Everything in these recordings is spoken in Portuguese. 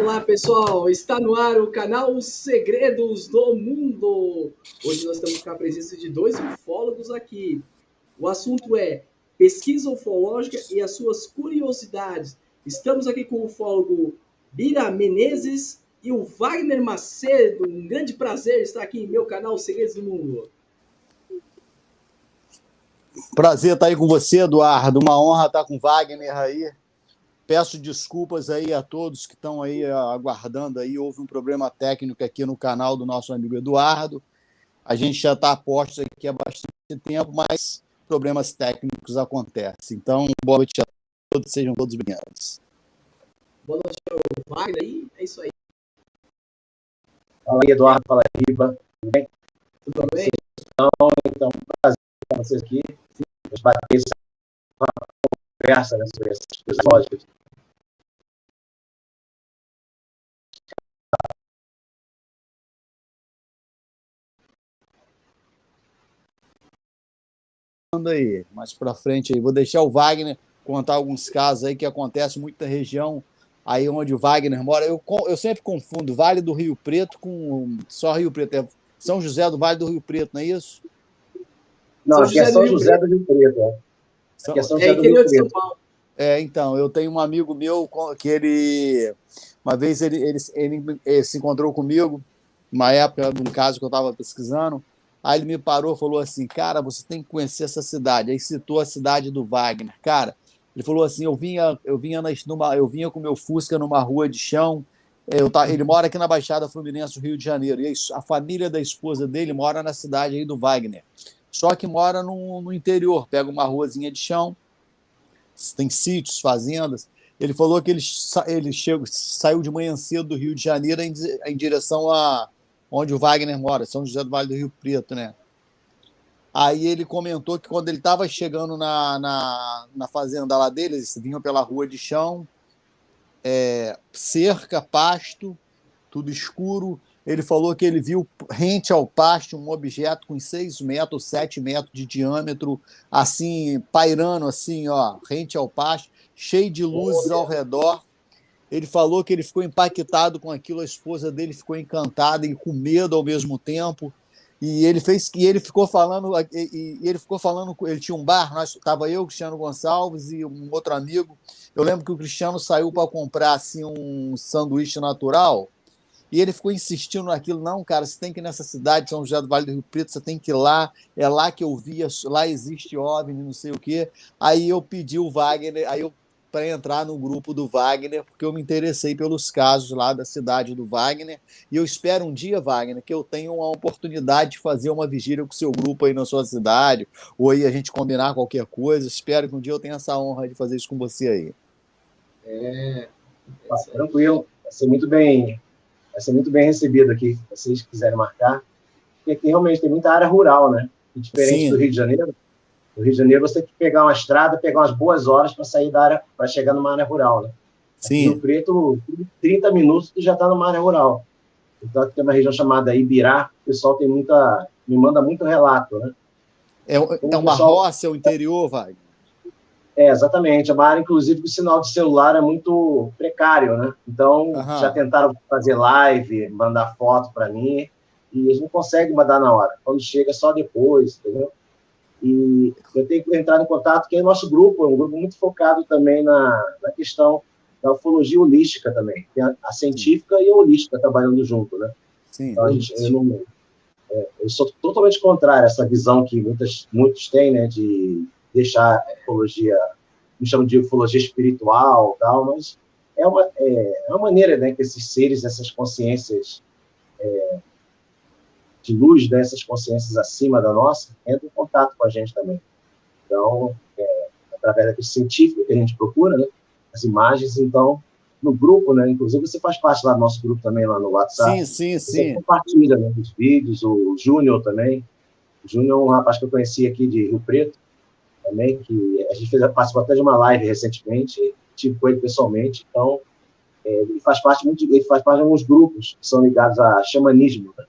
Olá, pessoal! Está no ar o canal Os Segredos do Mundo. Hoje nós estamos com a presença de dois ufólogos aqui. O assunto é pesquisa ufológica e as suas curiosidades. Estamos aqui com o ufólogo Bira Menezes e o Wagner Macedo. Um grande prazer estar aqui em meu canal Os Segredos do Mundo. Prazer estar aí com você, Eduardo. Uma honra estar com o Wagner aí. Peço desculpas aí a todos que estão aí aguardando aí. Houve um problema técnico aqui no canal do nosso amigo Eduardo. A gente já está a posto aqui há bastante tempo, mas problemas técnicos acontecem. Então, boa noite a todos, sejam todos bem-vindos. Boa noite ao Wagner aí. É isso aí. Fala aí, Eduardo. Fala aí, Riba. Tudo bem? Tudo bem? Então, prazer estar vocês aqui. Vamos bater essa conversa, né, sobre essas coisas lógicas. Aí, mais para frente aí. Vou deixar o Wagner contar alguns casos aí que acontecem muito na região aí onde o Wagner mora. Eu sempre confundo Vale do Rio Preto com só Rio Preto. É São José do Vale do Rio Preto, não é isso? Não, aqui é São José do Rio Preto. Aqui é São José do Rio Preto. São Paulo. Então, eu tenho um amigo meu que uma vez ele se encontrou comigo, uma época de um caso que eu estava pesquisando. Aí ele me parou e falou assim, cara, você tem que conhecer essa cidade. Aí citou a cidade do Wagner. Cara, ele falou assim, eu vinha com meu Fusca numa rua de chão. Ele mora aqui na Baixada Fluminense, Rio de Janeiro. E a família da esposa dele mora na cidade aí do Wagner. Só que mora no interior. Pega uma ruazinha de chão, tem sítios, fazendas. Ele falou que ele saiu de manhã cedo do Rio de Janeiro em direção a onde o Wagner mora, São José do Vale do Rio Preto, né? Aí ele comentou que quando ele estava chegando na fazenda lá dele, eles vinham pela rua de chão, cerca, pasto, tudo escuro. Ele falou que ele viu rente ao pasto um objeto com 6 metros, 7 metros de diâmetro, assim, pairando assim, ó, rente ao pasto, cheio de luzes ao redor. Ele falou que ele ficou impactado com aquilo, a esposa dele ficou encantada e com medo ao mesmo tempo. E ele ficou falando, ele tinha um bar, estava eu, Cristiano Gonçalves e um outro amigo. Eu lembro que o Cristiano saiu para comprar assim um sanduíche natural. E ele ficou insistindo naquilo, não, cara, você tem que ir nessa cidade, São José do Vale do Rio Preto, você tem que ir lá, é lá que eu vi, lá existe OVNI, não sei o quê. Aí eu pedi o Wagner, para entrar no grupo do Wagner, porque eu me interessei pelos casos lá da cidade do Wagner, e eu espero um dia, Wagner, que eu tenha uma oportunidade de fazer uma vigília com o seu grupo aí na sua cidade, ou aí a gente combinar qualquer coisa. Espero que um dia eu tenha essa honra de fazer isso com você aí. Tranquilo, vai ser muito bem recebido aqui, se vocês quiserem marcar, porque aqui realmente tem muita área rural, né? E diferente Sim. do Rio de Janeiro. No Rio de Janeiro você tem que pegar uma estrada, pegar umas boas horas para sair da área, para chegar numa área rural, né? Sim. No Rio Preto, 30 minutos tu já está numa área rural. Então tem uma região chamada Ibirá, o pessoal me manda muito relato, né? É uma roça, é o interior, Wagner? Exatamente. É uma área, inclusive, que o sinal de celular é muito precário, né? Então, já tentaram fazer live, mandar foto para mim, e eles não conseguem mandar na hora. Quando chega, só depois, entendeu? E eu tenho que entrar em contato, que é o nosso grupo, é um grupo muito focado também na questão da ufologia holística também. Tem a científica e a holística trabalhando junto, né? Sim. Então, eu sou totalmente contrário a essa visão que muitos têm, né, de deixar a ufologia, me chamam de ufologia espiritual, tal, mas é uma maneira, né, que esses seres, essas consciências de luz, né, essas consciências acima da nossa, entram em contato com a gente também. Então, através do científico que a gente procura, né, as imagens, então, no grupo, né, inclusive você faz parte lá do nosso grupo também, lá no WhatsApp. Sim. Você compartilha, né, os vídeos, o Júnior também. O Júnior é um rapaz que eu conheci aqui de Rio Preto, também, que a gente participou até de uma live recentemente, tive com ele pessoalmente. Então, ele faz parte de alguns grupos que são ligados a xamanismo, né?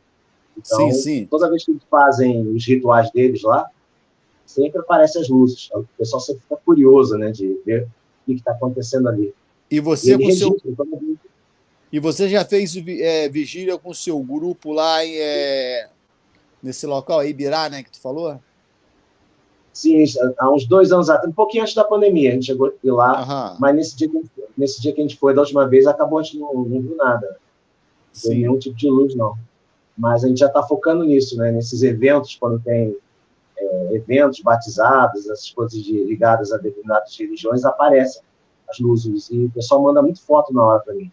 Então, sim. Toda vez que eles fazem os rituais deles lá, sempre aparecem as luzes. O pessoal sempre fica curioso, né, de ver o que está acontecendo ali. E você, E você já fez vigília com o seu grupo lá nesse local, Ibirá, né, que tu falou? Sim, há uns 2 anos atrás, um pouquinho antes da pandemia, a gente chegou a ir lá, Aham. mas nesse dia que a gente foi da última vez, acabou, a gente não viu nada. Não teve Sim. nenhum tipo de luz, não. Mas a gente já está focando nisso, né? Nesses eventos, quando tem eventos batizados, essas coisas ligadas a determinadas religiões, aparecem as luzes. E o pessoal manda muito foto na hora para mim.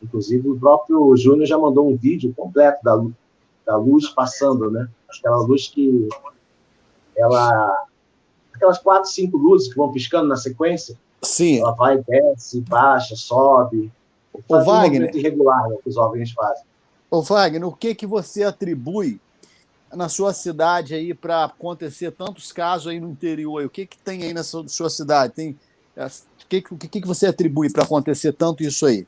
Inclusive, o próprio Júnior já mandou um vídeo completo da luz passando, né? Aquela luz que aquelas 4, 5 luzes que vão piscando na sequência. Sim. Ela vai, desce, baixa, sobe. Faz um movimento irregular, né, que os OVNIs fazem. Ô, Wagner, o que você atribui na sua cidade aí para acontecer tantos casos aí no interior? O que tem aí na sua cidade? O que você atribui para acontecer tanto isso aí?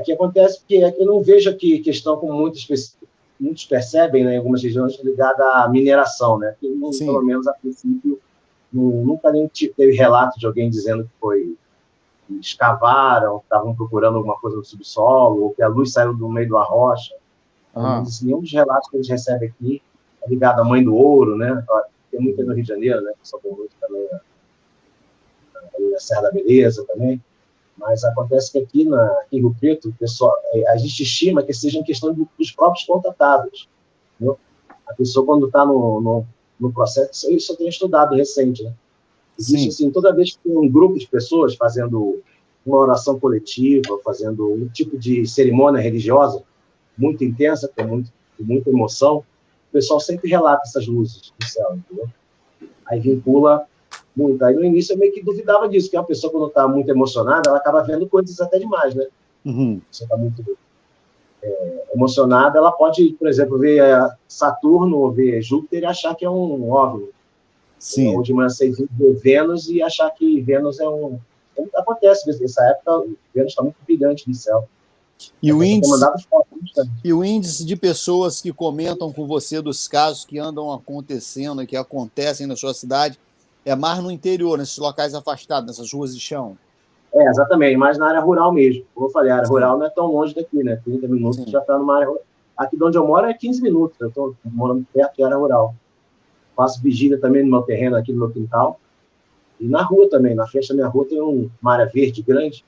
Que acontece que eu não vejo aqui questão como muitos percebem, né, em algumas regiões, ligada à mineração, né? Que, pelo menos a princípio, nunca nem teve relato de alguém dizendo que escavaram, estavam procurando alguma coisa no subsolo, ou que a luz saiu do meio de uma rocha. Mas nenhum dos relatos que a gente recebe aqui é ligado à Mãe do Ouro, né? Tem muito no Rio de Janeiro, né? Só tem muito também na Serra da Beleza também. Mas acontece que aqui em Rio Preto, pessoal, a gente estima que seja em questão dos próprios contatados. Entendeu? A pessoa, quando está no processo, isso eu tenho estudado recente, né? Existe, assim, toda vez que tem um grupo de pessoas fazendo uma oração coletiva, fazendo um tipo de cerimônia religiosa muito intensa, com muita emoção, o pessoal sempre relata essas luzes do céu, entendeu? Aí vincula muito. Aí no início eu meio que duvidava disso, que uma pessoa, quando está muito emocionada, ela acaba vendo coisas até demais, né? Você está muito emocionada, ela pode, por exemplo, ver Saturno ou ver Júpiter e achar que é um OVNI. Sim. Ou de manhã cedinho ver Vênus e achar que Vênus é um... Acontece, nessa época, Vênus está muito brilhante no céu. E o índice de pessoas que comentam com você dos casos que andam acontecendo e que acontecem na sua cidade é mais no interior, nesses locais afastados, nessas ruas de chão? Exatamente, mais na área rural mesmo. Como eu falei, a área rural não é tão longe daqui, né? 30 minutos já está numa área rural. Aqui de onde eu moro é 15 minutos, eu estou morando perto da área rural. Faço vigília também no meu terreno, aqui no meu quintal. E na rua também, na frente da minha rua tem uma área verde grande.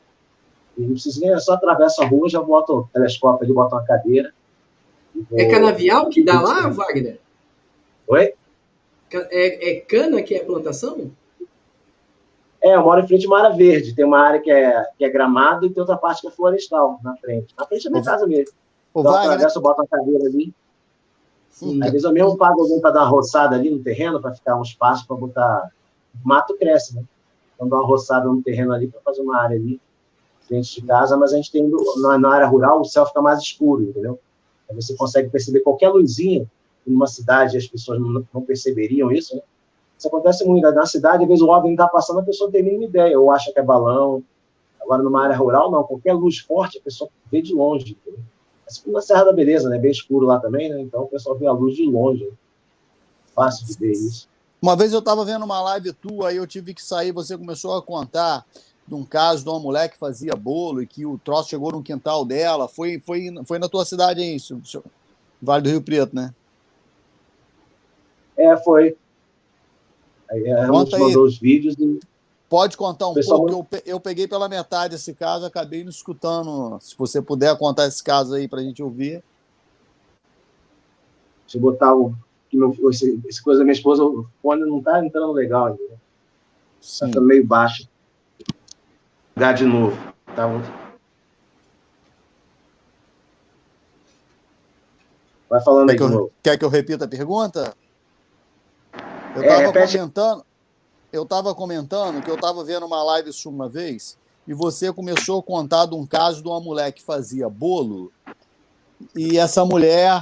E não precisa nem, só atravesso a rua, já boto o telescópio ali, boto uma cadeira. É canavial que dá lá, Wagner? Oi? É cana que é plantação? Eu moro em frente a uma área verde. Tem uma área que é gramado e tem outra parte que é florestal na frente. Na frente da minha casa mesmo. Então, atravesso, eu boto uma cadeira ali. Às vezes eu mesmo pago alguém para dar uma roçada ali no terreno, para ficar um espaço para botar... O mato cresce, né? Então dá uma roçada no terreno ali para fazer uma área ali, frente de casa, mas a gente tem, na área rural, o céu fica mais escuro, entendeu? Aí você consegue perceber qualquer luzinha, numa cidade as pessoas não perceberiam isso, né? Isso acontece muito. Na cidade, às vezes o OVNI está passando, a pessoa não tem nenhuma ideia, ou acha que é balão. Agora, numa área rural, não. Qualquer luz forte, a pessoa vê de longe. Entendeu? Assim como na Serra da Beleza, né? Bem escuro lá também, né? Então, o pessoal vê a luz de longe. Né? Fácil de ver isso. Uma vez eu estava vendo uma live tua, aí eu tive que sair, você começou a contar de um caso de uma mulher que fazia bolo e que o troço chegou no quintal dela. Foi na tua cidade aí, Vale do Rio Preto, né? Foi. A gente mandou os vídeos e... Pode contar um pouco, eu peguei pela metade esse caso, acabei não escutando. Se você puder contar esse caso aí para a gente ouvir. Deixa eu botar esse coisa da minha esposa, o fone não está entrando legal ainda. Está meio baixo. Vou ligar de novo. Tá? Vai falando aí de novo. Quer que eu repita a pergunta? Eu estava comentando que eu estava vendo uma live sua uma vez e você começou a contar de um caso de uma mulher que fazia bolo e essa mulher,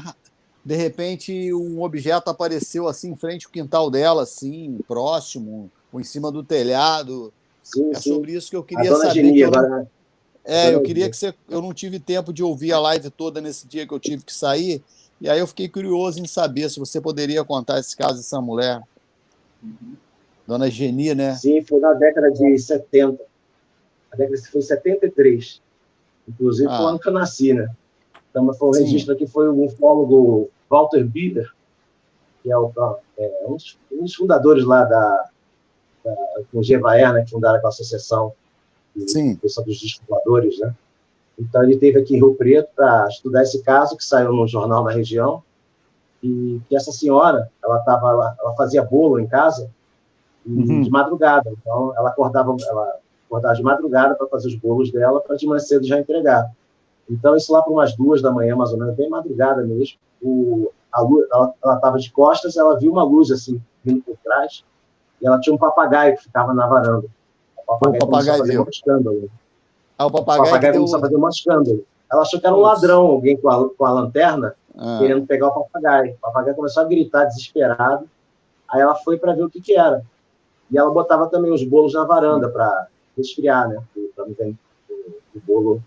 de repente, um objeto apareceu assim em frente ao quintal dela, assim, próximo, ou em cima do telhado. Sim, sobre isso que eu queria saber. Genia, agora... eu queria que você... Eu não tive tempo de ouvir a live toda nesse dia que eu tive que sair, e aí eu fiquei curioso em saber se você poderia contar esse caso dessa mulher. Dona Geni, né? Sim, foi na década de 70. A década foi 73. Inclusive, foi o ano que eu nasci, né? Então, foi o registro aqui, foi o ufólogo Walter Bieber, que é um dos fundadores lá com o Gevaer, né, que fundaram aquela associação dos descobridores, né? Então, ele esteve aqui em Rio Preto para estudar esse caso, que saiu no jornal da região, e que essa senhora, ela fazia bolo em casa, de madrugada. Então, ela acordava de madrugada para fazer os bolos dela, para de manhã cedo já entregar. Então, isso lá para umas 2 da manhã, mais ou menos, bem madrugada mesmo, a luz, ela estava de costas, ela viu uma luz, assim, vindo por trás, e ela tinha um papagaio que ficava na varanda. O papagaio começou a fazer um escândalo. O papagaio começou a fazer um escândalo. Ela achou que era um ladrão, alguém com a lanterna, querendo pegar o papagaio. O papagaio começou a gritar desesperado. Aí ela foi para ver o que era. E ela botava também os bolos na varanda para resfriar, né? Para não ver o bolo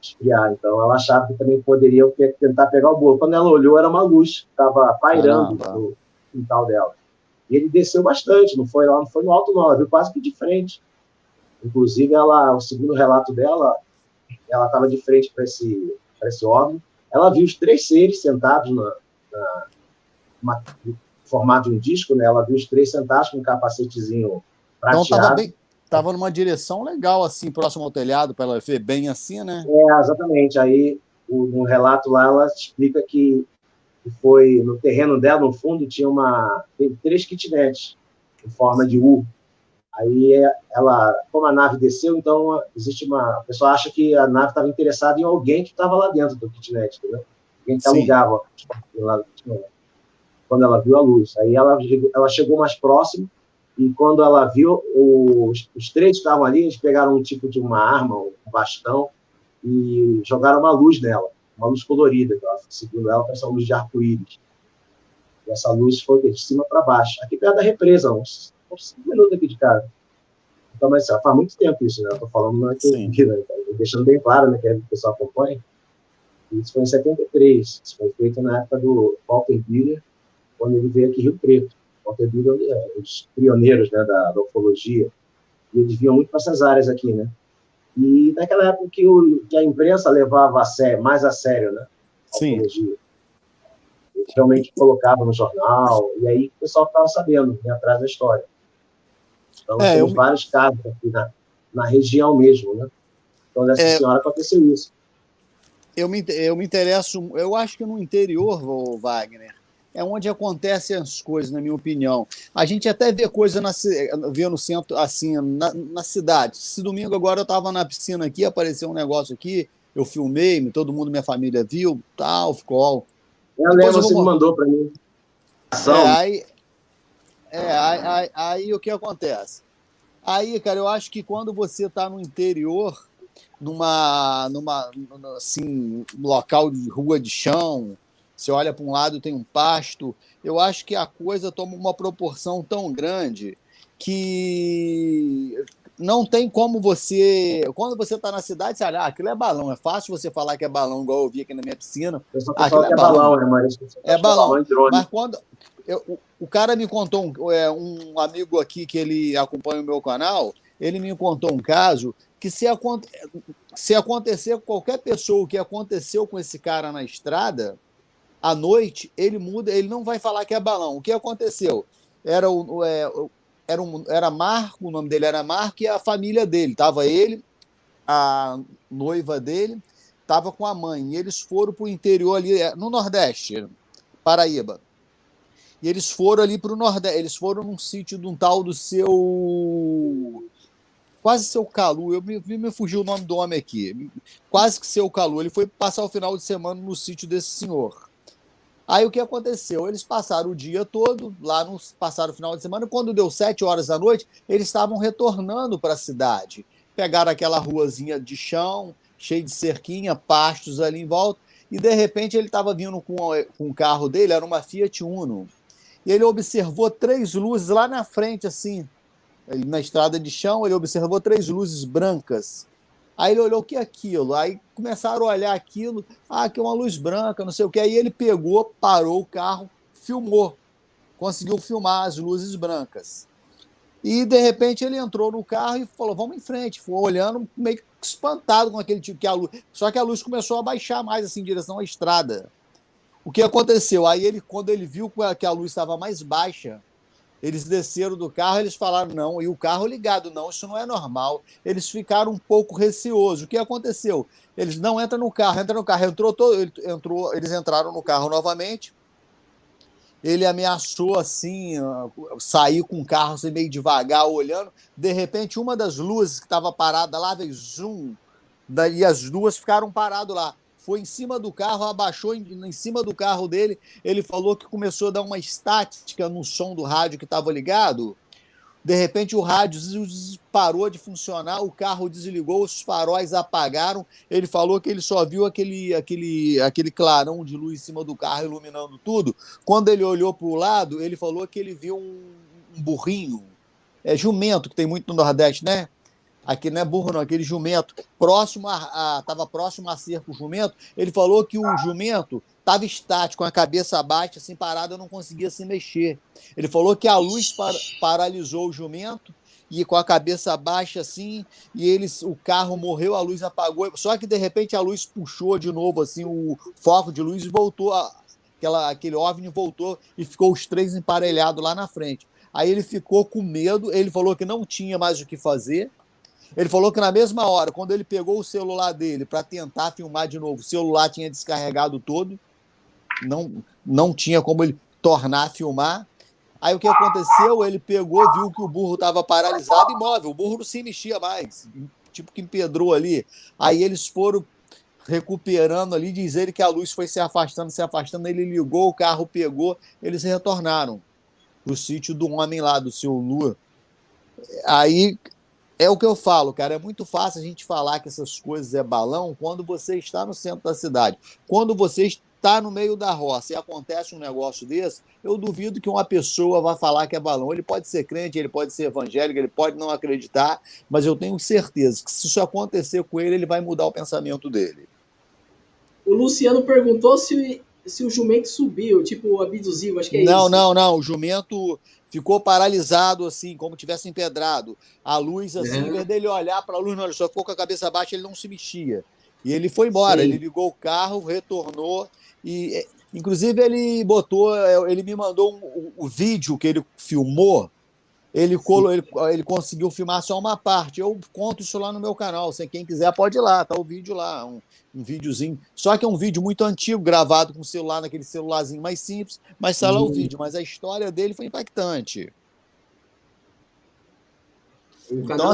esfriar. Então, ela achava que também poderia tentar pegar o bolo. Quando ela olhou, era uma luz que estava pairando no quintal dela. E ele desceu bastante, não foi no alto, não. Ela viu quase que de frente. Inclusive, o segundo relato dela, ela estava de frente para esse órgão. Ela viu os 3 seres sentados no formato de um disco, né? Ela viu os 3 sentados com um capacetezinho prateado. Então, estava numa direção legal, assim, próximo ao telhado, para ela ver bem assim, né? Exatamente. Aí, no relato lá, ela explica que foi no terreno dela, no fundo, tem 3 kitnets em forma de U. Aí, como a nave desceu, então, a pessoa acha que a nave estava interessada em alguém que estava lá dentro do kitnet, entendeu? Alguém que alugava lá do kitnet, quando ela viu a luz. Aí, ela chegou mais próximo, e quando ela viu, os 3 que estavam ali, eles pegaram um tipo de uma arma, um bastão, e jogaram uma luz nela, uma luz colorida, que ela, segundo ela, essa luz de arco-íris. E essa luz foi de cima para baixo. Aqui perto da represa, uns 5 minutos aqui de casa. Então, mas faz muito tempo isso, né? Eu estou falando aqui, né? Deixando bem claro, né, que o pessoal acompanha. Isso foi em 73. Isso foi feito na época do Walter Bieber, quando ele veio aqui em Rio Preto. Walter Bieber é um dos pioneiros, né, da ufologia. E eles vinham muito para essas áreas aqui, né? E naquela época que a imprensa levava mais a sério, né? A ufologia. Eles realmente colocavam no jornal, e aí o pessoal ficava sabendo, né, atrás da história. Então, temos vários casos aqui na região mesmo, né? Então, dessa senhora aconteceu isso. Eu me interesso, eu acho que no interior, Wagner, é onde acontecem as coisas, na minha opinião. A gente até vê coisa vê no centro, assim, na cidade. Esse domingo agora eu estava na piscina aqui, apareceu um negócio aqui, eu filmei, todo mundo, minha família viu, tal, ficou... Eu lembro, você me mandou para mim. Aí o que acontece? Aí, cara, eu acho que quando você está no interior, assim, local de rua de chão, você olha para um lado, tem um pasto, eu acho que a coisa toma uma proporção tão grande que não tem como você... Quando você está na cidade, você olha, aquilo é balão, é fácil você falar que é balão, igual eu vi aqui na minha piscina. Aquilo é balão, né, Maurício? É balão, mas quando... O cara me contou, um amigo aqui que ele acompanha o meu canal, ele me contou um caso que se acontecer com qualquer pessoa o que aconteceu com esse cara na estrada, à noite, ele muda, ele não vai falar que é balão. O que aconteceu? Era Marco, o nome dele era Marco, e a família dele. Estava ele, a noiva dele, estava com a mãe. E eles foram para o interior ali, no Nordeste, Paraíba. E eles foram ali para o Nordeste, eles foram num sítio de um tal do quase seu Calu, me fugiu o nome do homem aqui, quase que seu Calu, ele foi passar o final de semana no sítio desse senhor. Aí o que aconteceu? Eles passaram o dia todo, passaram o final de semana, e quando deu 7 horas da noite, eles estavam retornando para a cidade. Pegaram aquela ruazinha de chão, cheia de cerquinha, pastos ali em volta, e de repente ele estava vindo com o carro dele, era uma Fiat Uno, e ele observou 3 luzes lá na frente, assim, na estrada de chão, ele observou 3 luzes brancas. Aí ele olhou, o que é aquilo? Aí começaram a olhar aquilo, que é uma luz branca, não sei o que. Aí ele pegou, parou o carro, filmou, conseguiu filmar as luzes brancas. E, de repente, ele entrou no carro e falou, vamos em frente. Foi olhando meio espantado com aquele tipo que a luz... Só que a luz começou a baixar mais, assim, em direção à estrada. O que aconteceu? Aí, quando ele viu que a luz estava mais baixa, eles desceram do carro, eles falaram não, e o carro ligado, não, isso não é normal. Eles ficaram um pouco receosos. O que aconteceu? Eles não entram no carro, eles entraram no carro novamente. Ele ameaçou assim, sair com o carro assim, meio devagar, olhando. De repente, uma das luzes que estava parada lá veio zoom, e as duas ficaram paradas lá. Foi em cima do carro, abaixou em cima do carro dele. Ele falou que começou a dar uma estática no som do rádio que estava ligado. De repente, o rádio parou de funcionar, o carro desligou, os faróis apagaram. Ele falou que ele só viu aquele clarão de luz em cima do carro iluminando tudo. Quando ele olhou para o lado, ele falou que ele viu um burrinho, jumento, que tem muito no Nordeste, né? Aqui não é burro, não, aquele jumento, estava próximo a cerco o jumento. Ele falou que o jumento estava estático, com a cabeça baixa, assim, parada, não conseguia se mexer. Ele falou que a luz paralisou o jumento, e com a cabeça baixa, assim, o carro morreu, a luz apagou. Só que, de repente, a luz puxou de novo, assim, o foco de luz e voltou, aquele OVNI voltou e ficou os três emparelhados lá na frente. Aí ele ficou com medo, ele falou que não tinha mais o que fazer. Ele falou que na mesma hora, quando ele pegou o celular dele para tentar filmar de novo, o celular tinha descarregado todo, não tinha como ele tornar a filmar. Aí o que aconteceu? Ele pegou, viu que o burro estava paralisado, imóvel, o burro não se mexia mais, tipo que empedrou ali. Aí eles foram recuperando ali, diz ele que a luz foi se afastando, ele ligou, o carro pegou, eles retornaram para o sítio do homem lá, do seu Lua. Aí... é o que eu falo, cara, é muito fácil a gente falar que essas coisas é balão quando você está no centro da cidade. Quando você está no meio da roça e acontece um negócio desse, eu duvido que uma pessoa vá falar que é balão. Ele pode ser crente, ele pode ser evangélico, ele pode não acreditar, mas eu tenho certeza que se isso acontecer com ele, ele vai mudar o pensamento dele. O Luciano perguntou se o jumento subiu, tipo abduzivo, acho que é isso. Não, o jumento ficou paralisado, assim, como tivesse empedrado. A luz, assim, em vez dele olhar para a luz, não, ele só ficou com a cabeça baixa, ele não se mexia. E ele foi embora, Ele ligou o carro, retornou, e inclusive ele me mandou o vídeo que ele filmou, ele conseguiu filmar só uma parte. Eu conto isso lá no meu canal. Quem quiser pode ir lá, tá o vídeo lá, um videozinho. Só que é um vídeo muito antigo, gravado com o celular, naquele celularzinho mais simples, mas tá lá o vídeo. Mas a história dele foi impactante. O canal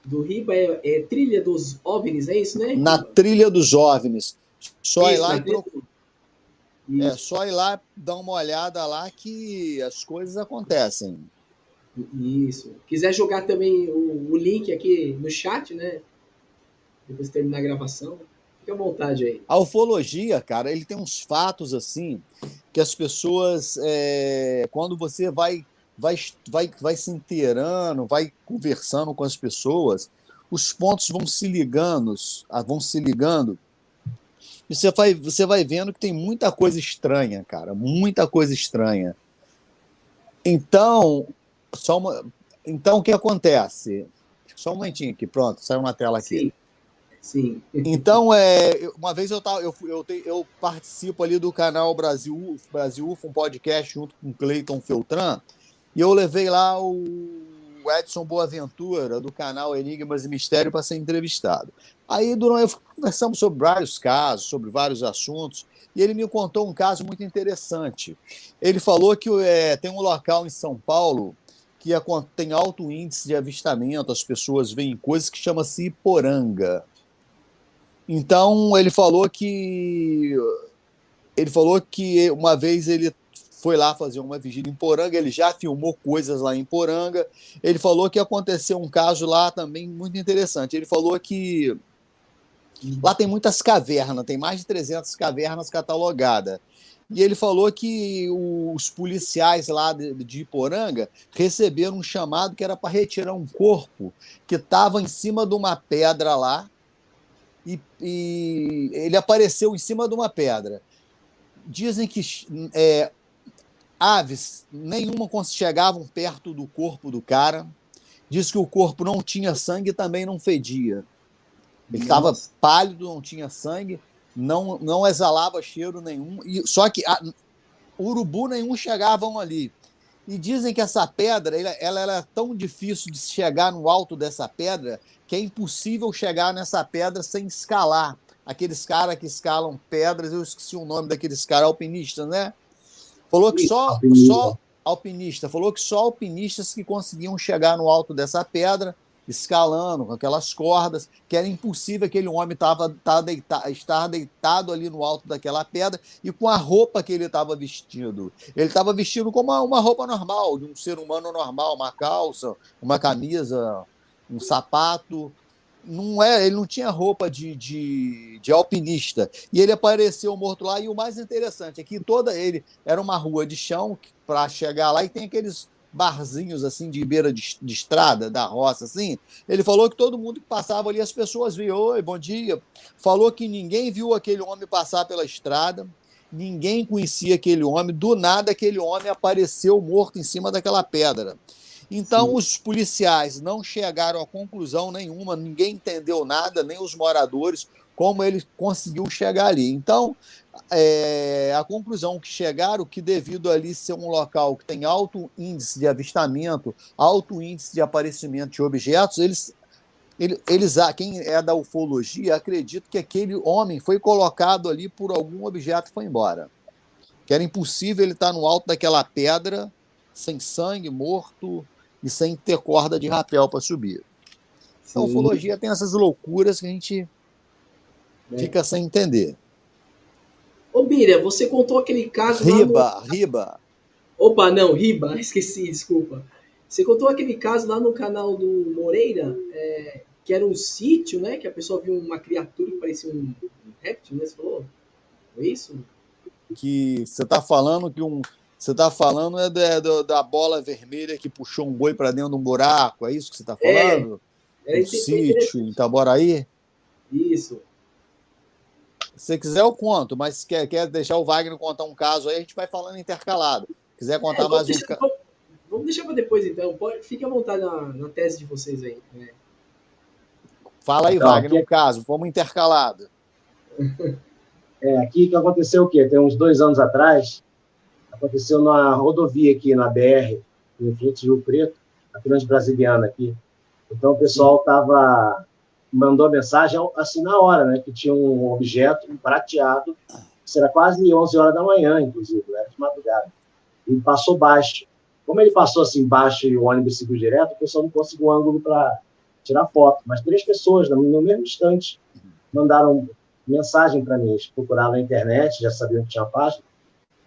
do Riba é Trilha dos OVNIs, é isso, né? Na Trilha dos OVNIs. Só ir lá e só ir lá dar uma olhada lá que as coisas acontecem. Isso. Quiser jogar também o link aqui no chat, né? Depois de terminar a gravação, fica à vontade aí. A ufologia, cara, ele tem uns fatos assim que as pessoas, quando você vai se inteirando, vai conversando com as pessoas, os pontos vão se ligando, e você vai vendo que tem muita coisa estranha, cara, muita coisa estranha. Então, o que acontece? Só um momentinho aqui, pronto, saiu uma tela aqui. Sim. Então, uma vez eu participo ali do canal Brasil UFO, um podcast junto com o Cleiton Feltran, e eu levei lá o Edson Boaventura, do canal Enigmas e Mistério, para ser entrevistado. Aí, conversamos sobre vários casos, sobre vários assuntos, e ele me contou um caso muito interessante. Ele falou que tem um local em São Paulo que tem alto índice de avistamento, as pessoas veem coisas que chama-se Iporanga. Então, ele falou que uma vez ele foi lá fazer uma vigília em Poranga, ele já filmou coisas lá em Poranga. Ele falou que aconteceu um caso lá também muito interessante. Ele falou que lá tem muitas cavernas, tem mais de 300 cavernas catalogadas. E ele falou que os policiais lá de Iporanga receberam um chamado que era para retirar um corpo que estava em cima de uma pedra lá, e ele apareceu em cima de uma pedra. Dizem que aves nenhuma chegavam perto do corpo do cara. Diz que o corpo não tinha sangue e também não fedia. Ele estava pálido, não tinha sangue, não exalava cheiro nenhum. Só que urubu nenhum chegavam ali. E dizem que essa pedra ela era tão difícil de chegar no alto dessa pedra que é impossível chegar nessa pedra sem escalar. Aqueles caras que escalam pedras, eu esqueci o nome daqueles caras, alpinistas, né? Falou que só alpinistas que conseguiam chegar no alto dessa pedra, escalando com aquelas cordas, que era impossível aquele homem estar deitado ali no alto daquela pedra e com a roupa que ele estava vestindo. Ele estava vestindo como uma roupa normal, de um ser humano normal, uma calça, uma camisa, um sapato. Ele não tinha roupa de alpinista. E ele apareceu morto lá. E o mais interessante é que ele era uma rua de chão para chegar lá, e tem aqueles barzinhos assim de beira de estrada, da roça, assim. Ele falou que todo mundo que passava ali, as pessoas viam, oi, bom dia. Falou que ninguém viu aquele homem passar pela estrada, ninguém conhecia aquele homem. Do nada, aquele homem apareceu morto em cima daquela pedra. Então, sim, os policiais não chegaram a conclusão nenhuma, ninguém entendeu nada, nem os moradores, como ele conseguiu chegar ali. Então, a conclusão que chegaram que devido ali ser um local que tem alto índice de avistamento, alto índice de aparecimento de objetos, quem é da ufologia acredita que aquele homem foi colocado ali por algum objeto e foi embora. Que era impossível ele estar no alto daquela pedra, sem sangue, morto e sem ter corda de rapel para subir. Então, a ufologia tem essas loucuras que a gente fica sem entender. Ô, Bira, você contou aquele caso Riba. Opa, não, Riba, esqueci, desculpa. Você contou aquele caso lá no canal do Moreira, que era um sítio, né? Que a pessoa viu uma criatura que parecia um réptil, né? Você falou? Foi isso? Que você está falando que Você está falando da bola vermelha que puxou um boi para dentro de um buraco, é isso que você está falando? Um sítio em Itaboraí? Isso. Se você quiser, eu conto, mas quer deixar o Wagner contar um caso aí, a gente vai falando intercalado. Quiser contar mais um caso. Vamos deixar para depois, então. Fique à vontade na tese de vocês aí. Né? Fala aí, então, Wagner, um caso. Vamos intercalado. Aqui que aconteceu o quê? Tem uns 2 anos atrás, aconteceu na rodovia aqui, na BR, em frente de Rio Preto, a Transbrasiliana aqui. Então, o pessoal mandou mensagem assim na hora, né? Que tinha um objeto prateado, que era quase 11 horas da manhã, inclusive, era de madrugada. E passou baixo. Como ele passou assim baixo e o ônibus seguiu direto, o pessoal não conseguiu um ângulo para tirar foto. Mas 3 pessoas, no mesmo instante, mandaram mensagem para mim. Eles procuraram na internet, já sabiam que tinha página.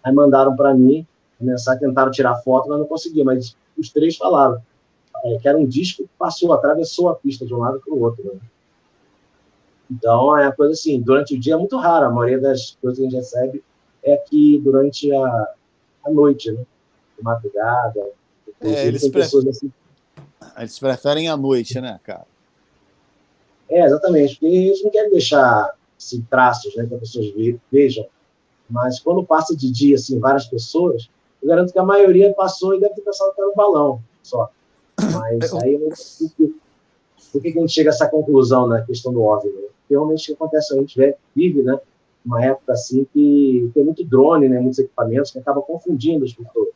Aí mandaram para mim mensagem, tentaram tirar foto, mas não conseguiam. Mas os 3 falaram que era um disco que atravessou a pista de um lado para o outro. Né? Então, é uma coisa assim, durante o dia é muito raro. A maioria das coisas que a gente recebe é aqui durante a noite, né? De madrugada. Eles preferem a noite, né, cara? Exatamente, porque eles não querem deixar assim, traços, né, que as pessoas vejam. Mas quando passa de dia, assim, várias pessoas, eu garanto que a maioria passou e deve ter pensado que era um balão só. Mas aí, por que a gente chega a essa conclusão na questão do OVNI? Né? Porque realmente o que acontece, a gente vive, né, uma época assim que tem muito drone, né, muitos equipamentos que acabam confundindo as pessoas.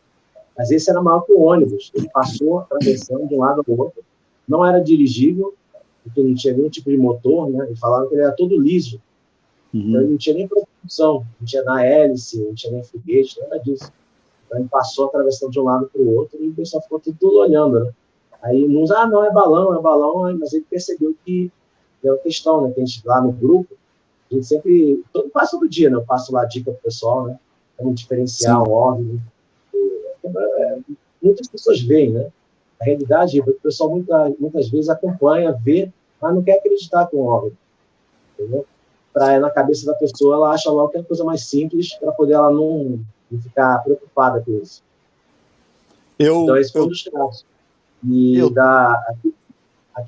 Mas esse era maior que o ônibus. Ele passou atravessando de um lado ao outro. Não era dirigível, porque não tinha nenhum tipo de motor, né? E falaram que ele era todo liso. Então ele não tinha nem propulsão, não tinha na hélice, não tinha nem foguete, nada disso. Então ele passou atravessando de um lado para o outro e o pessoal ficou tudo olhando, né? Aí uns, não, é balão, mas ele percebeu que é uma questão, né? Que a gente lá no grupo, a gente sempre, quase todo dia, né? Eu passo lá dica para o pessoal, né? Como diferenciar o OVNI. Muitas pessoas veem, né? A realidade, o pessoal muitas vezes acompanha, vê, mas não quer acreditar com o OVNI. Entendeu? Na cabeça da pessoa, ela acha logo que é a coisa mais simples para poder ela não ficar preocupada com isso. Então, esse foi um dos casos. E aqui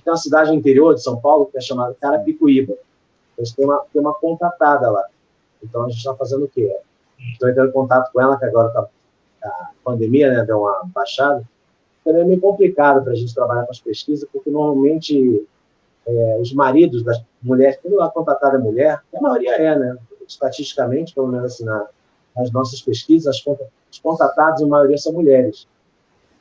tem uma cidade no interior de São Paulo que é chamada Carapicuíba. Então, tem uma contratada lá. Então, a gente está fazendo o quê? Estou entrando em contato com ela, que agora está a pandemia, né, deu uma baixada, também é meio complicado para a gente trabalhar com as pesquisas, porque normalmente os maridos das mulheres, quando lá contratada é mulher, a maioria né, estatisticamente, pelo menos assim, nas nossas pesquisas, os contratados, a maioria são mulheres.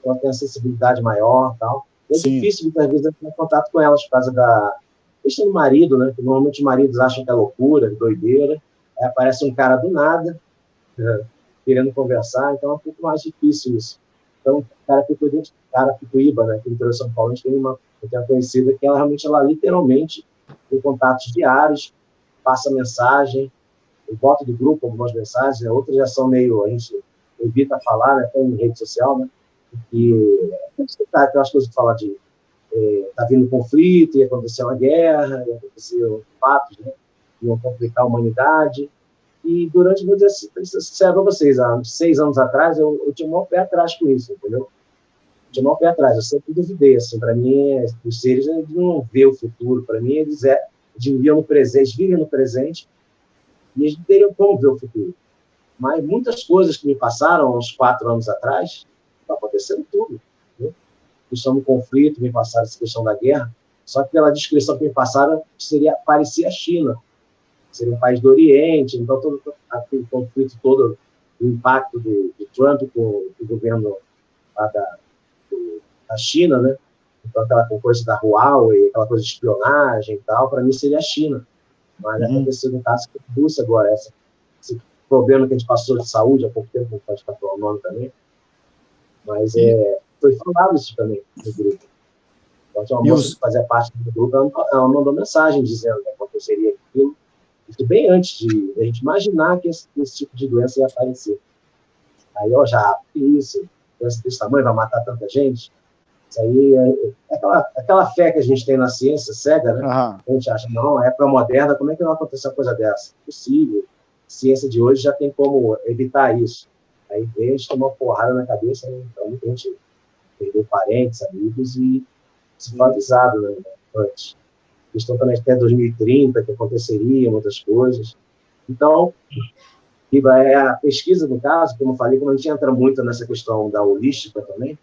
Então, tem acessibilidade maior e tal. É difícil, muitas vezes, ter contato com elas por causa da questão do marido, né? Que normalmente os maridos acham que é loucura, doideira. Aí aparece um cara do nada, querendo conversar, então é um pouco mais difícil isso. Então, Carapicuíba, né? Que no interior de São Paulo, a gente tem uma conhecida que ela literalmente tem contatos diários, passa mensagem, eu boto do grupo algumas mensagens, né? Outras já são meio, a gente evita falar, né? Até em rede social, né? E aquelas coisas que fala de tá vindo conflito, ia acontecer uma guerra, ia acontecer fatos, né? Iam complicar a humanidade. E durante, vou dizer sincero para vocês, há uns 6 anos atrás, eu tinha um maior pé atrás com isso, entendeu? Eu tinha um maior pé atrás, eu sempre duvidei, assim, para mim, os seres não vê o futuro, para mim, eles vivem no presente, e eles não teriam como ver o futuro. Mas muitas coisas que me passaram uns 4 anos atrás, está acontecendo tudo. Né? Questão do conflito, me passaram essa questão da guerra, só que pela descrição que me passaram, parecia a China. Seria um país do Oriente, então todo aquele conflito todo, o impacto do Trump com o governo da China, né? Então aquela coisa da Huawei, aquela coisa de espionagem e tal, para mim seria a China. Mas aconteceu no caso com a Rússia agora, esse problema que a gente passou de saúde há pouco tempo, não pode ficar o nome também, mas foi falado isso também no grupo. Então tinha uma moça que fazia parte do grupo, ela mandou mensagem dizendo que aconteceria aquilo, isso bem antes de a gente imaginar que esse tipo de doença ia aparecer. Aí, doença desse tamanho vai matar tanta gente? Isso aí é aquela fé que a gente tem na ciência cega, né? A gente acha, não, época moderna, como é que não aconteceu uma coisa dessa? Impossível. A ciência de hoje já tem como evitar isso. Aí vem, a gente tomou uma porrada na cabeça, né? Então a gente perdeu parentes, amigos e se foi avisado, né? Antes. Questão também até 2030, que aconteceria muitas coisas. Então, a pesquisa, no caso, como eu falei, como a gente entra muito nessa questão da holística também,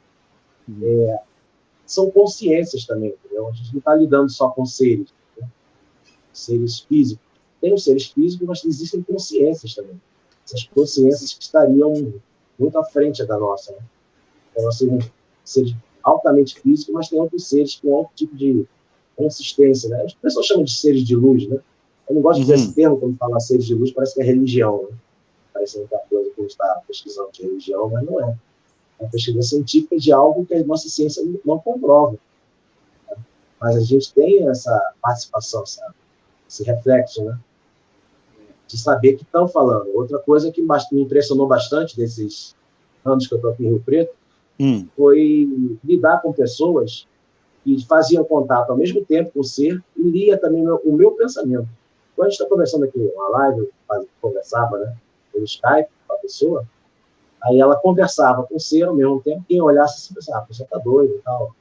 são consciências também, entendeu? A gente não está lidando só com seres, né? Seres físicos. Tem os seres físicos, mas existem consciências também. Essas consciências que estariam muito à frente da nossa, né? Então, nós somos seres altamente físicos, mas tem outros seres com outro tipo de consistência, né? As pessoas chamam de seres de luz, né? Eu não gosto desse termo, quando fala seres de luz, parece que é religião, né? Parece muita coisa que a gente está pesquisando de religião, mas não é. É uma pesquisa científica de algo que a nossa ciência não comprova. Né? Mas a gente tem essa participação, esse reflexo, né? De saber que estão falando. Outra coisa que me impressionou bastante desses anos que eu estou aqui em Rio Preto foi lidar com pessoas que faziam contato ao mesmo tempo com o ser e lia também o meu pensamento. Quando a gente está conversando aqui uma live, eu conversava, né, pelo Skype com a pessoa, aí ela conversava com o ser ao mesmo tempo, quem olhasse assim, pensava, a pessoa está doida e tal,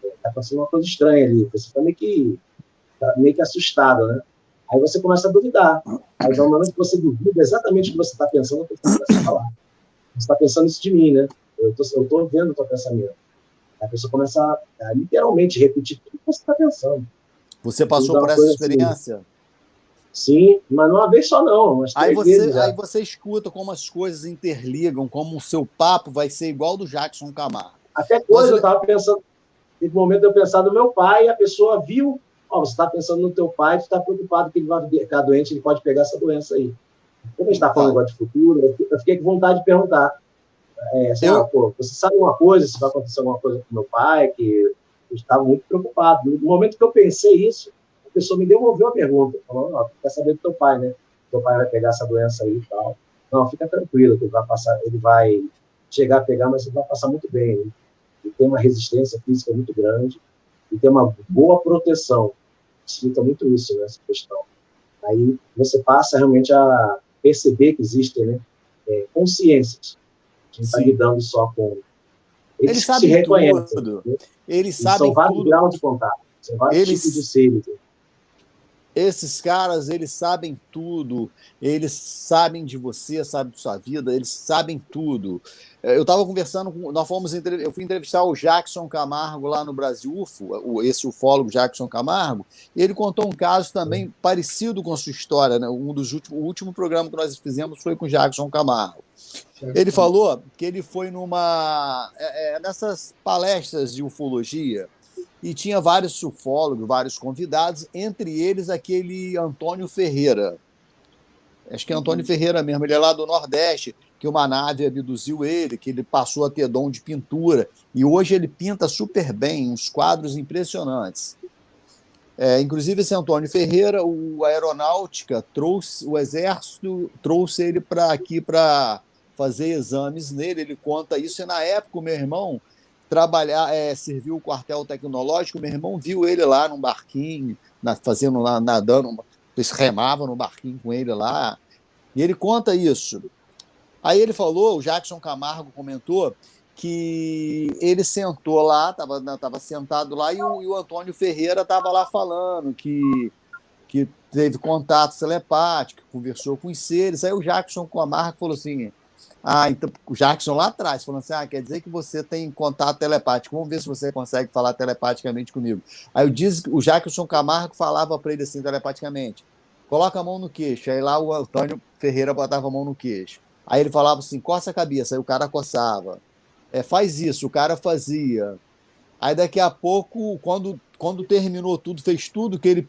está acontecendo uma coisa estranha ali, você está meio que assustado, né? Aí você começa a duvidar. Aí, no momento que você duvida exatamente o que você está pensando, você começa a falar. Você está pensando isso de mim, né? Eu estou vendo o teu pensamento. A pessoa começa a literalmente repetir tudo que você está pensando. Você passou por essa experiência? Assim. Sim, mas não uma vez só não, mas 3 vezes já. Aí você escuta como as coisas interligam, como o seu papo vai ser igual do Jackson Camargo. Até quando eu estava pensando, nesse momento eu pensava no meu pai, e a pessoa viu, você está pensando no teu pai, tu está preocupado que ele vai ficar doente, ele pode pegar essa doença aí. Como a gente está falando agora de futuro, eu fiquei com vontade de perguntar. Você sabe uma coisa, se vai acontecer alguma coisa com meu pai, que eu estava muito preocupado. No momento que eu pensei isso, a pessoa me devolveu a pergunta, falando, quer saber do teu pai, né? Teu pai vai pegar essa doença aí e tal. Não, fica tranquilo, que ele vai chegar a pegar, mas ele vai passar muito bem. Né? Ele tem uma resistência física muito grande e tem uma boa proteção. Explica muito isso, né, essa questão. Aí você passa realmente a perceber que existem, né, consciências. A gente está lidando só com... Eles sabem se reconhecem. Tudo. Eles sabem são vários tudo. graus de contato. São vários tipos de seres. Esses caras, eles sabem tudo, eles sabem de você, sabem de sua vida, eles sabem tudo. Eu estava conversando com. Eu fui entrevistar o Jackson Camargo lá no Brasil UFO, esse ufólogo Jackson Camargo, e ele contou um caso também parecido com a sua história. Né? O último programa que nós fizemos foi com o Jackson Camargo. Ele falou que ele foi nessas palestras de ufologia. E tinha vários ufólogos, vários convidados, entre eles aquele Antônio Ferreira. Acho que é Antônio Ferreira mesmo, ele é lá do Nordeste, que uma nave abduziu ele, que ele passou a ter dom de pintura, e hoje ele pinta super bem, uns quadros impressionantes. Inclusive, esse Antônio Ferreira, a aeronáutica trouxe, o Exército trouxe ele para aqui para fazer exames nele, ele conta isso, e na época o meu irmão serviu o quartel tecnológico, meu irmão viu ele lá num barquinho, fazendo lá, nadando, eles remavam no barquinho com ele lá, e ele conta isso. Aí ele falou, o Jackson Camargo comentou, que ele sentou lá, estava sentado lá, e o Antônio Ferreira estava lá falando que teve contato telepático, conversou com os seres. Aí o Jackson Camargo falou assim, então o Jackson lá atrás, falando assim, quer dizer que você tem contato telepático, vamos ver se você consegue falar telepaticamente comigo. Aí o Jackson Camargo falava para ele assim, telepaticamente, coloca a mão no queixo. Aí lá o Antônio Ferreira botava a mão no queixo. Aí ele falava assim, coça a cabeça, aí o cara coçava. Faz isso, o cara fazia. Aí daqui a pouco, quando terminou tudo, fez tudo que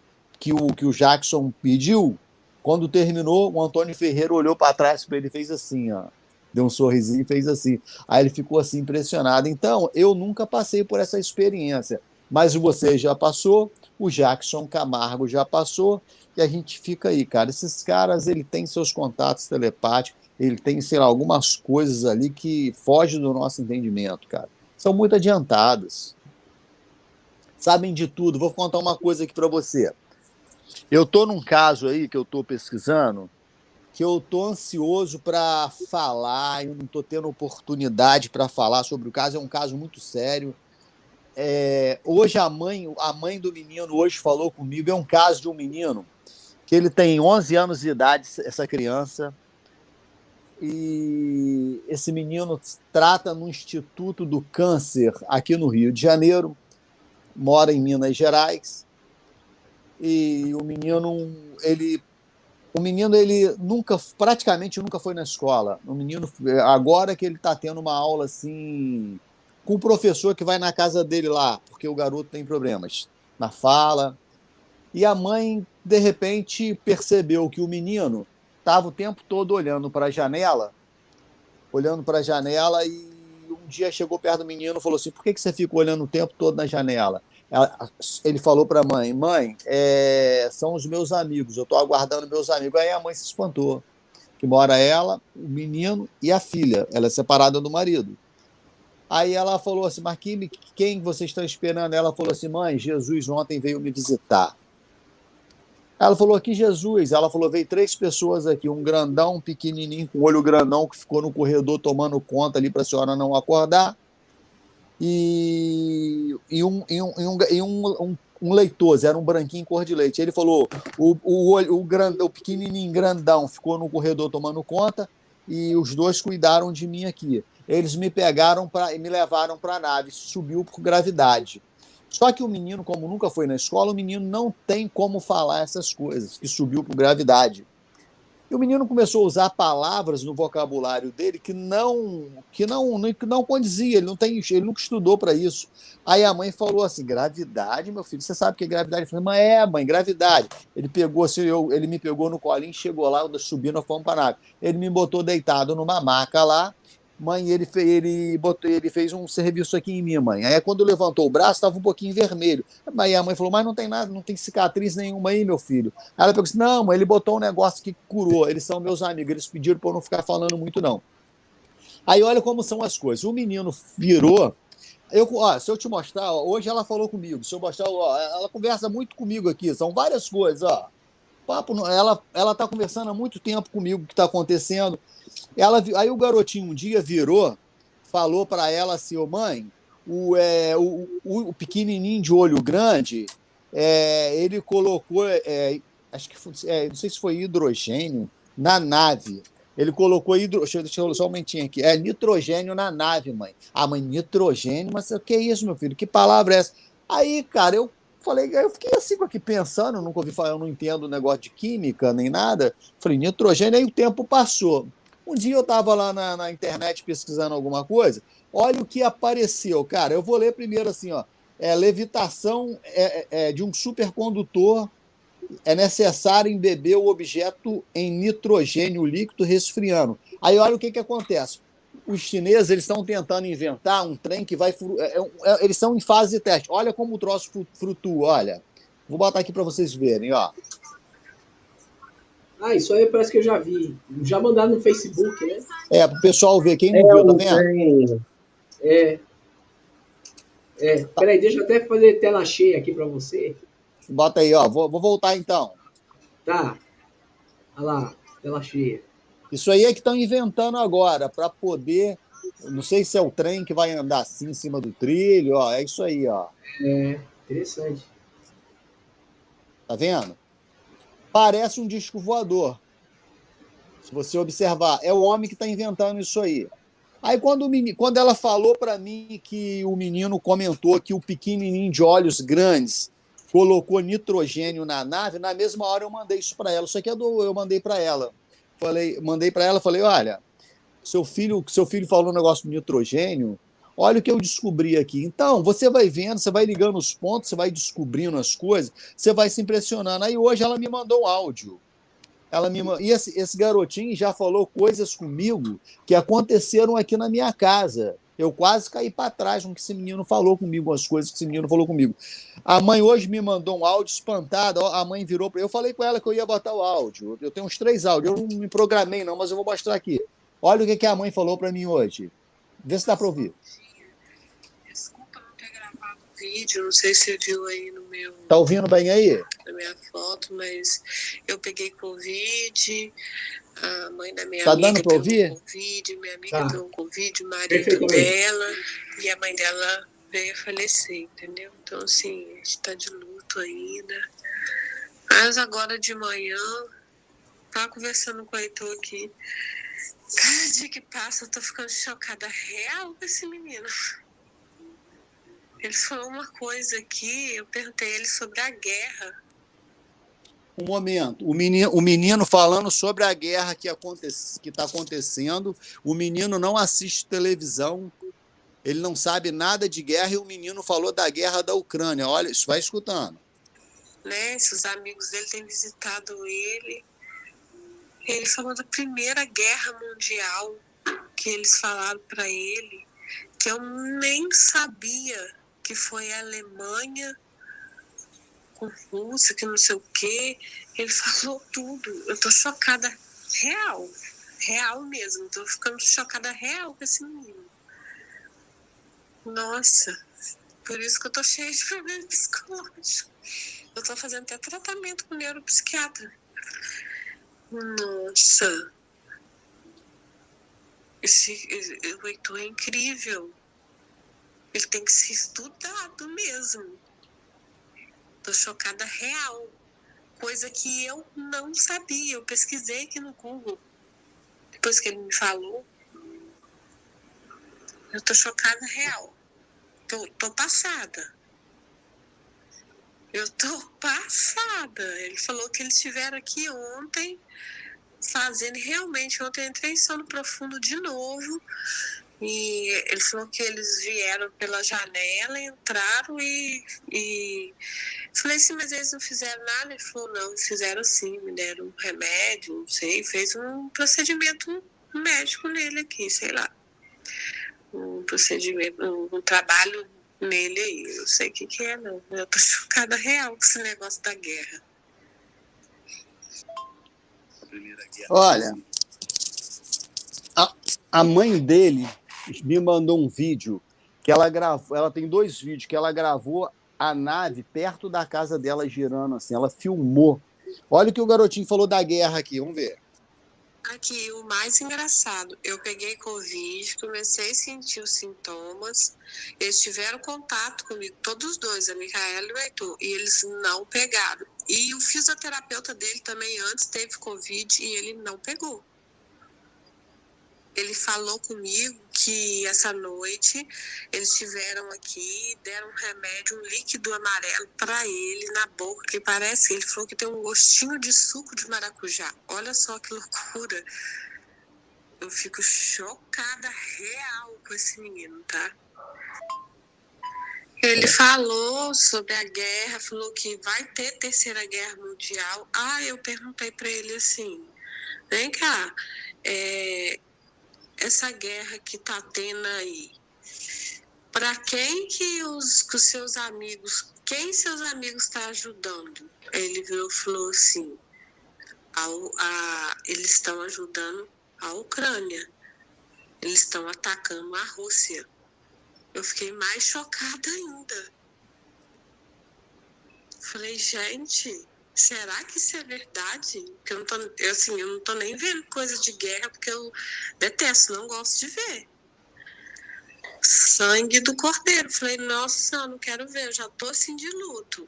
o Jackson pediu, quando terminou, o Antônio Ferreira olhou para trás para ele e fez assim, ó. Deu um sorrisinho e fez assim. Aí ele ficou assim impressionado. Então, eu nunca passei por essa experiência, mas você já passou, o Jackson Camargo já passou, e a gente fica aí, cara. Esses caras, ele tem seus contatos telepáticos, ele tem, sei lá, algumas coisas ali que fogem do nosso entendimento, cara. São muito adiantadas. Sabem de tudo. Vou contar uma coisa aqui para você. Eu estou num caso aí que eu estou pesquisando, que eu estou ansioso para falar, eu não estou tendo oportunidade para falar sobre o caso, é um caso muito sério. Hoje a mãe do menino hoje falou comigo, é um caso de um menino que ele tem 11 anos de idade, essa criança, e esse menino trata no Instituto do Câncer aqui no Rio de Janeiro, mora em Minas Gerais, e o menino ele praticamente nunca foi na escola. O menino, agora que ele está tendo uma aula assim, com o professor que vai na casa dele lá, porque o garoto tem problemas na fala. E a mãe, de repente, percebeu que o menino estava o tempo todo olhando para a janela, e um dia chegou perto do menino e falou assim, por que você fica olhando o tempo todo na janela? Ele falou para a mãe, são os meus amigos, eu estou aguardando meus amigos. Aí a mãe se espantou, que mora ela, o menino e a filha, ela é separada do marido. Aí ela falou assim, mas quem vocês estão esperando? Ela falou assim, mãe, Jesus ontem veio me visitar. Ela falou, que Jesus? Ela falou, veio 3 pessoas aqui, um grandão, um pequenininho, com olho grandão, que ficou no corredor tomando conta ali para a senhora não acordar, e um leitoso, era um branquinho cor de leite. Ele falou, o pequenininho grandão ficou no corredor tomando conta, e os 2 cuidaram de mim aqui. Eles me pegaram e me levaram para a nave, subiu por gravidade. Só que o menino, como nunca foi na escola, o menino não tem como falar essas coisas, que subiu por gravidade. E o menino começou a usar palavras no vocabulário dele que não condizia, ele nunca estudou para isso. Aí a mãe falou assim, gravidade, meu filho, você sabe o que é gravidade? Eu falei, mãe, gravidade. Ele me pegou no colinho, chegou lá, subindo, fomos para a nave. Ele me botou deitado numa maca lá, mãe, ele fez um serviço aqui em mim, mãe. Aí quando levantou o braço, estava um pouquinho vermelho. Aí a mãe falou, mas não tem nada, não tem cicatriz nenhuma aí, meu filho. Aí ela pegou assim, não, mãe, ele botou um negócio que curou, eles são meus amigos, eles pediram para eu não ficar falando muito, não. Aí olha como são as coisas. O menino virou, se eu te mostrar, hoje ela falou comigo, se eu mostrar, ela conversa muito comigo aqui, são várias coisas, ela está conversando há muito tempo comigo o que está acontecendo. Aí o garotinho um dia virou, falou para ela assim, mãe, o pequenininho de olho grande, ele colocou, acho que não sei se foi hidrogênio na nave. Ele colocou deixa eu só um momentinho aqui. É nitrogênio na nave, mãe. Ah, mãe, nitrogênio? Mas o que é isso, meu filho? Que palavra é essa? Aí, cara, eu fiquei assim aqui pensando, nunca ouvi falar, eu não entendo negócio de química nem nada. Falei, nitrogênio, aí o tempo passou. Um dia eu estava lá na internet pesquisando alguma coisa, olha o que apareceu, cara. Eu vou ler primeiro assim, ó. Levitação de um supercondutor é necessário embeber o objeto em nitrogênio líquido resfriando. Aí olha o que acontece. Os chineses eles estão tentando inventar um trem que vai... eles estão em fase de teste. Olha como o troço flutua, olha. Vou botar aqui para vocês verem, ó. Ah, isso aí parece que eu já vi. Já mandaram no Facebook, né? Para o pessoal ver. Quem não viu, tá vendo? Peraí, deixa eu até fazer tela cheia aqui para você. Bota aí, ó. Vou voltar então. Tá. Olha lá, tela cheia. Isso aí é que estão inventando agora, para poder... Não sei se é o trem que vai andar assim em cima do trilho, ó. É isso aí, ó. Interessante. Tá vendo? Parece um disco voador. Se você observar, é o homem que está inventando isso aí. Aí quando ela falou para mim que o menino comentou que o pequenininho de olhos grandes colocou nitrogênio na nave, na mesma hora eu mandei isso para ela. Isso aqui eu mandei para ela. Falei, olha, seu filho falou um negócio de nitrogênio, olha o que eu descobri aqui. Então, você vai vendo, você vai ligando os pontos, você vai descobrindo as coisas, você vai se impressionando. Aí hoje ela me mandou um áudio. E esse garotinho já falou coisas comigo que aconteceram aqui na minha casa. Eu quase caí para trás com que esse menino falou comigo, as coisas que esse menino falou comigo. A mãe hoje me mandou um áudio espantada. A mãe virou para eu falei com ela que eu ia botar o áudio. Eu tenho uns 3 áudios. Eu não me programei, não, mas eu vou mostrar aqui. Olha o que a mãe falou para mim hoje. Vê se dá para ouvir. Desculpa não ter gravado o vídeo. Não sei se você viu aí no meu... Tá ouvindo bem aí? Na minha foto, mas eu peguei Covid. A mãe da minha tá amiga dando para ouvir? Covid, minha amiga pegou Covid, o marido Perfeitamente. dela e a mãe dela veio a falecer, entendeu? Então, assim, a gente tá de luto ainda. Mas agora de manhã, tava conversando com o Heitor aqui. Cada dia que passa, eu tô ficando chocada real com esse menino. Ele falou uma coisa aqui, eu perguntei a ele sobre a guerra. Um momento, o menino falando sobre a guerra que está acontecendo, o menino não assiste televisão, ele não sabe nada de guerra e o menino falou da guerra da Ucrânia. Olha, isso vai escutando. Né, se os amigos dele têm visitado ele falou da Primeira Guerra Mundial, que eles falaram para ele, que eu nem sabia que foi a Alemanha com Rússia, que não sei o quê. Ele falou tudo. Eu tô chocada real mesmo. Tô ficando chocada real com esse menino. Nossa, por isso que eu tô cheia de problemas psicológicos. Eu tô fazendo até tratamento com neuropsiquiatra. Nossa, o Heitor é incrível. Ele tem que ser estudado mesmo. Tô chocada real. Coisa que eu não sabia. Eu pesquisei aqui no Google. Depois que ele me falou. Eu tô chocada real. Tô passada. Eu tô passada. Ele falou que eles estiveram aqui ontem fazendo. Realmente, ontem eu entrei em sono profundo de novo. E ele falou que eles vieram pela janela, entraram e... Falei assim, mas eles não fizeram nada? Ele falou, não, fizeram sim, me deram um remédio, não sei, fez um procedimento médico nele aqui, sei lá. Um procedimento, um trabalho nele aí, não sei o que é, não. Eu tô chocada real com esse negócio da guerra. Olha, a mãe dele me mandou um vídeo que ela gravou. Ela tem 2 vídeos que ela gravou a nave perto da casa dela girando assim. Ela filmou. Olha o que o garotinho falou da guerra aqui. Vamos ver. Aqui, o mais engraçado, eu peguei Covid, comecei a sentir os sintomas, eles tiveram contato comigo, todos os dois, a Micaela e o Heitor, e eles não pegaram. E o fisioterapeuta dele também antes teve Covid e ele não pegou. Ele falou comigo que essa noite eles estiveram aqui, deram um remédio, um líquido amarelo para ele na boca, que parece, ele falou que tem um gostinho de suco de maracujá. Olha só que loucura. Eu fico chocada real com esse menino, tá? Ele falou sobre a guerra, falou que vai ter terceira guerra mundial. Eu perguntei para ele assim, vem cá, essa guerra que tá tendo aí, para quem que os seus amigos, quem seus amigos tá ajudando? Ele virou e falou assim, eles estão ajudando a Ucrânia, eles estão atacando a Rússia. Eu fiquei mais chocada ainda. Falei, gente, será que isso é verdade? Porque eu não tô nem vendo coisa de guerra, porque eu detesto, não gosto de ver. Sangue do cordeiro. Falei, nossa, eu não quero ver, eu já tô assim de luto.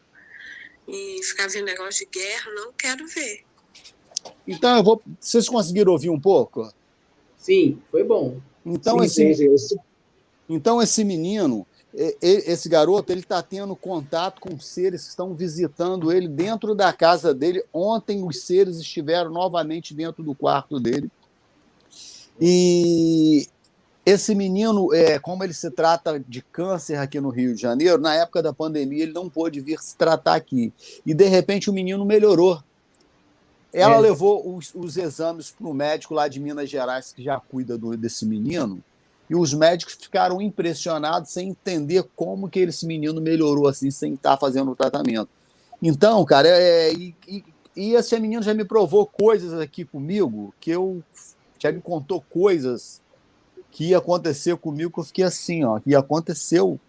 E ficar vendo negócio de guerra, não quero ver. Então, vocês conseguiram ouvir um pouco? Sim, foi bom. Então, esse menino, esse garoto, ele está tendo contato com seres que estão visitando ele dentro da casa dele. Ontem, os seres estiveram novamente dentro do quarto dele. E esse menino, como ele se trata de câncer aqui no Rio de Janeiro, na época da pandemia, ele não pôde vir se tratar aqui. E, de repente, o menino melhorou. Ela levou os exames para o médico lá de Minas Gerais, que já cuida desse menino, e os médicos ficaram impressionados sem entender como que esse menino melhorou assim, sem estar fazendo o tratamento. Então, cara, e esse menino já me provou coisas aqui comigo, já me contou coisas que ia acontecer comigo, que eu fiquei assim, ó, e aconteceu.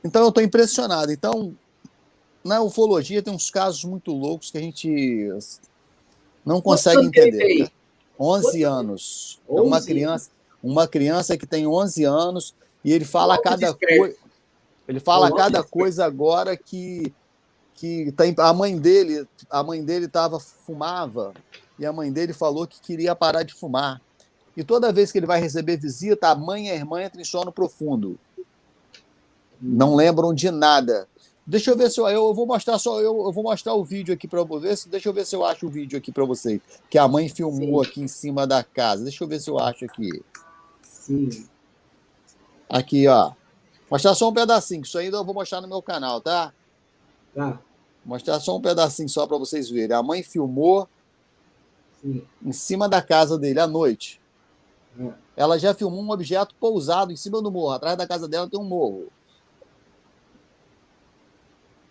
Então, eu estou impressionado. Então, na ufologia tem uns casos muito loucos que a gente não consegue entender. Cara. 11 anos. 11? É uma criança que tem 11 anos e ele fala cada coisa. Ele fala cada coisa agora que tem, a mãe dele fumava e a mãe dele falou que queria parar de fumar. E toda vez que ele vai receber visita, a mãe e a irmã entram em sono profundo. Não lembram de nada. Deixa eu ver se eu vou mostrar eu vou mostrar o vídeo aqui para vocês. Deixa eu ver se eu acho o vídeo aqui para vocês, que a mãe filmou aqui em cima da casa. Deixa eu ver se eu acho aqui. Sim. Aqui, ó. Mostrar só um pedacinho, que isso ainda eu vou mostrar no meu canal, tá? Tá. Mostrar só um pedacinho só para vocês verem. A mãe filmou em cima da casa dele à noite. Ela já filmou um objeto pousado em cima do morro. Atrás da casa dela tem um morro.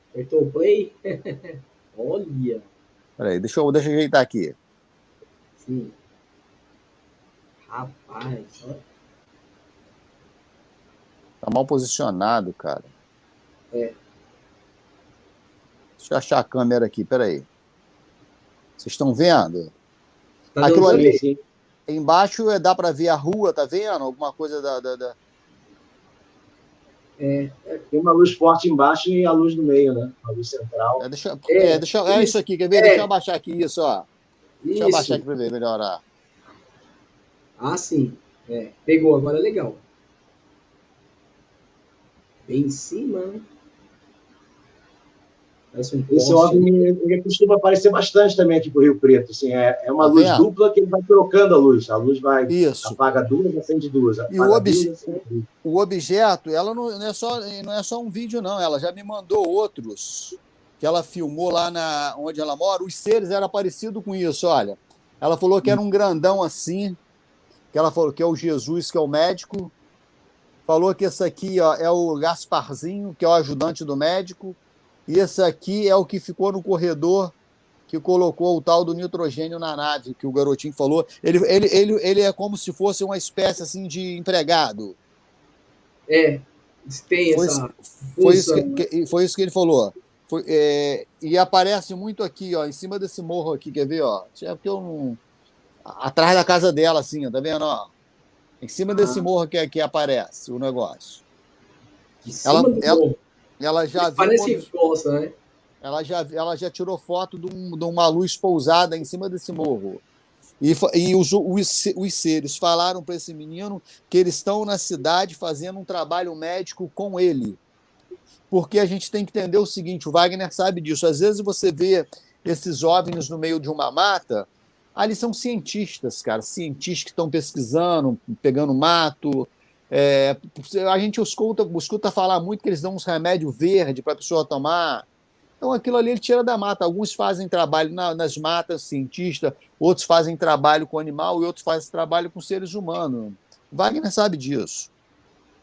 Apertou o play? Olha! Peraí, deixa eu ajeitar aqui. Sim. Rapaz, olha. Tá mal posicionado, cara. Deixa eu achar a câmera aqui, peraí. Vocês estão vendo? Tá aquilo ali, embaixo dá para ver a rua, tá vendo? Alguma coisa da... Tem uma luz forte embaixo e a luz no meio, né? A luz central. É isso aqui, quer ver? Deixa eu abaixar aqui, isso, ó. Deixa eu abaixar aqui para ver, melhorar. Ah, sim. Pegou, agora é legal. Bem em cima, né? Esse OVNI ele costuma aparecer bastante também aqui pro Rio Preto. Assim, é uma luz dupla que ele vai trocando a luz. A luz vai, apaga duas, acende duas. E o objeto, ela não é só um vídeo, não. Ela já me mandou outros que ela filmou lá onde ela mora. Os seres eram parecidos com isso, olha. Ela falou que era um grandão assim, que ela falou que é o Jesus, que é o médico. Falou que esse aqui, ó, é o Gasparzinho, que é o ajudante do médico. E esse aqui é o que ficou no corredor, que colocou o tal do nitrogênio na nave, que o garotinho falou. Ele é como se fosse uma espécie assim, de empregado. Tem essa... Foi isso que ele falou. E aparece muito aqui, ó, em cima desse morro aqui, quer ver? Ó? É porque eu não... atrás da casa dela, assim, ó, tá vendo? Ó, em cima desse morro que aparece o negócio. Em cima do morro. Ela já viu. Parece que gosta, né? Ela já tirou foto de uma luz pousada em cima desse morro. E os seres falaram para esse menino que eles estão na cidade fazendo um trabalho médico com ele. Porque a gente tem que entender o seguinte, o Wagner sabe disso, às vezes você vê esses OVNIs no meio de uma mata, ali são cientistas, cara, cientistas que estão pesquisando, pegando mato. A gente escuta falar muito que eles dão uns remédios verdes para a pessoa tomar. Então, aquilo ali ele tira da mata. Alguns fazem trabalho nas matas, cientistas, outros fazem trabalho com animal e outros fazem trabalho com seres humanos. Wagner sabe disso.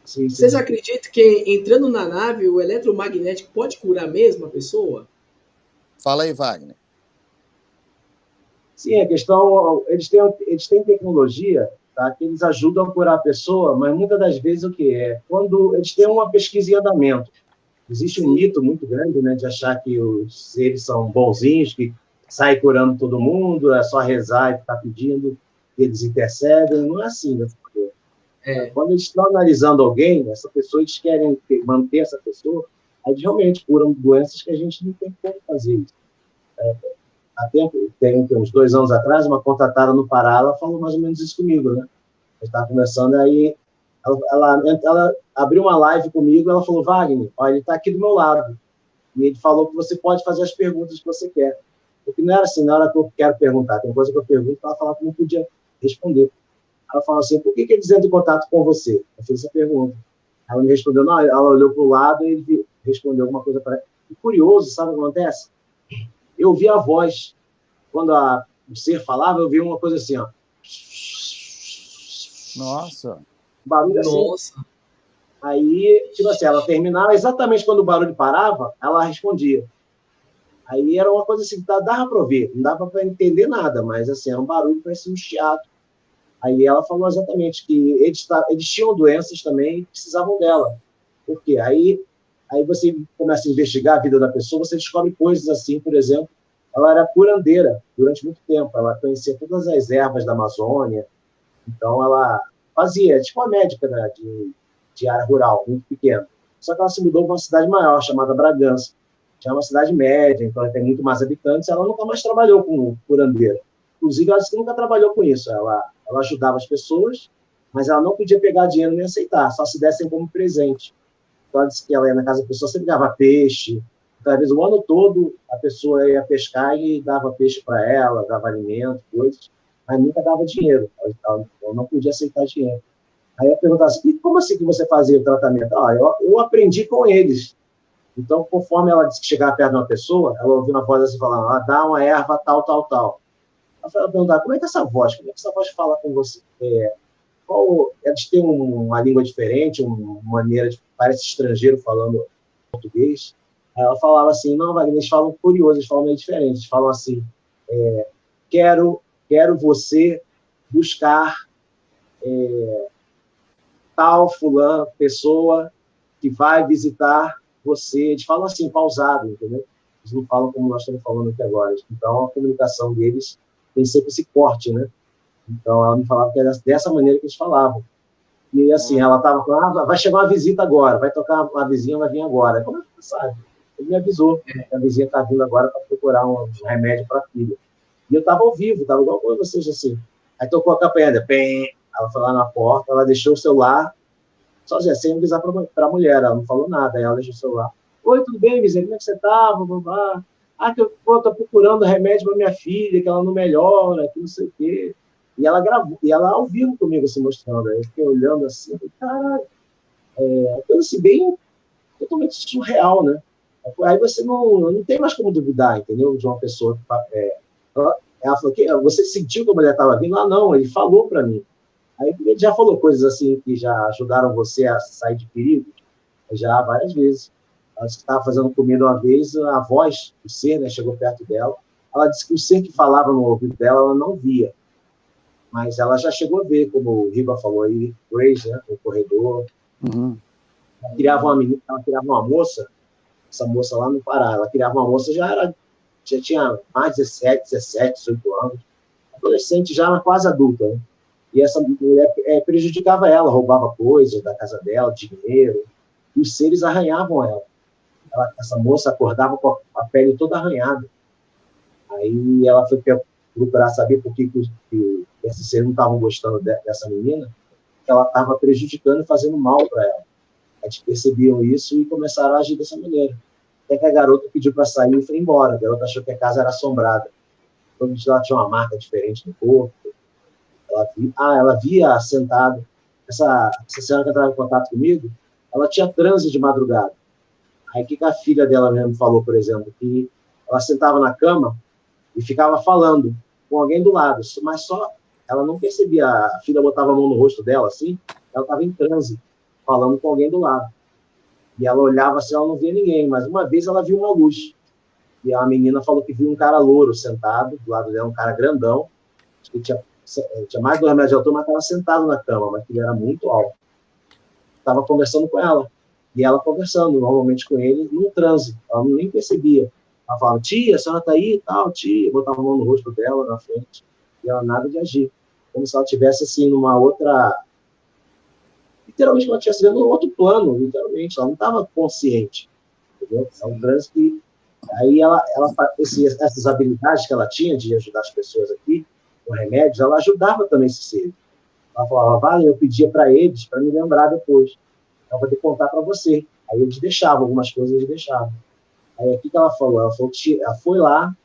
Sim. Vocês acreditam que entrando na nave, o eletromagnético pode curar mesmo a pessoa? Fala aí, Wagner. Sim, a questão, eles têm tecnologia, tá, que eles ajudam a curar a pessoa, mas muitas das vezes o que é? Quando eles têm uma pesquisa em andamento. Existe um mito muito grande, né, de achar que os seres são bonzinhos, que saem curando todo mundo, é só rezar e ficar pedindo, que eles intercedem. Não é assim, né? Quando eles estão analisando alguém, essa pessoa, eles querem manter essa pessoa, aí realmente curam doenças que a gente não tem como fazer isso. Há tempo, tem uns 2 anos atrás, uma contratada no Pará, ela falou mais ou menos isso comigo, né? Eu estava conversando, aí ela abriu uma live comigo, ela falou, Wagner, olha, ele está aqui do meu lado, e ele falou que você pode fazer as perguntas que você quer. Porque não era assim, na hora que eu quero perguntar, tem coisa que eu pergunto, ela falava que não podia responder. Ela falou assim, por que eles entram em contato com você? Eu fiz essa pergunta. Ela me respondeu, não, ela olhou para o lado e ele respondeu alguma coisa para ela. E curioso, sabe o que acontece? Eu ouvi a voz. Quando o ser falava, eu vi uma coisa assim, ó. Nossa. Barulho assim. Nossa. Aí, tipo assim, ela terminava, exatamente quando o barulho parava, ela respondia. Aí era uma coisa assim, dava para ouvir, não dava para entender nada, mas assim, era um barulho, parecia um chiado. Aí ela falou exatamente que eles tinham doenças também e precisavam dela. Por quê? Aí você começa a investigar a vida da pessoa, você descobre coisas assim, por exemplo, ela era curandeira durante muito tempo, ela conhecia todas as ervas da Amazônia, então ela fazia, tipo uma médica, né, de área rural, muito pequena. Só que ela se mudou para uma cidade maior, chamada Bragança. Já é uma cidade média, então ela tem muito mais habitantes, ela nunca mais trabalhou como curandeira. Inclusive, ela nunca trabalhou com isso. Ela ajudava as pessoas, mas ela não podia pegar dinheiro nem aceitar, só se dessem como presente. Então, ela disse que ela ia na casa da pessoa, sempre dava peixe. Então, às vezes, o ano todo, a pessoa ia pescar e dava peixe para ela, dava alimento, coisas, mas nunca dava dinheiro. Ela não podia aceitar dinheiro. Aí eu perguntava assim, como assim que você fazia o tratamento? Eu aprendi com eles. Então, conforme ela disse que chegava perto de uma pessoa, ela ouviu uma voz assim falando, dá uma erva tal, tal, tal. Ela perguntava, como é que é essa voz? Como é que essa voz fala com você? Eles têm uma língua diferente, uma maneira de... Parece estrangeiro falando português. Aí ela falava assim, não, Wagner, eles falam curioso, eles falam meio diferente. Eles falam assim, quero você buscar tal fulano, pessoa que vai visitar você. Eles falam assim, pausado, entendeu? Eles não falam como nós estamos falando aqui agora. Então, a comunicação deles tem sempre esse corte, né? Então, ela me falava que era dessa maneira que eles falavam. E, assim, ela estava falando, vai chegar uma visita agora, vai tocar uma vizinha, vai vir agora. Como é que você sabe? Ele me avisou que a vizinha está vindo agora para procurar um remédio para a filha. E eu estava ao vivo, estava igual com vocês, assim. Aí tocou a campainha, ela foi lá na porta, ela deixou o celular, sozinha, sem avisar para a mulher, ela não falou nada, aí ela deixou o celular. Oi, tudo bem, vizinha, como é que você está? Que eu estou procurando remédio para minha filha, que ela não melhora, que não sei o quê. E ela gravou, e ela ao vivo comigo se mostrando. Aí eu fiquei olhando assim, caralho, coisa assim, bem totalmente surreal, né? Aí você não tem mais como duvidar, entendeu? De uma pessoa que ela falou que você sentiu que a mulher estava vindo? Não, ele falou para mim. Aí ele já falou coisas assim que já ajudaram você a sair de perigo, já várias vezes. Ela estava fazendo comida uma vez, a voz do ser, né, chegou perto dela. Ela disse que o ser que falava no ouvido dela, ela não via. Mas ela já chegou a ver, como o Riba falou aí, Grace, né, no corredor. Uhum. Ela criava uma moça, essa moça lá no Pará, ela criava uma moça, já tinha mais de 17, 18 anos. Ela adolescente já, quase adulta, né? E essa mulher prejudicava ela, roubava coisas da casa dela, dinheiro, e os seres arranhavam ela. Essa moça acordava com a pele toda arranhada. Aí ela foi procurar saber por que esses seres não estavam gostando dessa menina, que ela estava prejudicando e fazendo mal para ela. Eles percebiam isso e começaram a agir dessa maneira. Até que a garota pediu para sair e foi embora. A garota achou que a casa era assombrada. Quando ela tinha uma marca diferente no corpo, ela via sentado. Essa senhora que entrava em contato comigo, ela tinha transe de madrugada. Aí o que a filha dela mesmo falou, por exemplo, que ela sentava na cama e ficava falando com alguém do lado, mas só ela não percebia. A filha botava a mão no rosto dela, assim, ela estava em transe, falando com alguém do lado. E ela olhava assim, ela não via ninguém, mas uma vez ela viu uma luz. E a menina falou que viu um cara louro sentado do lado dela, um cara grandão, que tinha mais de 2 metros de altura, mas estava sentado na cama, mas ele era muito alto. Estava conversando com ela. E ela conversando normalmente com ele num transe. Ela nem percebia. Ela falava, tia, a senhora está aí e tal, tia. Botava a mão no rosto dela, na frente. E ela nada de agir. Como se ela estivesse, assim, numa outra... Literalmente, ela estivesse vendo um outro plano, literalmente. Ela não estava consciente. Entendeu? É um transe que... Aí, essas habilidades que ela tinha de ajudar as pessoas aqui, com remédios, ela ajudava também esse ser. Ela falava, vale, eu pedia para eles, para me lembrar depois. Eu vou ter que contar para você. Aí eles deixavam, algumas coisas eles deixavam. Aí aqui que ela falou? Ela falou que ela foi lá,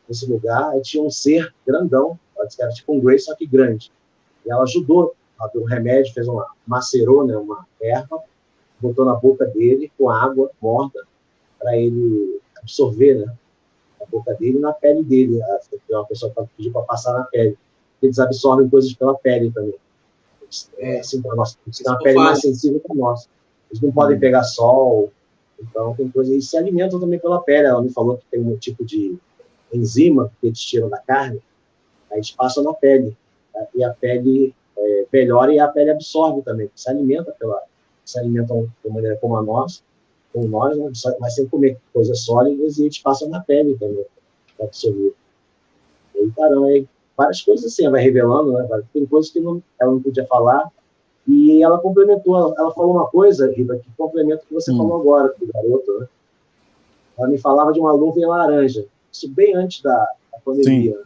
nesse lugar, aí tinha um ser grandão, ela disse que era tipo um Grace, só que grande. E ela ajudou, ela deu um remédio, macerou, né, uma erva, botou na boca dele com água morta, para ele absorver, né, a boca dele e na pele dele. Tem uma pessoa que pediu para passar na pele. Eles absorvem coisas pela pele também. Assim, para nós, tem uma pele mais sensível que a nossa. Eles não podem pegar sol, então tem coisa. E se alimentam também pela pele. Ela me falou que tem um tipo de enzima que eles tiram da carne, aí eles passam na pele. E a pele melhora e a pele absorve também. Se alimentam de maneira como a nossa, como nós, né? Mas sem comer coisas sólidas, e eles passam na pele também, para absorver. E caramba, aí várias coisas assim, ela vai revelando, né? Tem coisas que ela não podia falar. E ela complementou, ela falou uma coisa, Riva, que complementa o que você falou agora, do garoto, né? Ela me falava de uma nuvem laranja, isso bem antes da pandemia.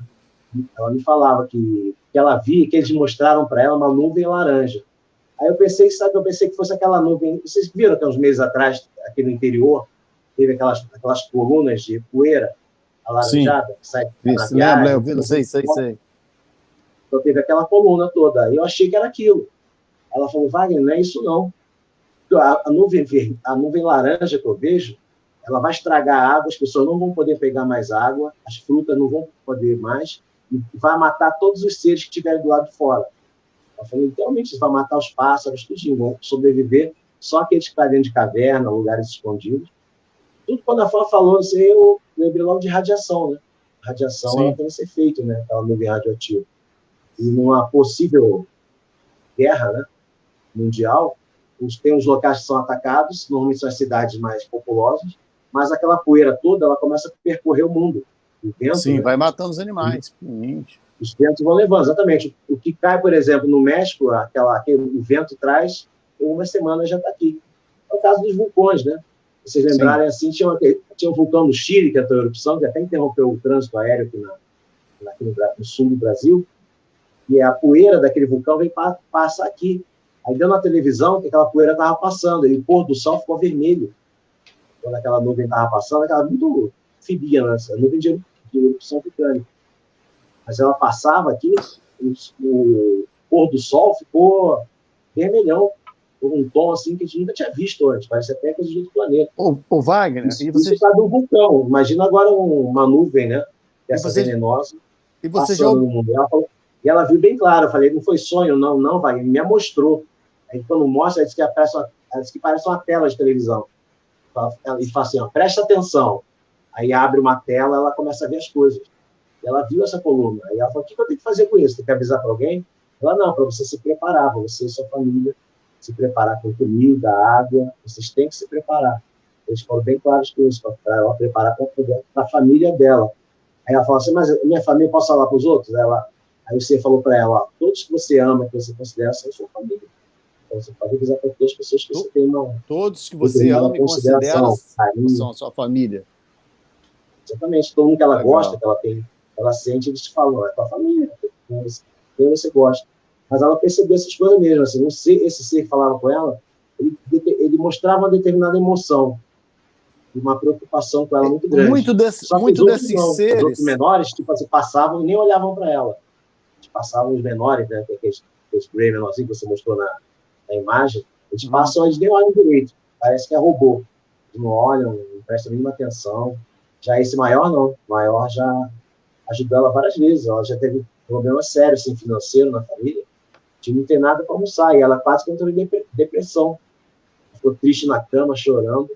Né? Ela me falava que ela via, que eles mostraram para ela uma nuvem laranja. Aí eu pensei que fosse aquela nuvem. Vocês viram que uns meses atrás, aqui no interior, teve aquelas colunas de poeira alaranjada, que sai na viagem. Eu vi, sei. Então teve aquela coluna toda. Eu achei que era aquilo. Ela falou, Wagner, não é isso não. A nuvem laranja que eu vejo, ela vai estragar a água, as pessoas não vão poder pegar mais água, as frutas não vão poder mais, e vai matar todos os seres que estiverem do lado de fora. Ela falou, literalmente, isso vai matar os pássaros, tudinho, vão sobreviver só aqueles que estão dentro de caverna, lugares escondidos. Tudo quando a Fala falou, assim, eu lembrei logo de radiação, né? Radiação, ela tem esse efeito, né? Aquela nuvem radioativa. E numa possível guerra, né, mundial, tem os locais que são atacados, normalmente são as cidades mais populosas, mas aquela poeira toda, ela começa a percorrer o mundo. O vento, sim, né? vai matando os animais. Os ventos vão levando, exatamente. O que cai, por exemplo, no México, o vento traz, em uma semana já está aqui. É o caso dos vulcões, né? Vocês lembrarem, assim, tinha um vulcão no Chile, que é a erupção, que até interrompeu o trânsito aéreo aqui no sul do Brasil, e a poeira daquele vulcão passa aqui. Aí deu na televisão que aquela poeira estava passando, e o pôr do sol ficou vermelho. Quando aquela nuvem estava passando, aquela muito fibia, né? A nuvem de erupção vulcânica. Mas ela passava aqui, o pôr do sol ficou vermelhão, por um tom assim que a gente nunca tinha visto antes, parece até coisa de outro planeta. Ô Wagner, isso está do vulcão. Imagina agora uma nuvem, né? Dessa venenosa, passando no mundo. E ela viu bem claro, eu falei, não foi sonho, não, Wagner, me mostrou. Aí quando mostra, ela diz que parece uma tela de televisão. E fala assim, ó, presta atenção. Aí abre uma tela, ela começa a ver as coisas. E ela viu essa coluna. Aí ela falou, o que eu tenho que fazer com isso? Tem que avisar para alguém? Ela, não, para você se preparar, para você e sua família se preparar com comida, água, vocês têm que se preparar. Eles foram bem claros com isso, para ela preparar para a família dela. Aí ela falou assim, mas minha família, posso falar para os outros? Ela, Aí você falou para ela, ó, todos que você ama, que você considera, são sua família. Então, você pode avisar para todas as pessoas que você tem uma... Todos que você ama e considera são sua família. Exatamente. Todo mundo que ela Legal. gosta, que ela sente, eles te falam, é tua família, quem você gosta. Mas ela percebeu essas coisas mesmo. Assim, esse ser que falava com ela, ele mostrava uma determinada emoção, uma preocupação com ela muito grande. Muito desses seres... Os outros menores, tipo assim, passavam e nem olhavam para ela. Passavam os menores, né? Aqueles Grey menorzinhos que você mostrou na imagem, eles passam, eles nem olham direito. Parece que é robô. Eles não olham, não prestam nenhuma atenção. Já esse maior, não. O maior já ajudou ela várias vezes. Ela já teve problema sério, assim, financeiro na família. Não tem nada para almoçar. E ela quase que entrou em depressão. Ficou triste na cama, chorando.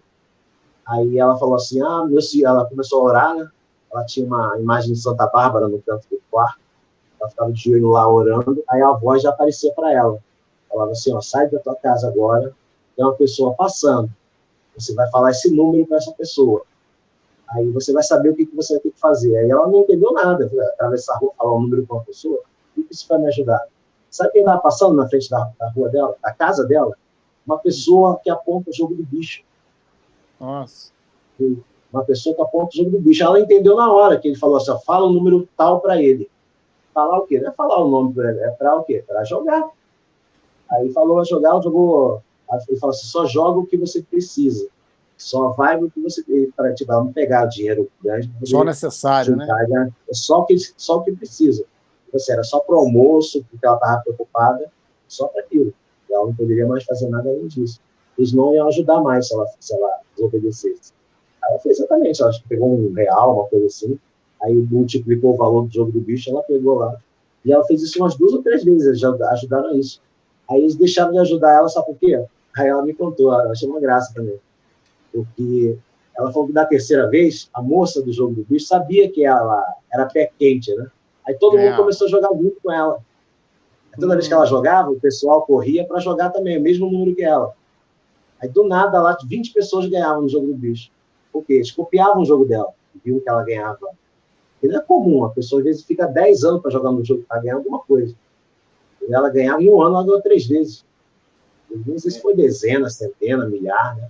Aí ela falou assim, ela começou a orar, né? Ela tinha uma imagem de Santa Bárbara no canto do quarto. Ela ficava de joelho lá orando. Aí a voz já aparecia para ela. Falava assim, ó, sai da tua casa agora. Tem uma pessoa passando. Você vai falar esse número para essa pessoa. Aí você vai saber o que você vai ter que fazer. Aí ela não entendeu nada. Atravessar a rua, falar um número para uma pessoa. O que isso vai me ajudar? Sabe quem estava passando na frente da rua dela, da casa dela? Uma pessoa que aponta o jogo do bicho. Nossa. Uma pessoa que aponta o jogo do bicho. Ela entendeu na hora que ele falou assim, ó, fala o número tal para ele. Falar o quê? Não é falar o nome para ele, é para o quê? Para jogar. Aí falou a jogar, ela jogou. Ele falou assim, só joga o que você precisa. Só vai o que você para tipo, não pegar dinheiro grande. Só necessário, juntar, né? É só o que precisa. Assim, era só para o almoço, porque ela estava preocupada, só para aquilo. Ela não poderia mais fazer nada além disso. Eles não iam ajudar mais se ela desobedecesse. Aí ela fez exatamente, ela pegou R$1, uma coisa assim, aí multiplicou o valor do jogo do bicho, ela pegou lá. E ela fez isso umas 2 ou 3 vezes, eles já ajudaram isso. Aí eles deixaram de ajudar ela, sabe por quê? Aí ela me contou, eu achei uma graça também. Porque ela falou que da terceira vez, a moça do jogo do bicho sabia que ela era pé quente, né? Aí todo mundo começou a jogar junto com ela. Aí, toda vez que ela jogava, o pessoal corria para jogar também, o mesmo número que ela. Aí, do nada, lá 20 pessoas ganhavam no jogo do bicho. Por quê? Eles copiavam o jogo dela, viam que ela ganhava. E não é comum, a pessoa às vezes fica 10 anos para jogar no jogo, para ganhar alguma coisa. E ela ganhava em um ano, ela ganhou 3 vezes. Eu não sei se foi dezena, centena, milhar, né?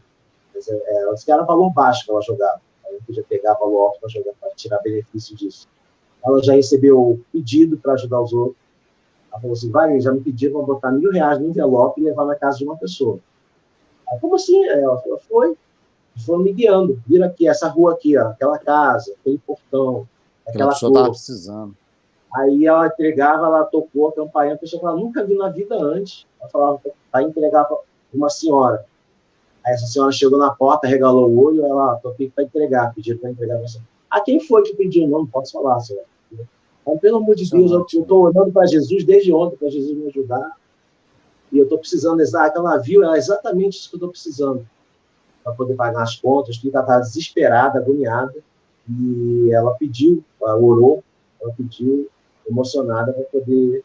Mas era valor baixo que ela jogava. Ela não podia pegar valor alto para jogar, para tirar benefício disso. Ela já recebeu pedido para ajudar os outros. Ela falou assim, vai, já me pediram para botar R$1.000 no envelope e levar na casa de uma pessoa. Aí, como assim? Ela falou, foi. Foram me guiando. Viram aqui, essa rua aqui, ó, aquela casa, aquele portão, aquela pessoa estava precisando. Aí ela entregava, ela tocou a campainha, a pessoa falava, nunca vi na vida antes. Ela falava, vai entregar para uma senhora. Aí essa senhora chegou na porta, regalou o olho, ela toquei para entregar, pediram para entregar. Quem foi que pediu? Não posso falar, senhora. Então, pelo amor de Deus, eu estou orando para Jesus desde ontem, para Jesus me ajudar. E eu estou precisando, ela viu, é exatamente isso que eu estou precisando. Para poder pagar as contas, porque ela estava desesperada, agoniada. E ela pediu, ela orou, ela pediu, emocionada, para poder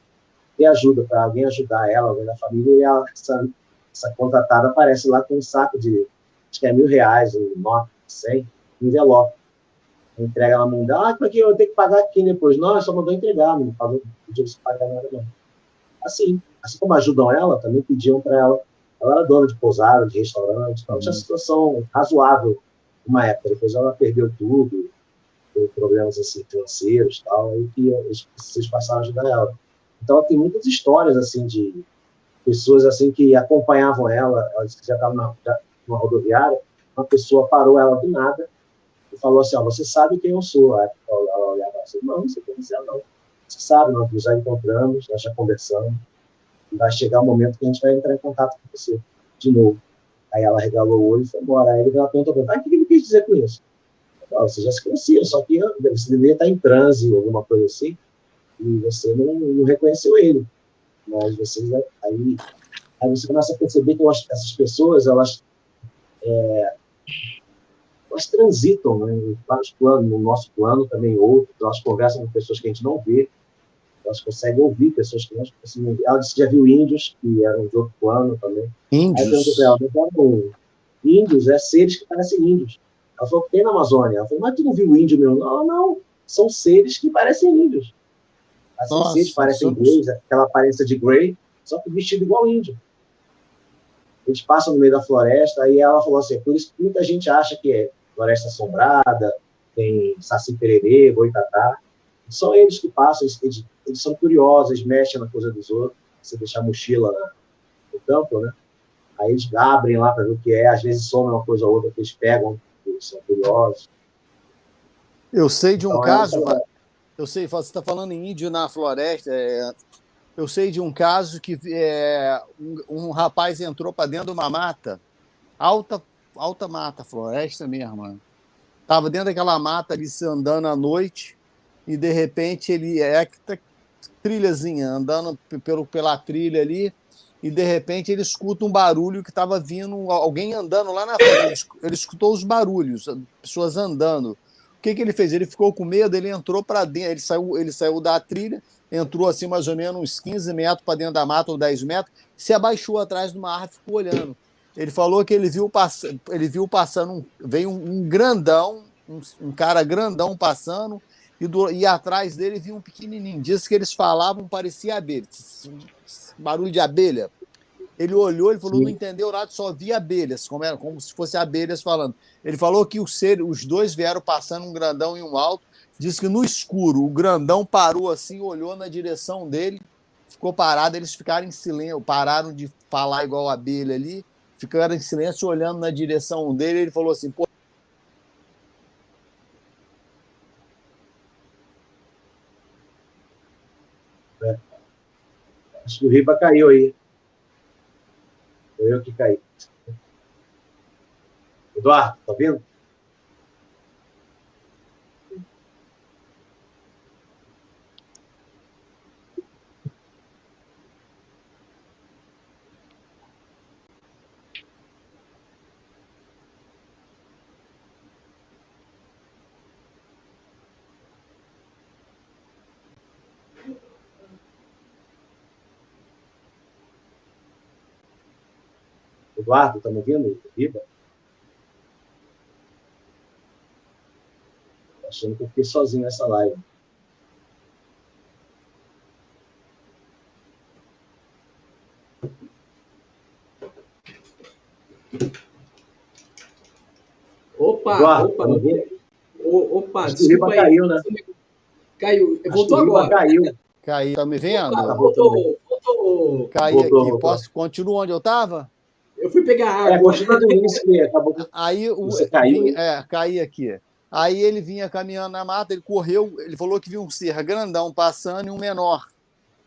ter ajuda, para alguém ajudar ela, alguém da família. E essa contratada aparece lá com um saco de, acho que é R$1.000, um nota, 100, um envelope. Entrega na mão dela, porque eu tenho que pagar aqui depois. Não, só mandou entregar, não pediu você pagar nada, não. Assim como ajudam ela, também pediam para ela. Ela era dona de pousada, de restaurante, então tinha uma situação razoável uma época. Depois ela perdeu tudo, teve problemas assim, financeiros e tal, aí que vocês passaram a ajudar ela. Então ela tem muitas histórias assim de pessoas assim que acompanhavam ela disse que já estava numa rodoviária, uma pessoa parou ela do nada e falou assim, você sabe quem eu sou? Aí ela olhava assim, não sei quem você é, não. Você sabe, nós já encontramos, nós já conversamos, e vai chegar o momento que a gente vai entrar em contato com você de novo. Aí ela regalou o olho e foi embora. Aí ela perguntou, o que ele quis dizer com isso? Você já se conhecia, só que você deveria estar em transe, alguma coisa assim, e você não reconheceu ele. Mas vocês, aí você começa a perceber que essas pessoas, elas transitam, né, em vários planos, no nosso plano também outros, elas conversam com pessoas que a gente não vê, elas conseguem ouvir pessoas que nós conseguimos ver. Ela disse que já viu índios, que eram de outro plano também. Índios? Aí índios, seres que parecem índios. Ela falou que tem na Amazônia. Ela falou, mas tu não viu índio meu? Não, são seres que parecem índios. As serpentes parecem gays, aquela aparência de Grey, só que vestido igual índio. Eles passam no meio da floresta, aí ela falou assim, por isso que muita gente acha que é floresta assombrada, tem saci pererê, boitatá. São eles que passam, eles são curiosos, eles mexem na coisa dos outros, você deixar a mochila no campo, né? Aí eles abrem lá para ver o que é, às vezes somem uma coisa ou outra que eles pegam, eles são curiosos. Eu sei de um caso, eu sei, você está falando em índio na floresta, eu sei de um caso que um rapaz entrou para dentro de uma mata, alta mata, floresta mesmo. Estava dentro daquela mata ali, se andando à noite, e de repente ele trilhazinha, andando pela trilha ali, e de repente ele escuta um barulho que estava vindo, alguém andando lá na frente. Ele escutou os barulhos, pessoas andando. O que ele fez? Ele ficou com medo, ele entrou para dentro, ele saiu da trilha, entrou assim mais ou menos uns 15 metros para dentro da mata, ou 10 metros, se abaixou atrás de uma árvore e ficou olhando. Ele falou que ele viu passando, veio um grandão, um cara grandão passando, e atrás dele vinha um pequenininho. Diz que eles falavam, parecia abelha, barulho de abelha. Ele olhou, ele falou, não entendeu nada, só via abelhas, como se fosse abelhas falando. Ele falou que os dois vieram passando, um grandão e um alto. Diz que no escuro, o grandão parou assim, olhou na direção dele, ficou parado, eles ficaram em silêncio, pararam de falar igual abelha ali, ficaram em silêncio, olhando na direção dele. Ele falou assim, pô, acho que o Riba caiu aí. Foi eu que caí. Eduardo, tá vendo? Eduardo, tá me ouvindo? Riba? Tô achando que eu fiquei sozinho nessa live. Opa, Eduardo, opa, tá me ouvindo? Opa, acho que o Riba caiu, né? Caiu, voltou agora. Caiu, tá me vendo? Opa, voltou. Caí aqui, posso continuar onde eu estava? Eu fui pegar água. Continua do início que acabou. Aí você caiu. Caí aqui. Aí ele vinha caminhando na mata, ele correu, ele falou que viu um ser grandão passando e um menor,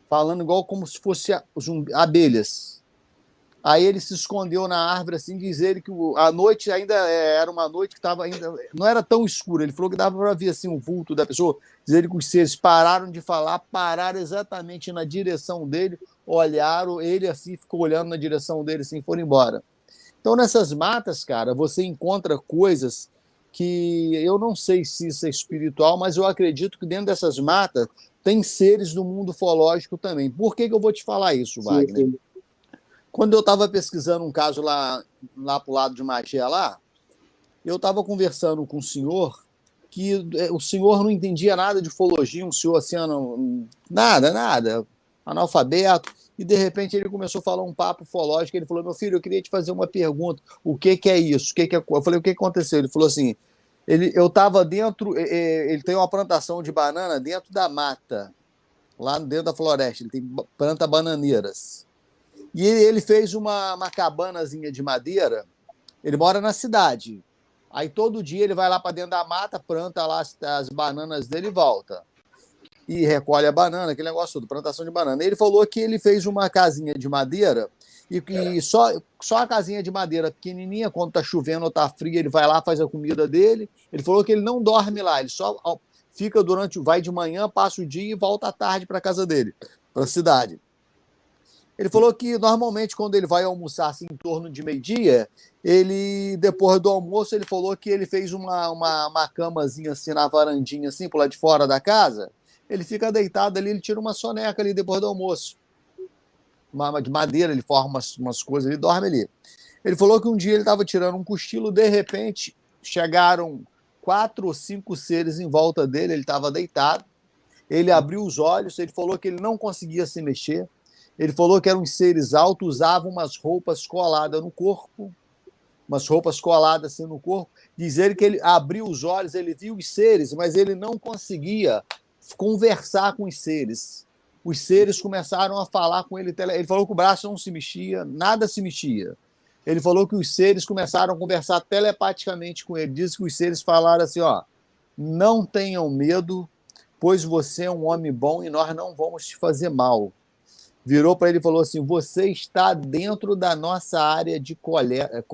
falando igual como se fosse abelhas. Aí ele se escondeu na árvore, assim, diz ele que a noite ainda era uma noite que estava ainda não era tão escura. Ele falou que dava para ver assim o vulto da pessoa. Diz ele que os seres pararam de falar, pararam exatamente na direção dele, olharam, ele assim ficou olhando na direção dele, assim, foram embora. Então nessas matas, cara, você encontra coisas que eu não sei se isso é espiritual, mas eu acredito que dentro dessas matas tem seres do mundo ufológico também. Por que eu vou te falar isso, Wagner? Sim. Quando eu estava pesquisando um caso lá para o lado de Magé, eu estava conversando com um senhor que o senhor não entendia nada de ufologia, um senhor assim, nada, analfabeto, e de repente ele começou a falar um papo ufológico. Ele falou, meu filho, eu queria te fazer uma pergunta, o que é isso? Eu falei, o que aconteceu? Ele falou assim, eu estava dentro, ele tem uma plantação de banana dentro da mata, lá dentro da floresta, ele tem planta bananeiras. E ele fez uma cabanazinha de madeira, ele mora na cidade. Aí todo dia ele vai lá para dentro da mata, planta lá as bananas dele e volta. E recolhe a banana, aquele negócio todo, plantação de banana. Ele falou que ele fez uma casinha de madeira e só a casinha de madeira pequenininha, quando está chovendo ou está frio, ele vai lá, faz a comida dele. Ele falou que ele não dorme lá, ele só fica vai de manhã, passa o dia e volta à tarde para a casa dele, para a cidade. Ele falou que, normalmente, quando ele vai almoçar assim, em torno de meio-dia, depois do almoço, ele falou que ele fez uma camazinha assim, na varandinha, assim, por lá de fora da casa. Ele fica deitado ali, ele tira uma soneca ali depois do almoço. De madeira, ele forma umas coisas, ele dorme ali. Ele falou que um dia ele estava tirando um cochilo, de repente, chegaram 4 ou 5 seres em volta dele, ele estava deitado. ele abriu os olhos, ele falou que ele não conseguia se mexer, ele falou que eram seres altos, usavam umas roupas coladas no corpo, umas roupas coladas assim no corpo. Diz ele que ele abriu os olhos, ele viu os seres, mas ele não conseguia conversar com os seres. Os seres começaram a falar com ele. Ele falou que o braço não se mexia, nada se mexia. Ele falou que os seres começaram a conversar telepaticamente com ele. Diz que os seres falaram assim, ó, não tenham medo, pois você é um homem bom e nós não vamos te fazer mal. Virou para ele e falou assim, você está dentro da nossa área de coleta.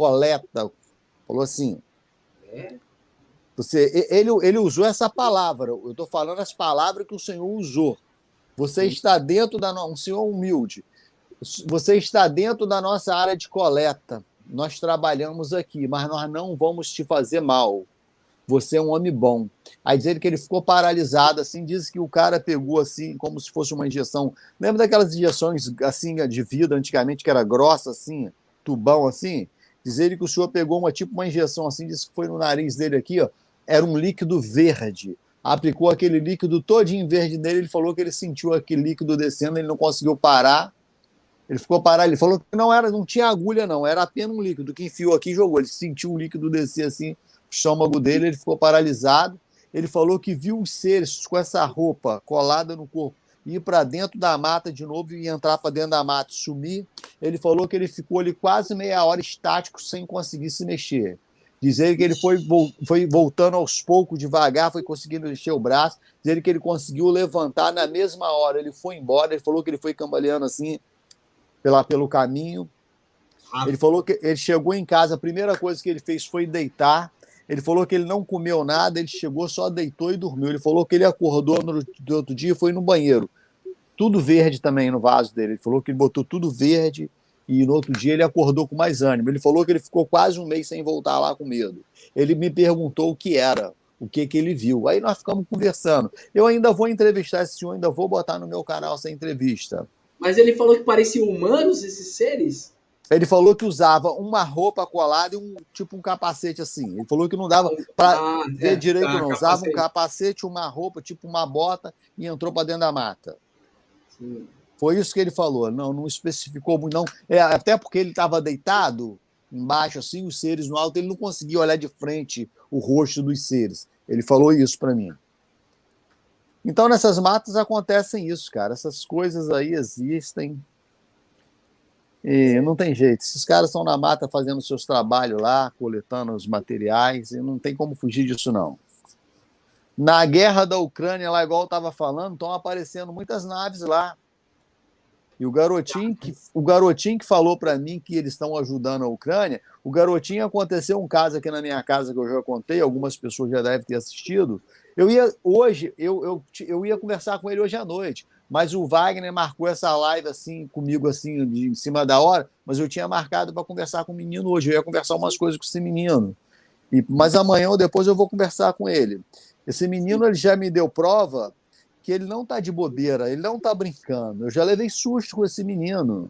Falou assim. Ele usou essa palavra, eu estou falando as palavras que o Senhor usou. Você está dentro um senhor humilde. Você está dentro da nossa área de coleta. Nós trabalhamos aqui, mas nós não vamos te fazer mal. Você é um homem bom. Aí diz ele que ele ficou paralisado, assim, diz que o cara pegou assim, como se fosse uma injeção. Lembra daquelas injeções assim de vida antigamente, que era grossa, assim, tubão assim? Diz ele que o senhor pegou uma injeção assim, disse que foi no nariz dele aqui, ó, era um líquido verde. Aplicou aquele líquido todinho verde nele, ele falou que ele sentiu aquele líquido descendo, ele não conseguiu parar. Ele ficou parado, ele falou que não tinha agulha, não, era apenas um líquido que enfiou aqui e jogou. Ele sentiu o líquido descer assim, o estômago dele, ele ficou paralisado. Ele falou que viu os seres com essa roupa colada no corpo ir para dentro da mata de novo e entrar para dentro da mata e sumir. Ele falou que ele ficou ali quase meia hora estático sem conseguir se mexer. Diz ele que ele foi voltando aos poucos, devagar, foi conseguindo mexer o braço. Diz ele que ele conseguiu levantar na mesma hora. Ele foi embora, ele falou que ele foi cambaleando assim pelo caminho. Ele falou que ele chegou em casa, a primeira coisa que ele fez foi deitar. Ele falou que ele não comeu nada, ele chegou, só deitou e dormiu. Ele falou que ele acordou no outro dia e foi no banheiro. Tudo verde também no vaso dele. Ele falou que ele botou tudo verde e no outro dia ele acordou com mais ânimo. Ele falou que ele ficou quase um mês sem voltar lá com medo. Ele me perguntou o que era, o que ele viu. Aí nós ficamos conversando. Eu ainda vou entrevistar esse senhor, ainda vou botar no meu canal essa entrevista. Mas ele falou que pareciam humanos esses seres? Ele falou que usava uma roupa colada e tipo um capacete assim. Ele falou que não dava para ver direito, não. Usava um capacete, uma roupa, tipo uma bota, e entrou para dentro da mata. Sim. Foi isso que ele falou. Não especificou muito, não. Até porque ele estava deitado embaixo, assim, os seres no alto, ele não conseguia olhar de frente o rosto dos seres. Ele falou isso para mim. Então, nessas matas acontecem isso, cara. Essas coisas aí existem. E não tem jeito. Esses caras estão na mata fazendo seus trabalhos lá, coletando os materiais, e não tem como fugir disso, não. Na guerra da Ucrânia, lá, igual eu estava falando, estão aparecendo muitas naves lá. E o garotinho que falou para mim que eles estão ajudando a Ucrânia, o garotinho, aconteceu um caso aqui na minha casa que eu já contei, algumas pessoas já devem ter assistido. Eu ia conversar com ele hoje à noite, mas o Wagner marcou essa live assim comigo assim em cima da hora, mas eu tinha marcado para conversar com o menino hoje, eu ia conversar umas coisas com esse menino. Mas amanhã ou depois eu vou conversar com ele. Esse menino, ele já me deu prova que ele não está de bobeira, ele não está brincando. Eu já levei susto com esse menino,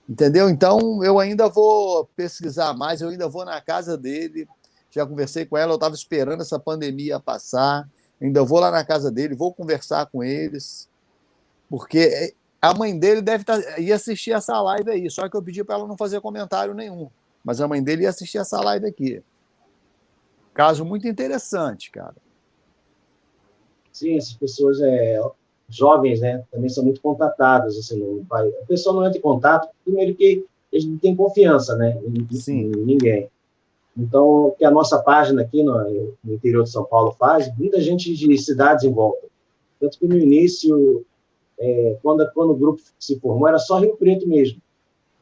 entendeu? Então, eu ainda vou pesquisar mais, eu ainda vou na casa dele, já conversei com ela, eu estava esperando essa pandemia passar, ainda vou lá na casa dele, vou conversar com eles, porque a mãe dele ia assistir essa live aí, só que eu pedi para ela não fazer comentário nenhum, mas a mãe dele ia assistir essa live aqui. Caso muito interessante, cara. Sim, essas pessoas jovens, né, também são muito contatadas, assim, a pessoa não entra em contato, primeiro que eles não têm confiança, né, em ninguém. Então, o que a nossa página aqui no interior de São Paulo faz, muita gente de cidades em volta. Tanto que no início, quando o grupo se formou, era só Rio Preto mesmo.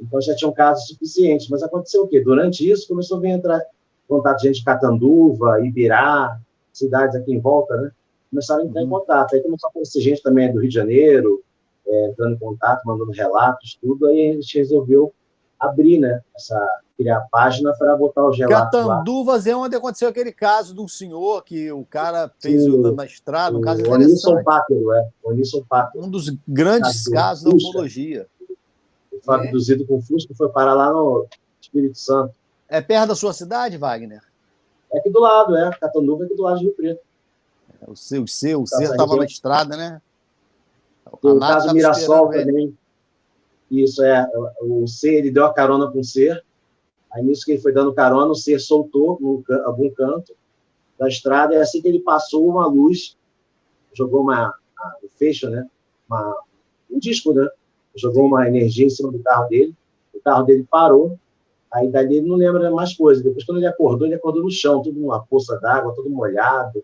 Então, já tinham casos suficientes. Mas aconteceu o quê? Durante isso, começou a vir entrar em contato gente de Catanduva, Ibirá, cidades aqui em volta, né? Começaram a entrar em contato. Aí começou a aparecer gente também do Rio de Janeiro, entrando em contato, mandando relatos, tudo. Aí a gente resolveu abrir, né, criar a página para botar os relatos lá. Catanduvas é onde aconteceu aquele caso de um senhor que o cara fez na estrada, um caso interessante. Onisson Páquero. Um dos grandes casos da ufologia. O Fábio Duzido com Fusca foi parar lá no Espírito Santo. É perto da sua cidade, Wagner? É aqui do lado, Catanduva é aqui do lado de Rio Preto. O seu estava na estrada, né? Tem o caso Mirassol também. Isso, o Ser, ele deu a carona com o Ser, aí nisso que ele foi dando carona, o Ser soltou em algum canto da estrada, e assim que ele passou, uma luz, jogou um fecho, né? Um disco, né? Jogou uma energia em cima do carro dele, o carro dele parou, aí dali ele não lembra mais coisa. Depois, quando ele acordou no chão, tudo numa poça d'água, todo molhado,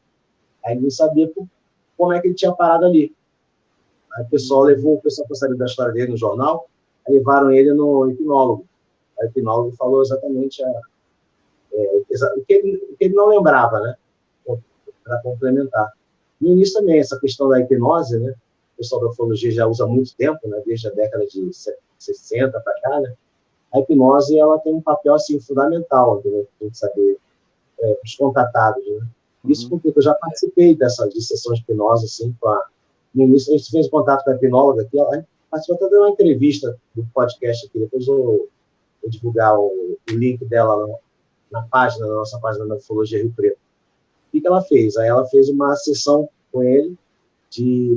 aí ele não sabia como é que ele tinha parado ali. Aí o pessoal para saber da história dele no jornal, aí levaram ele no hipnólogo. Aí o hipnólogo falou exatamente o que ele não lembrava, né? Para complementar. No início também, essa questão da hipnose, né? O pessoal da ufologia já usa há muito tempo, né? Desde a década de 60 para cá, né? A hipnose, ela tem um papel, assim, fundamental, né? Tem que saber os contatados, né? Isso porque eu já participei de sessões de hipnose, assim, no início a gente fez contato com a hipnóloga aqui, ela participou até de uma entrevista do podcast aqui, depois eu vou divulgar o link dela na nossa página da Ufologia Rio Preto. O que ela fez? Aí ela fez uma sessão com ele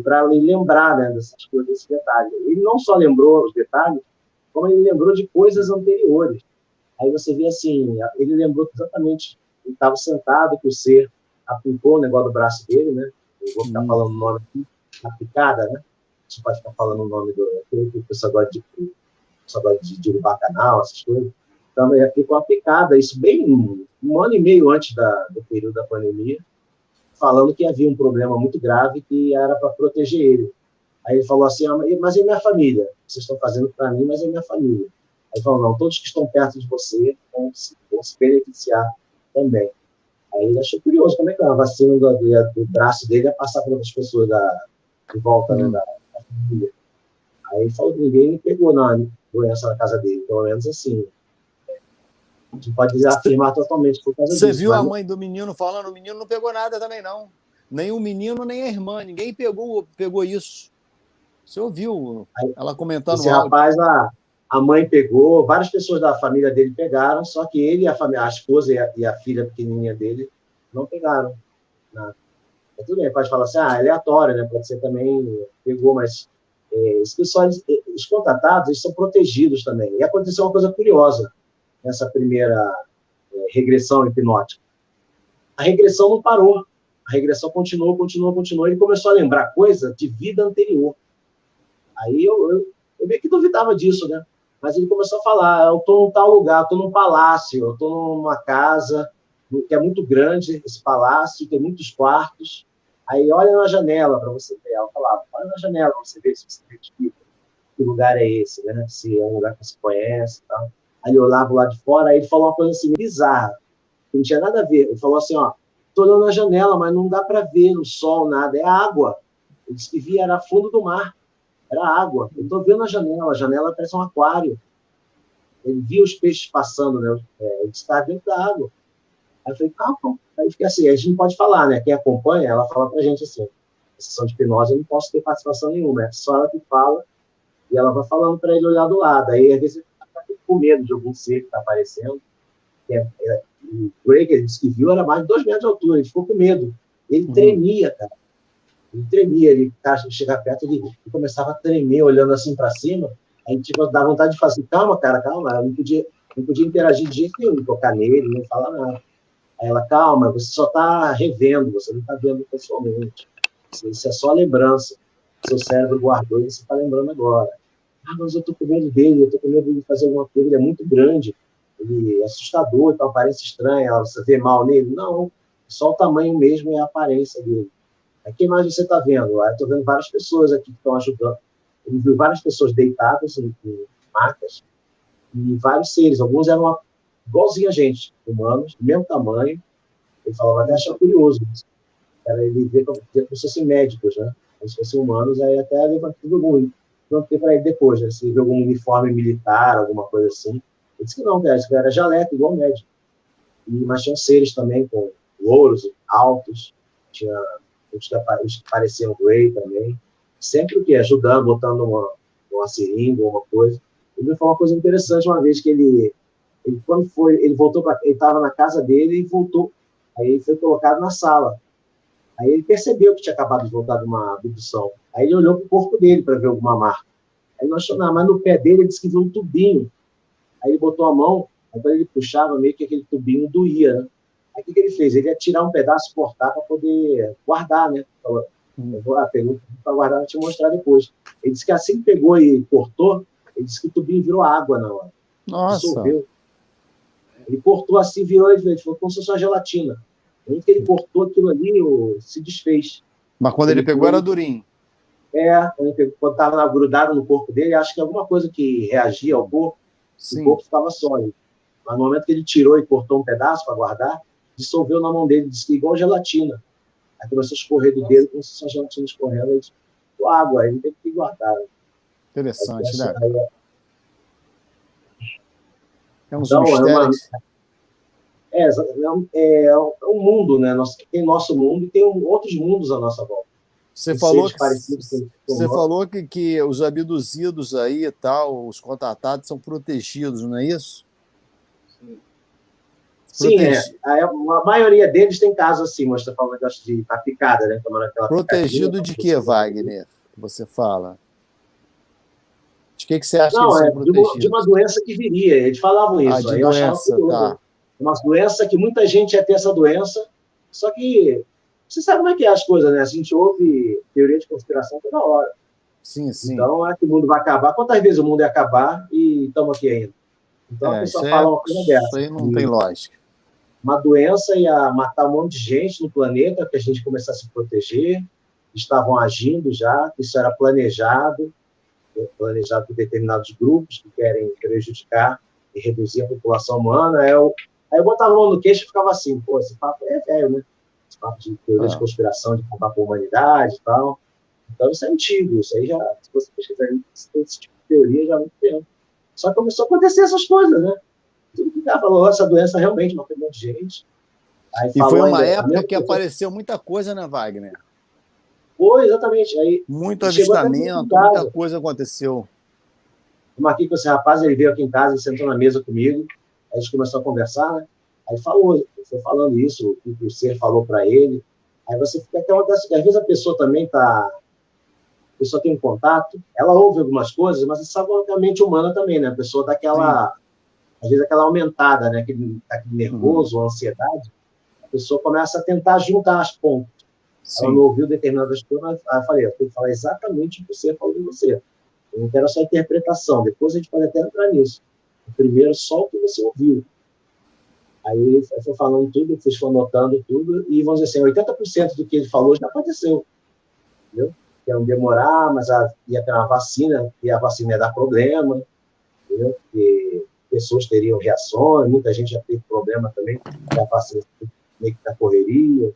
para ele lembrar, né, dessas coisas, desses detalhes. Ele não só lembrou os detalhes, como ele lembrou de coisas anteriores. Aí você vê assim, ele lembrou exatamente, ele estava sentado, que o Ser aplicou o negócio do braço dele, né? Eu vou ficar falando o nome aqui, a picada, né? Você pode ficar falando o nome do que o pessoal gosta de derrubar canal, essas coisas. Então, ele aplicou a picada, isso bem um ano e meio antes do período da pandemia, falando que havia um problema muito grave que era para proteger ele. Aí ele falou assim, mas é minha família? Vocês estão fazendo para mim, mas é minha família. Aí ele falou, não, todos que estão perto de você vão se beneficiar também. Aí ele achou curioso, como é que a vacina do braço dele ia passar para outras pessoas de volta, né, da família. Aí ele falou que ninguém pegou na doença na casa dele, pelo menos assim. A gente pode afirmar totalmente por causa disso. Você viu a mãe do menino falando, o menino não pegou nada também, não. Nem o menino, nem a irmã, ninguém pegou isso. Você ouviu ela comentando esse rapaz, a mãe pegou, várias pessoas da família dele pegaram, só que ele, a esposa e a filha pequenininha dele não pegaram nada. Mas tudo bem, pode falar assim, aleatório, né? Pode ser também, pegou, mas os contatados, eles são protegidos também. E aconteceu uma coisa curiosa nessa primeira regressão hipnótica. A regressão não parou. A regressão continuou. Ele começou a lembrar coisa de vida anterior. Aí eu meio que duvidava disso, né? Mas ele começou a falar, eu estou em tal lugar, estou num palácio, eu estou numa casa que é muito grande, esse palácio, tem muitos quartos. Aí olha na janela para você ver. Ela falava, olha na janela para você ver se você identifica que lugar é esse, né? Se é um lugar que você conhece e tal. Aí eu olhava lá de fora, aí ele falou uma coisa assim, bizarra, que não tinha nada a ver. Ele falou assim, estou olhando na janela, mas não dá para ver o sol, nada, é água. Ele disse que via, era fundo do mar. Era água. Eu estou vendo a janela parece um aquário. Ele via os peixes passando, né? Ele está dentro da água. Aí eu falei, calma. Aí fiquei assim, a gente não pode falar, né? Quem acompanha, ela fala pra gente assim, a sessão de hipnose eu não posso ter participação nenhuma, é só ela que fala, e ela vai falando para ele olhar do lado. Aí, às vezes, ele fica com medo de algum ser que está aparecendo. O Greg, ele disse que viu, era mais de 2 metros de altura, ele ficou com medo. Ele tremia, cara. Ele chegava perto, ele começava a tremer, olhando assim para cima. Aí, dá vontade de fazer, calma. Eu não podia interagir de jeito nenhum, tocar nele, nem falar nada. Aí ela, calma, você só está revendo, você não está vendo pessoalmente. Isso é só lembrança. Seu cérebro guardou e você está lembrando agora. Mas eu estou com medo dele, eu estou com medo de fazer alguma coisa, ele é muito grande, ele é assustador, então aparência estranha, você vê mal nele? Não, só o tamanho mesmo e a aparência dele. Aí, quem mais você está vendo? Estou vendo várias pessoas aqui que estão ajudando. Ele viu várias pessoas deitadas em macas e vários seres. Alguns eram igualzinho a gente, humanos, do mesmo tamanho. Ele falava, até achava curioso. Era ele ver como se fossem médicos, né? Como se fossem humanos, aí até levantou algum. Não tem para ele depois, né? Se viu algum uniforme militar, alguma coisa assim. Ele disse que não, cara, isso era jaleco, igual médico. Mas tinham seres também com louros, altos, tinha os que pareciam Grey também. Sempre o quê? Ajudando, botando uma seringa, uma coisa. Ele me falou uma coisa interessante uma vez que ele voltou ele estava na casa dele e voltou. Aí ele foi colocado na sala. Aí ele percebeu que tinha acabado de voltar de uma abdução. Aí ele olhou para o corpo dele para ver alguma marca. Aí não achou nada, mas no pé dele ele disse que viu um tubinho. Aí ele botou a mão, aí quando ele puxava, meio que aquele tubinho doía, né? Aí o que ele fez? Ele ia tirar um pedaço e cortar para poder guardar, né? Eu vou pergunta para guardar, vou te mostrar depois. Ele disse que assim que pegou e cortou, ele disse que o tubinho virou água na hora. Nossa. Dissolveu. Ele cortou assim, virou, ele falou como se fosse uma gelatina. Quando ele cortou aquilo ali, se desfez. Mas quando ele pegou, era durinho. Quando estava grudado no corpo dele, acho que alguma coisa que reagia ao corpo, o corpo ficava sólido. Mas no momento que ele tirou e cortou um pedaço para guardar, dissolveu na mão dele, disse que igual gelatina. Aí começou a escorrer do dedo, como se fosse a gelatina escorrendo, aí disse, água, aí ele teve que guardar. Interessante, né? É uns então, mistérios. É um mundo, né? Tem nosso mundo e tem outros mundos à nossa volta. Você falou que os abduzidos aí e tal, os contatados, são protegidos, não é isso? Sim, a maioria deles tem caso assim, mas está falando de estar picada, né? Protegido de que, Wagner? Você fala? De que você acha que eles são protegidos? De uma doença que viria. Eles falavam isso. De doença, tá. Uma doença que muita gente ia ter essa doença, só que você sabe como é que é as coisas, né? A gente ouve teoria de conspiração toda hora. Sim. Então, é que o mundo vai acabar. Quantas vezes o mundo ia acabar e estamos aqui ainda? Então, a pessoa fala uma coisa dessa. Isso aí não tem lógica. Uma doença ia matar um monte de gente no planeta, que a gente começasse a se proteger. Estavam agindo já, isso era planejado por determinados grupos que querem prejudicar e reduzir a população humana. Aí eu botava a mão no queixo e ficava assim, pô, esse papo é velho, né? Esse papo de teoria de conspiração, de acabar com a humanidade e tal. Então, isso é antigo, isso aí já, se você pesquisar esse tipo de teoria já há muito tempo. Só que começou a acontecer essas coisas, né? Tudo que o cara falou, essa doença realmente matou um monte de gente. Aí foi uma época que apareceu muita coisa, né, Wagner? Foi, exatamente. Aí, muito avistamento, muita coisa aconteceu. Eu marquei com esse rapaz, ele veio aqui em casa, ele sentou na mesa comigo, aí a gente começou a conversar, né? Aí foi falando isso, o que o ser falou para ele. Aí você fica até uma das... Às vezes a pessoa também a pessoa tem um contato, ela ouve algumas coisas, mas isso é a mente humana também, né? A pessoa dá aquela... Às vezes aquela aumentada, né? Aquele nervoso, ansiedade, a pessoa começa a tentar juntar as pontas. Sim. Ela não ouviu determinadas coisas, aí eu falei, eu tenho que falar exatamente o que você falou de você. Eu não quero a sua interpretação, depois a gente pode até entrar nisso. Primeiro, só o que você ouviu. Aí ele foi falando tudo, foi anotando tudo, e vamos dizer assim, 80% do que ele falou já aconteceu. Entendeu? Iam demorar, mas ia ter uma vacina, e a vacina ia dar problema, entendeu? Porque pessoas teriam reações, muita gente já teve problema também, e a vacina meio que na correria.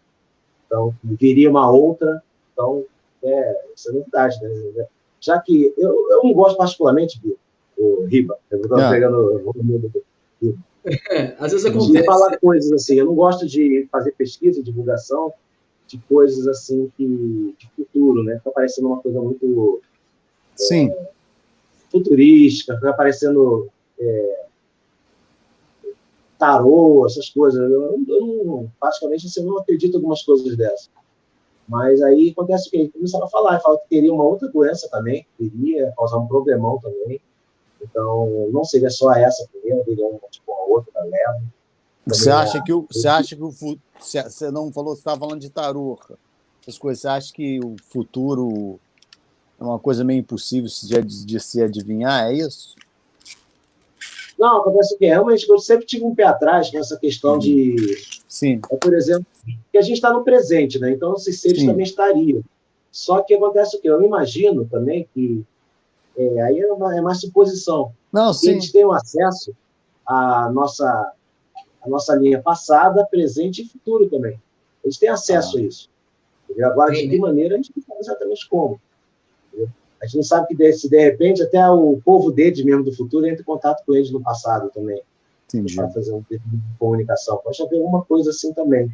Então, viria uma outra. Então, isso é novidade, né? Já que eu não gosto particularmente do Riba. Eu estou pegando o nome do Riba. Às vezes acontece. De falar coisas assim. Eu não gosto de fazer pesquisa, divulgação de coisas assim de futuro, né? Fica parecendo uma coisa muito futurística, fica parecendo tarô, essas coisas. Eu não, praticamente assim, eu não acredito em algumas coisas dessas. Mas aí acontece o quê? Ele começava a falar que teria uma outra doença também, que iria causar um problemão também. Então, não seria só essa primeira, teria uma outra leva. Você acha que o futuro... Você não falou, você estava falando de tarô, essas coisas. Você acha que o futuro é uma coisa meio impossível de se adivinhar, é isso? Não, acontece o quê? Realmente, eu sempre tive um pé atrás com essa questão de... Sim. Por exemplo, que a gente está no presente, né? Então, esses seres também estariam. Só que acontece o quê? Eu imagino também que... aí é mais suposição. Não, sim. Eles têm acesso à nossa linha passada, presente e futuro também. Eles têm acesso a isso. Entendeu? Agora, de que maneira, a gente não sabe exatamente como. Entendeu? A gente não sabe que, se de repente, até o povo deles mesmo do futuro entra em contato com eles no passado também. Entendi. Para fazer uma comunicação. Pode haver alguma coisa assim também.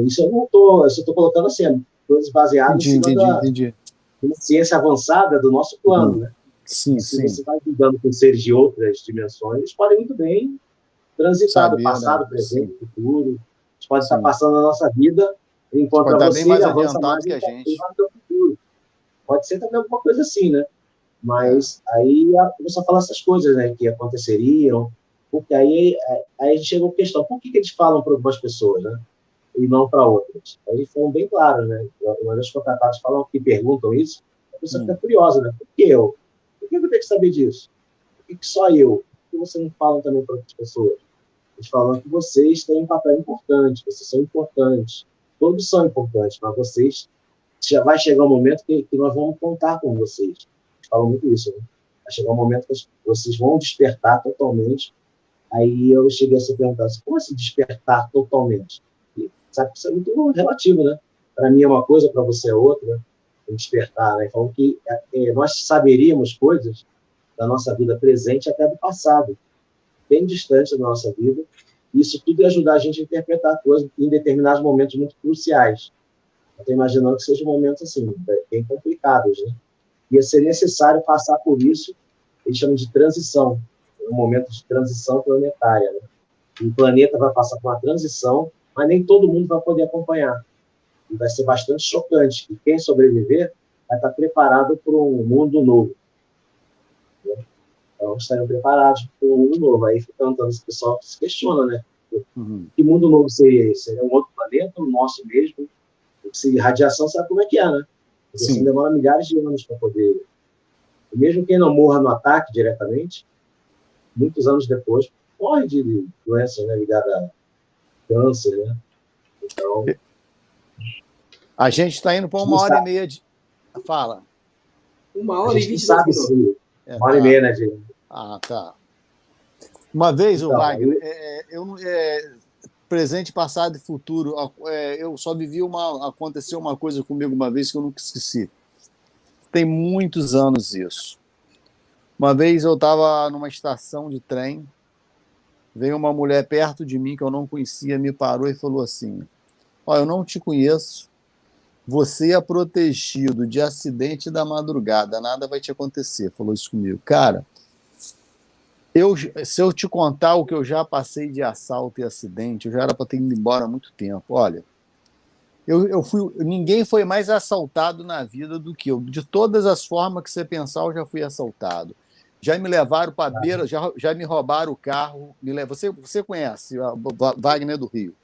Isso eu não estou colocando assim, coisas baseadas em cima da ciência avançada do nosso plano, né? Sim, se você vai lidando com seres de outras dimensões, eles podem muito bem transitar do passado, presente, futuro. A gente pode estar passando a nossa vida Ele encontra pode estar você, bem mais ele avança adiantado mais que e a gente. vai no teu futuro. Pode ser também alguma coisa assim, né? Mas aí a pessoa fala essas coisas, né, que aconteceriam, porque aí a gente chega à questão, por que eles falam para algumas pessoas, né, e não para outras? Aí eles falam bem claro, né, uma das contratadas falam que perguntam isso, a pessoa fica curiosa, né, por que eu? Por que eu tenho que saber disso? Por que só eu? Por que você não fala também para outras pessoas? Eles falam que vocês têm um papel importante, vocês são importantes, todos são importantes, mas vocês já vai chegar um momento que nós vamos contar com vocês. Eles falam muito isso, né? Vai chegar um momento que vocês vão despertar totalmente. Aí eu cheguei a se perguntar assim, como assim despertar totalmente? E, sabe que isso é muito relativo, né? Para mim é uma coisa, para você é outra, né? Despertar, né? Falam que nós saberíamos coisas da nossa vida presente até do passado, bem distante da nossa vida. Isso tudo ia ajudar a gente a interpretar coisas em determinados momentos muito cruciais. Eu estou imaginando que sejam momentos assim, bem complicados, né? Ia ser necessário passar por isso, eles chamam de transição, um momento de transição planetária, né? O planeta vai passar por uma transição, mas nem todo mundo vai poder acompanhar. E vai ser bastante chocante. E quem sobreviver vai estar preparado para um mundo novo. Né? Então, estariam preparados para um mundo novo. Aí fica perguntando, esse pessoal se questiona, né? Que mundo novo seria esse? Seria um outro planeta, o nosso mesmo? Se radiação, sabe como é que é, né? A radiação demora milhares de anos para poder... E mesmo quem não morra no ataque diretamente, muitos anos depois, morre de doença, né, ligada a câncer, né? Então... A gente está indo para 1h30 de... Fala. 1h20 e 20 minutos. Uma hora e meia, né, Diego? Ah, tá. Uma vez, então, o Wagner, presente, passado e futuro, eu só vivi aconteceu uma coisa comigo uma vez que eu nunca esqueci. Tem muitos anos isso. Uma vez eu estava numa estação de trem, veio uma mulher perto de mim que eu não conhecia, me parou e falou assim, eu não te conheço, você é protegido de acidente da madrugada, nada vai te acontecer. Falou isso comigo. Cara, se eu te contar o que eu já passei de assalto e acidente, eu já era para ter ido embora há muito tempo. Olha, ninguém foi mais assaltado na vida do que eu. De todas as formas que você pensar, eu já fui assaltado. Já me levaram para a beira, já me roubaram o carro. Você conhece a Wagner do Rio.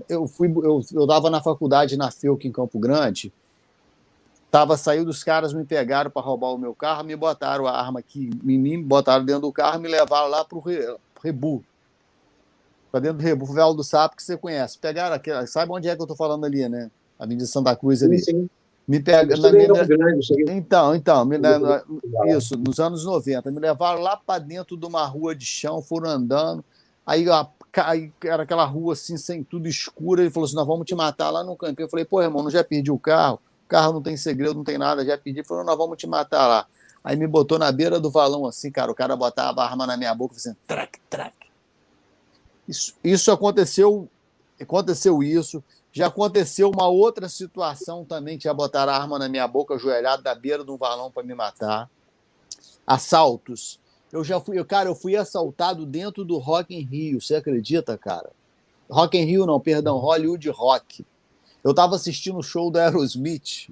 Eu dava na faculdade na FEUC em Campo Grande, saiu dos caras, me pegaram para roubar o meu carro, me botaram a arma aqui em mim, botaram dentro do carro, me levaram lá para o Rebu, para dentro do Rebu, Velo do Sapo, que você conhece. Pegaram aqui, sabe onde é que eu estou falando ali, né? Avenida Santa Cruz ali. Sim. Me pegaram isso, nos anos 90, me levaram lá para dentro de uma rua de chão, foram andando, aí era aquela rua assim, sem tudo escura, ele falou assim, nós vamos te matar lá no campinho. Eu falei, pô, irmão, não já perdi o carro não tem segredo, não tem nada, já pedi, falou, nós vamos te matar lá. Aí me botou na beira do valão assim, cara, o cara botava a arma na minha boca, assim, trac, trac. Isso aconteceu isso, já aconteceu uma outra situação também, que já botaram a arma na minha boca, ajoelhado da beira de um valão para me matar. Assaltos. Eu fui assaltado dentro do Rock in Rio, você acredita, cara? Rock in Rio não, perdão, Hollywood Rock. Eu estava assistindo o show do Aerosmith,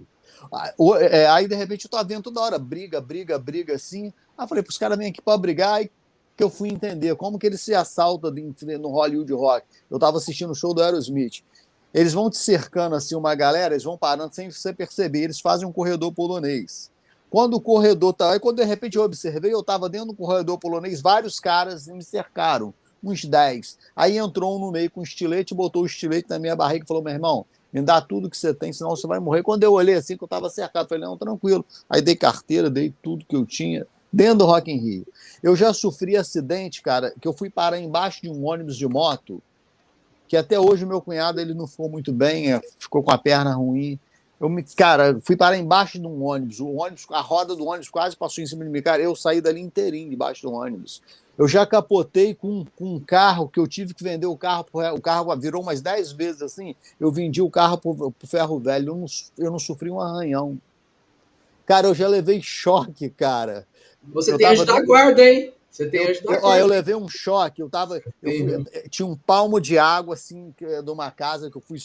aí de repente eu estava vendo toda hora briga assim, aí falei, os caras vêm aqui para brigar, aí que eu fui entender como que eles se assaltam no Hollywood Rock. Eu estava assistindo o show do Aerosmith, eles vão te cercando assim uma galera, eles vão parando sem você perceber, eles fazem um corredor polonês. Quando o corredor tá aí, quando de repente eu observei, eu estava dentro do corredor polonês, vários caras me cercaram, uns 10. Aí entrou um no meio com um estilete, botou o estilete na minha barriga e falou, meu irmão, me dá tudo que você tem, senão você vai morrer. Quando eu olhei assim, que eu estava cercado, falei, não, tranquilo. Aí dei carteira, dei tudo que eu tinha, dentro do Rock in Rio. Eu já sofri acidente, cara, que eu fui parar embaixo de um ônibus de moto, que até hoje o meu cunhado ele não ficou muito bem, ficou com a perna ruim. Cara, fui parar embaixo de um ônibus, a roda do ônibus quase passou em cima de mim, cara, eu saí dali inteirinho debaixo do ônibus. Eu já capotei com um carro que eu tive que vender o carro virou umas 10 vezes assim, eu vendi o carro pro ferro velho, eu não sofri um arranhão. Cara, eu já levei choque, cara. Você tem anjo da guarda, hein? Você tem anjo da guarda. Eu levei um choque, tinha um palmo de água assim, de uma casa que eu fui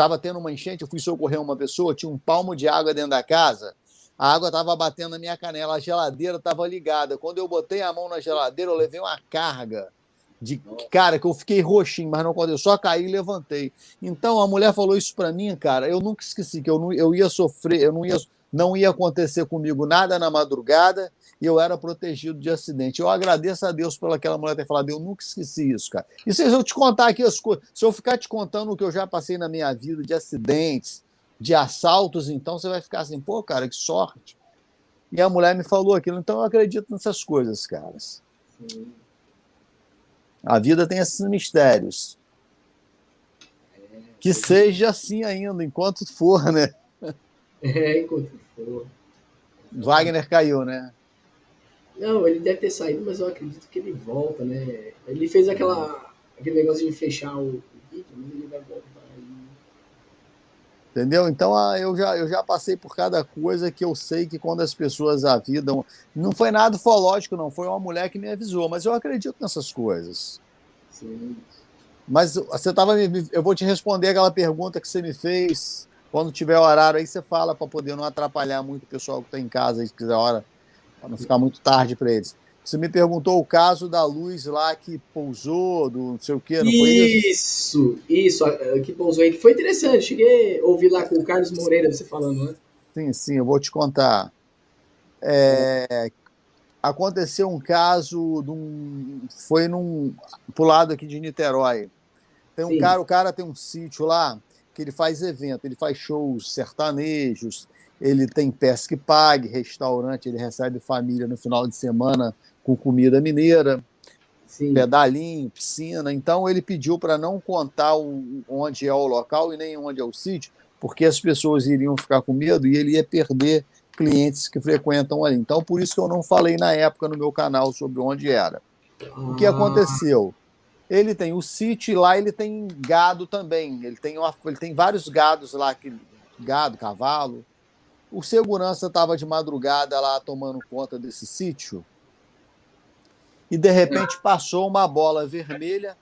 estava tendo uma enchente, eu fui socorrer uma pessoa, tinha um palmo de água dentro da casa, a água estava batendo na minha canela, a geladeira estava ligada. Quando eu botei a mão na geladeira, eu levei uma carga de cara que eu fiquei roxinho, mas não quando eu só caí e levantei. Então a mulher falou isso para mim, cara, eu nunca esqueci que eu ia sofrer, não ia acontecer comigo nada na madrugada e eu era protegido de acidente. Eu agradeço a Deus pelaquela mulher ter falado, eu nunca esqueci isso, cara. E se eu te contar aqui as coisas, se eu ficar te contando o que eu já passei na minha vida de acidentes, de assaltos, então você vai ficar assim, pô, cara, que sorte. E a mulher me falou aquilo, então eu acredito nessas coisas, caras. Sim. A vida tem esses mistérios. Que seja assim ainda, enquanto for, né? Enquanto for. Wagner caiu, né? Não, ele deve ter saído, mas eu acredito que ele volta, né? Ele fez aquele negócio de fechar o vídeo, mas ele vai voltar aí. Entendeu? Então eu já passei por cada coisa que eu sei que quando as pessoas avidam. Não foi nada ufológico, não. Foi uma mulher que me avisou, mas eu acredito nessas coisas. Sim. Mas você estava. Eu vou te responder aquela pergunta que você me fez. Quando tiver horário aí, você fala para poder não atrapalhar muito o pessoal que está em casa, se quiser hora, para não ficar muito tarde para eles. Você me perguntou o caso da luz lá que pousou, do não sei o quê, não foi isso? Isso, que pousou aí, que foi interessante. Cheguei a ouvir lá com o Carlos Moreira você falando, né? Sim, eu vou te contar. Aconteceu um caso foi pro lado aqui de Niterói. Tem um cara, o cara tem um sítio lá que ele faz evento, ele faz shows sertanejos, ele tem pesca e pague, restaurante, ele recebe família no final de semana com comida mineira, Sim. Pedalinho, piscina. Então ele pediu para não contar onde é o local e nem onde é o sítio, porque as pessoas iriam ficar com medo e ele ia perder clientes que frequentam ali. Então, por isso que eu não falei na época no meu canal sobre onde era. O que aconteceu? Ele tem o sítio e lá ele tem gado também. Ele tem vários gados lá, gado, cavalo. O segurança estava de madrugada lá tomando conta desse sítio e, de repente, passou uma bola vermelha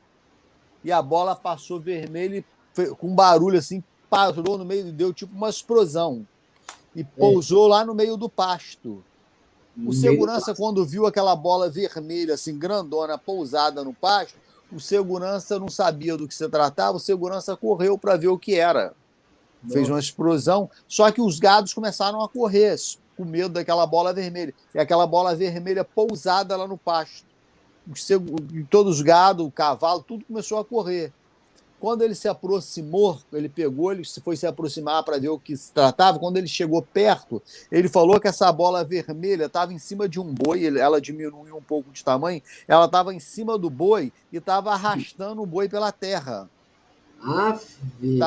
e a bola passou vermelha e, com um barulho assim, parou no meio, deu tipo uma explosão e pousou lá no meio do pasto. O segurança, quando viu aquela bola vermelha, assim, grandona, pousada no pasto, o segurança não sabia do que se tratava, o segurança correu para ver o que era. Fez uma explosão, só que os gados começaram a correr, com medo daquela bola vermelha. E aquela bola vermelha pousada lá no pasto. Todos os gados, o cavalo, tudo começou a correr. Quando ele se aproximou, ele foi se aproximar para ver o que se tratava. Quando ele chegou perto, ele falou que essa bola vermelha estava em cima de um boi, ela diminuiu um pouco de tamanho, ela estava em cima do boi e estava arrastando o boi pela terra.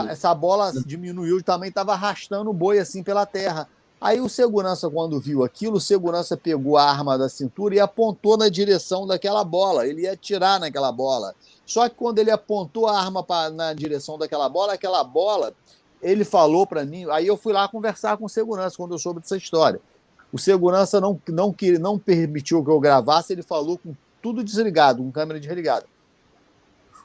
Essa bola diminuiu de tamanho, estava arrastando o boi assim pela terra. Aí o segurança, quando viu aquilo, o segurança pegou a arma da cintura e apontou na direção daquela bola. Ele ia atirar naquela bola. Só que quando ele apontou a arma na direção daquela bola, ele falou para mim... Aí eu fui lá conversar com o segurança quando eu soube dessa história. O segurança não permitiu que eu gravasse, ele falou com tudo desligado, com câmera desligada.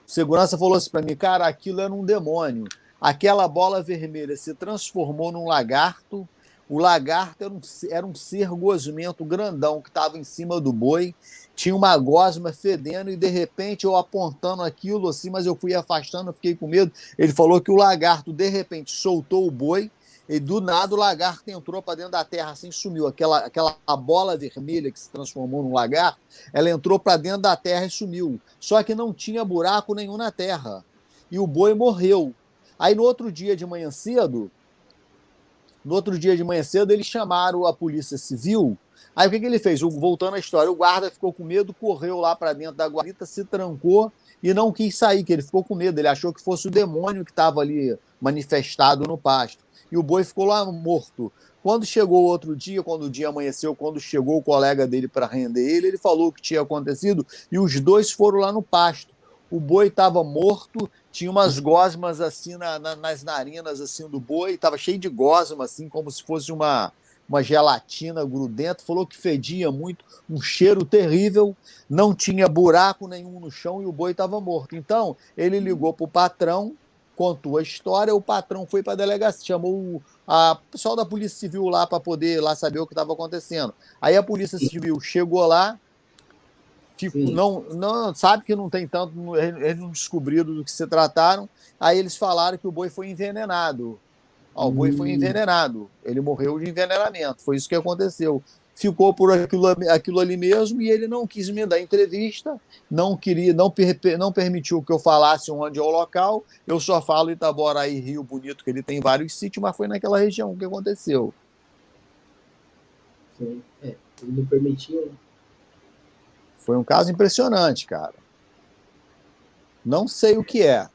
O segurança falou assim para mim, cara, aquilo era um demônio. Aquela bola vermelha se transformou num lagarto. O lagarto era um ser gosmento grandão que estava em cima do boi, tinha uma gosma fedendo e, de repente, eu apontando aquilo assim, mas eu fui afastando, eu fiquei com medo. Ele falou que o lagarto, de repente, soltou o boi e, do nada, o lagarto entrou para dentro da terra, assim, sumiu. Aquela bola vermelha que se transformou num lagarto, ela entrou para dentro da terra e sumiu. Só que não tinha buraco nenhum na terra. E o boi morreu. Aí, no outro dia de manhã cedo, eles chamaram a polícia civil. Aí o que ele fez? Voltando à história, o guarda ficou com medo, correu lá para dentro da guarita, se trancou e não quis sair, que ele ficou com medo. Ele achou que fosse o demônio que estava ali manifestado no pasto. E o boi ficou lá morto. Quando chegou outro dia, quando o dia amanheceu, quando chegou o colega dele para render ele falou o que tinha acontecido e os dois foram lá no pasto. O boi estava morto, tinha umas gosmas assim nas narinas assim, do boi, estava cheio de gosma, assim, como se fosse uma gelatina grudenta. Falou que fedia muito, um cheiro terrível, não tinha buraco nenhum no chão e o boi estava morto. Então, ele ligou para o patrão contou a história, o patrão foi para a delegacia, chamou o pessoal da Polícia Civil lá para poder lá saber o que estava acontecendo. Aí a Polícia Civil chegou lá, não sabe que não tem tanto, eles não descobriram do que se trataram, aí eles falaram que o boi foi envenenado. O boi foi envenenado, ele morreu de envenenamento, foi isso que aconteceu. Ficou por aquilo ali mesmo e ele não quis me dar entrevista, não permitiu que eu falasse onde é o local. Eu só falo Itaboraí, Rio Bonito, que ele tem vários sítios, mas foi naquela região que aconteceu. Sim, ele não permitiu. Foi um caso impressionante, cara. Não sei o que é.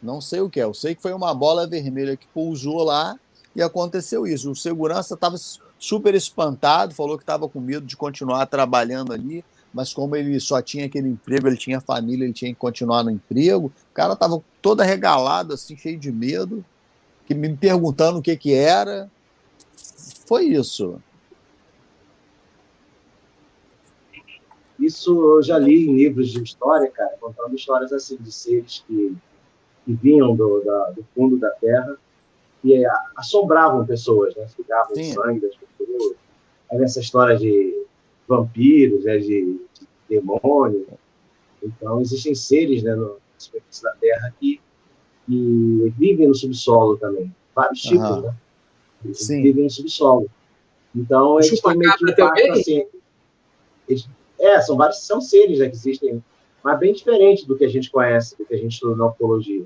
Não sei o que é. Eu sei que foi uma bola vermelha que pousou lá e aconteceu isso. O segurança estava super espantado, falou que estava com medo de continuar trabalhando ali, mas como ele só tinha aquele emprego, ele tinha família, ele tinha que continuar no emprego. O cara estava todo arregalado, assim, cheio de medo, me perguntando o que era. Foi isso. Isso eu já li em livros de história, cara, contando histórias assim de seres que vinham do fundo da Terra e assombravam pessoas, né? Sugavam o sangue das pessoas. Aí nessa história de vampiros, de demônios. Então, existem seres, né, na superfície da Terra que vivem no subsolo também. Vários tipos, né? Vivem no subsolo. Então, eles têm meio que um pacto assim. São seres, né, que existem, mas bem diferente do que a gente conhece, do que a gente estuda na ufologia.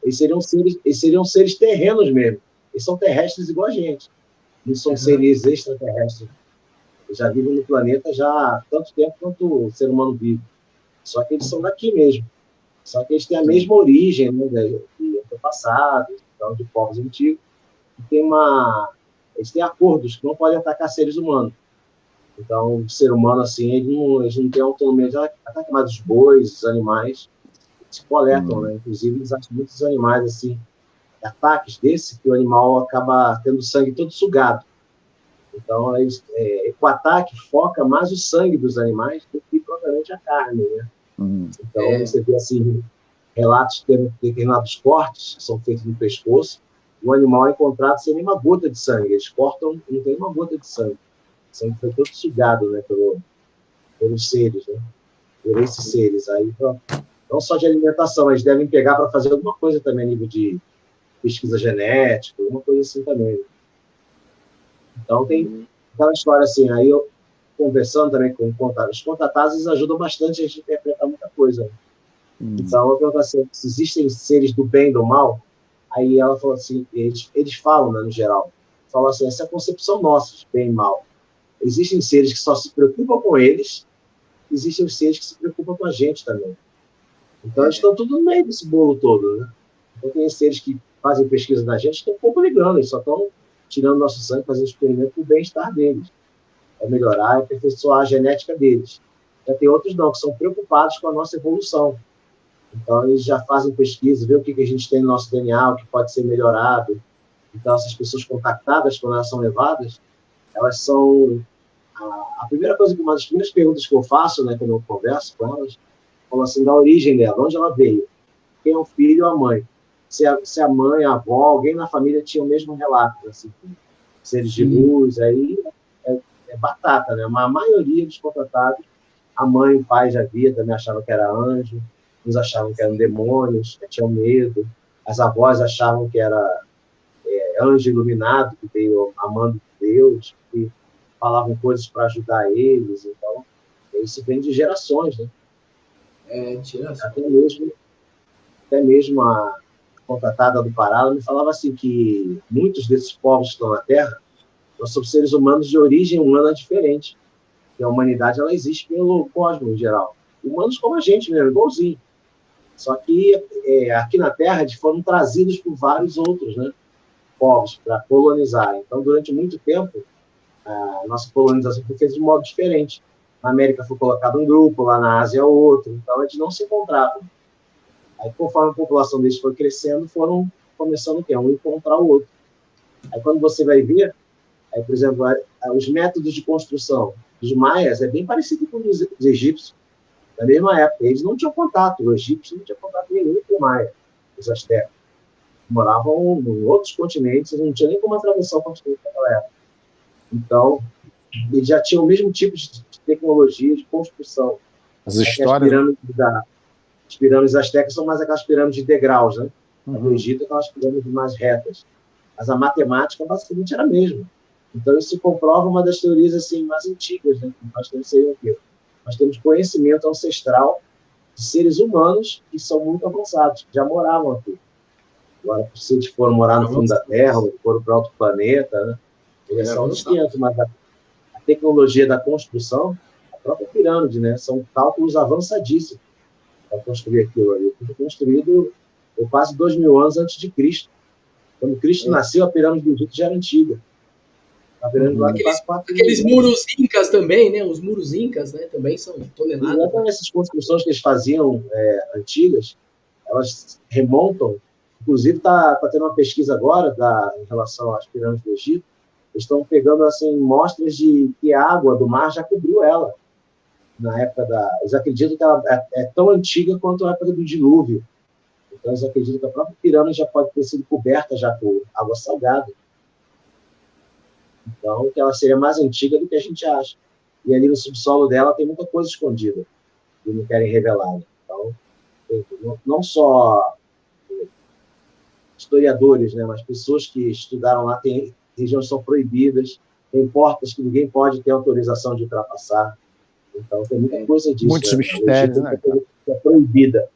Eles seriam seres terrenos mesmo. Eles são terrestres igual a gente. Eles são seres extraterrestres. Eles já vivem no planeta já há tanto tempo quanto o ser humano vive. Só que eles são daqui mesmo. Só que eles têm a mesma origem, né, de antepassados, então, de povos antigos. Eles têm acordos que não podem atacar seres humanos. Então, o ser humano, assim, eles não têm autonomia de atacar mais os bois, os animais, se coletam, né? Inclusive, eles acham muitos animais, assim, ataques desse, que o animal acaba tendo o sangue todo sugado. Então, o ataque foca mais o sangue dos animais do que propriamente a carne, né? Então, você vê, assim, relatos de determinados cortes que são feitos no pescoço, o animal é encontrado sem nenhuma gota de sangue. Eles cortam e não tem uma gota de sangue. O sangue foi todo sugado, né, pelos seres, né? Por esses seres. Aí, não só de alimentação, eles devem pegar para fazer alguma coisa também, a nível de pesquisa genética, alguma coisa assim também. Então, tem aquela história assim, aí eu conversando também com os contatados, eles ajudam bastante a gente a interpretar muita coisa. Então, eu pergunto assim, se existem seres do bem e do mal, aí ela falou assim, eles falam, né, no geral, falam assim, essa é a concepção nossa de bem e mal. Existem seres que só se preocupam com eles, existem os seres que se preocupam com a gente também. Então, eles estão tudo no meio desse bolo todo, né? Então, tem seres que fazem pesquisa da gente, estão um pouco ligando, eles só estão tirando nosso sangue, fazendo experimento para o bem-estar deles, para melhorar e aperfeiçoar a genética deles. Já tem outros não, que são preocupados com a nossa evolução. Então, eles já fazem pesquisa, vê o que a gente tem no nosso DNA, o que pode ser melhorado. Então, essas pessoas contactadas, quando elas são levadas, elas são... A primeira coisa, uma das primeiras perguntas que eu faço, né, quando eu converso com elas, falam assim, da origem dela, onde ela veio, quem é o filho ou a mãe. Se a mãe, a avó, alguém na família tinha o mesmo relato, assim, seres de luz, aí é batata, né? Mas a maioria dos contratados, a mãe e o pai já via, também achava que era anjo, uns achavam que eram demônios, que tinham medo, as avós achavam que era anjo iluminado, que veio amando Deus, que falavam coisas para ajudar eles, então, isso vem de gerações, né? Até mesmo a contratada do Pará, ela me falava assim que muitos desses povos que estão na Terra, nós somos seres humanos de origem humana diferente, que a humanidade ela existe pelo cosmos em geral. Humanos como a gente mesmo, igualzinho. Só que aqui na Terra eles foram trazidos por vários outros, né, povos para colonizar. Então, durante muito tempo, a nossa colonização foi feita de modo diferente. Na América foi colocado um grupo, lá na Ásia outro. Então, eles não se encontravam. Aí, conforme a população deles foi crescendo, foram começando o quê? Um encontrar o outro. Aí, quando você vai ver, aí, por exemplo, os métodos de construção dos maias é bem parecido com os egípcios. Na mesma época, eles não tinham contato. Os egípcios não tinham contato nenhum com o maia, os astecas. moravam em outros continentes, não tinha nem como atravessar o continente naquela época. Então, eles já tinham o mesmo tipo de tecnologia de construção. As histórias... As pirâmides astecas são mais aquelas pirâmides de degraus, né? A do Egito, aquelas pirâmides mais retas. Mas a matemática, basicamente, era a mesma. Então, isso se comprova uma das teorias assim, mais antigas, né? Nós temos conhecimento ancestral de seres humanos que são muito avançados, que já moravam aqui. Agora, se eles foram morar no fundo da Terra, ou foram para outro planeta, né? Eles são uns 500, mas a tecnologia da construção, a própria pirâmide, né? São cálculos avançadíssimos para construir aquilo ali. Foi construído quase 2.000 anos antes de Cristo. Quando Cristo nasceu, a pirâmide do Egito já era antiga. A pirâmide lá quase 4.000 aqueles muros incas também, né? Os muros incas, né? Também são toneladas. Exatamente, essas construções que eles faziam antigas, elas remontam. Inclusive, está tendo uma pesquisa agora em relação às pirâmides do Egito. Eles estão pegando assim, mostras de que a água do mar já cobriu ela. Na época eles acreditam que ela é tão antiga quanto a época do dilúvio. Então, eles acreditam que a própria pirâmide já pode ter sido coberta já por água salgada. Então, que ela seria mais antiga do que a gente acha. E ali no subsolo dela tem muita coisa escondida que não querem revelar. Então, não só historiadores, né, mas pessoas que estudaram lá, tem regiões que são proibidas, tem portas que ninguém pode ter autorização de ultrapassar. Então, tem muita coisa disso. Muitos mistérios, né? É proibida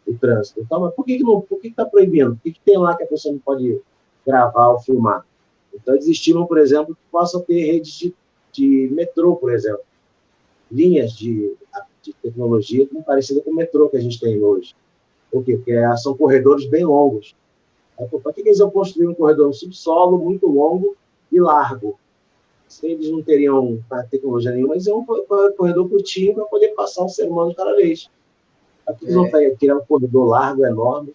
o trânsito. Então, mas por que está proibindo? O que tem lá que a pessoa não pode gravar ou filmar? Então, eles estimam, por exemplo, que possa ter redes de metrô, por exemplo. Linhas de tecnologia parecida com o metrô que a gente tem hoje. Por quê? Porque são corredores bem longos. Para que eles vão construir um corredor no subsolo muito longo e largo? Se eles não teriam tecnologia nenhuma, eles iam um corredor curtinho para poder passar um ser humano de cada vez. Aqui eles vão criar um corredor largo, enorme,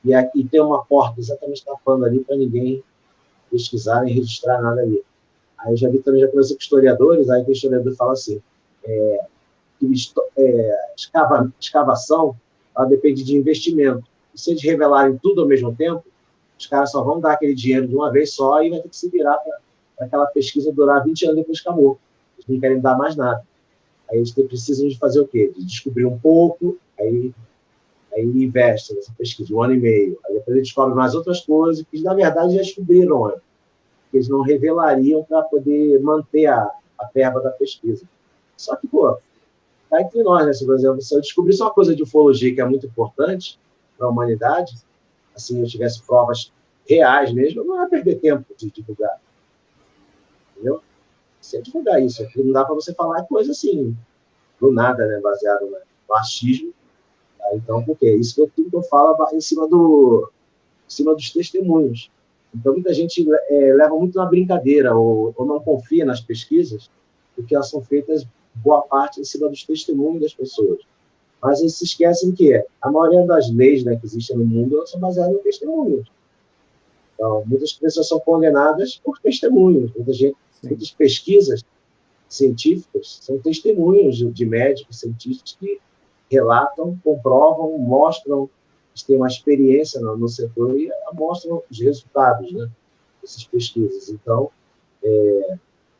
e aqui tem uma porta exatamente tapando ali para ninguém pesquisar nem registrar nada ali. Aí eu já conversei com historiadores, aí o historiador fala assim, escavação, ela depende de investimento. E se eles revelarem tudo ao mesmo tempo, os caras só vão dar aquele dinheiro de uma vez só e vai ter que se virar para aquela pesquisa durar 20 anos depois que acabou. Eles não querem dar mais nada. Aí eles precisam de fazer o quê? De descobrir um pouco, aí investe nessa pesquisa, 1 ano e meio. Aí depois eles descobrem mais outras coisas que, na verdade, já descobriram antes. Que eles não revelariam para poder manter a verba da pesquisa. Só que, tá entre nós, né? Por exemplo, se eu descobrisse uma coisa de ufologia que é muito importante para a humanidade, assim, eu tivesse provas reais mesmo, eu não ia perder tempo de divulgar. Entendeu? Se divulgar isso, não dá para você falar coisa assim, do nada, né? Baseado no achismo. Então, por quê? Isso tudo que eu falo em cima dos testemunhos. Então, muita gente leva muito na brincadeira ou não confia nas pesquisas, porque elas são feitas, boa parte, em cima dos testemunhos das pessoas. Mas eles se esquecem que a maioria das leis, né, que existem no mundo, elas são baseadas em testemunhos. Então, muitas pessoas são condenadas por testemunhos. Muitas pesquisas científicas são testemunhos de médicos, cientistas que relatam, comprovam, mostram que têm uma experiência no setor e mostram os resultados, né, dessas pesquisas. Então,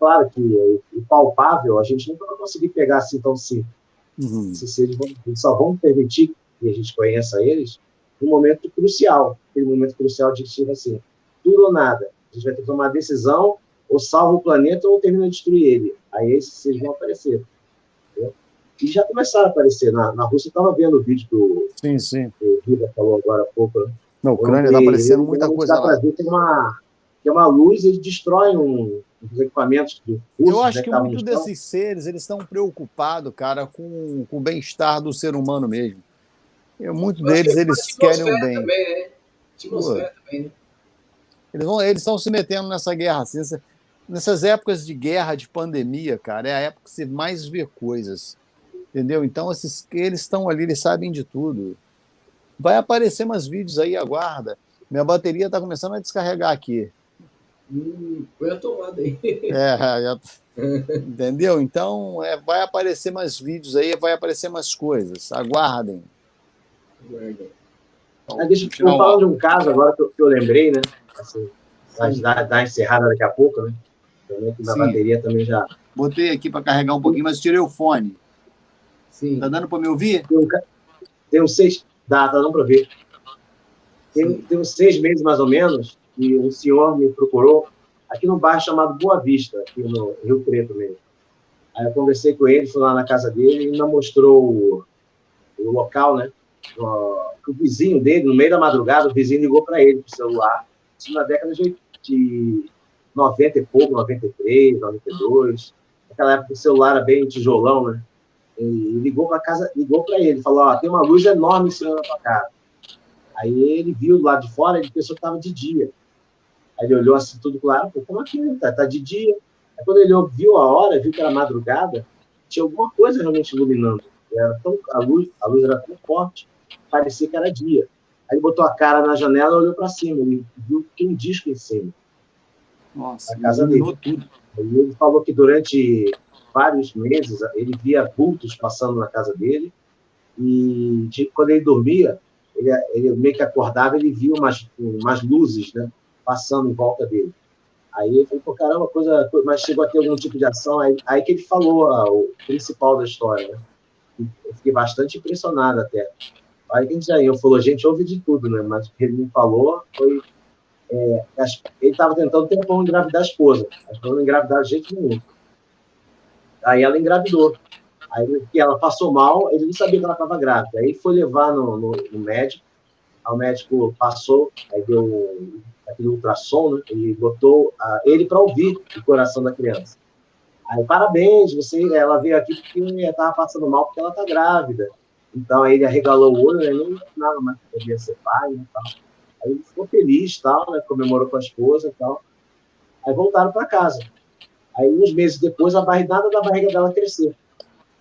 claro que o palpável a gente nunca vai conseguir pegar assim tão simples. Eles só vão permitir que a gente conheça eles num momento crucial. Aquele momento crucial de que, assim, tudo ou nada. A gente vai ter que tomar uma decisão, ou salva o planeta ou termina de destruir ele. Aí esses seres vão aparecer. Entendeu? E já começaram a aparecer. Na Rússia, eu estava vendo o vídeo do Riva falou agora há pouco. Né? Na Ucrânia está aparecendo muita coisa lá. Tem uma luz, eles destroem os equipamentos russos. Eu acho que muitos desses seres eles estão preocupados, cara, com o bem-estar do ser humano mesmo. Muitos deles eles querem o bem. Também, né? Atmosfera também, né? Eles estão se metendo nessa guerra assim. Nessas épocas de guerra, de pandemia, cara, é a época que você mais vê coisas. Entendeu? Então, eles estão ali, eles sabem de tudo. Vai aparecer mais vídeos aí, aguarda. Minha bateria está começando a descarregar aqui. Põe a tomada aí. Entendeu? Então, vai aparecer mais vídeos aí, vai aparecer mais coisas. Aguardem. Deixa eu falar de um caso agora que eu lembrei, né? Assim, dar encerrada daqui a pouco, né? Também que na bateria também já... Botei aqui para carregar um pouquinho, mas tirei o fone. Sim. Tá dando para me ouvir? Tem uns 6... tá dando para ver. Tem uns 6 meses, mais ou menos, que um senhor me procurou aqui no bairro chamado Boa Vista, aqui no Rio Preto mesmo. Aí eu conversei com ele, fui lá na casa dele e ainda mostrou o local, né? O vizinho dele, no meio da madrugada, o vizinho ligou para ele pro celular. Isso na década de 90 e pouco, 93, 92. Naquela época o celular era bem tijolão, né? E ligou para ele, falou, ó, tem uma luz enorme em cima da tua casa. Aí ele viu do lado de fora, ele pensou que estava de dia. Aí ele olhou assim, tudo claro, pô, como assim? Tá de dia. Aí quando ele viu a hora, viu que era madrugada, tinha alguma coisa realmente iluminando. A luz era tão forte, parecia que era dia. Aí ele botou a cara na janela e olhou para cima, ele viu que tinha um disco em cima. Nossa, a casa dele. Tudo. Aí ele falou que durante vários meses ele via vultos passando na casa dele e quando ele dormia, ele meio que acordava, ele via umas luzes, né, passando em volta dele. Aí ele falou, pô, caramba, mas chegou a ter algum tipo de ação, aí que ele falou o principal da história, né? Eu fiquei bastante impressionado até. Aí que a gente já falou, a gente ouve de tudo, né? Mas o que ele me falou foi... ele estava tentando engravidar a esposa, mas não engravidar de jeito nenhum. Aí ela engravidou. Aí que ela passou mal, ele não sabia que ela estava grávida. Aí foi levar no médico, aí o médico passou, aí deu aquele ultrassom, né? Ele botou ele para ouvir o coração da criança. Aí, parabéns, ela veio aqui porque estava passando mal porque ela está grávida. Então, aí ele arregalou o olho, ele não imaginava mais que podia ser pai, né, tal. Aí ele ficou feliz, tal, né, comemorou com a esposa e tal. Aí voltaram para casa. Aí, uns meses depois, nada da barriga dela cresceu.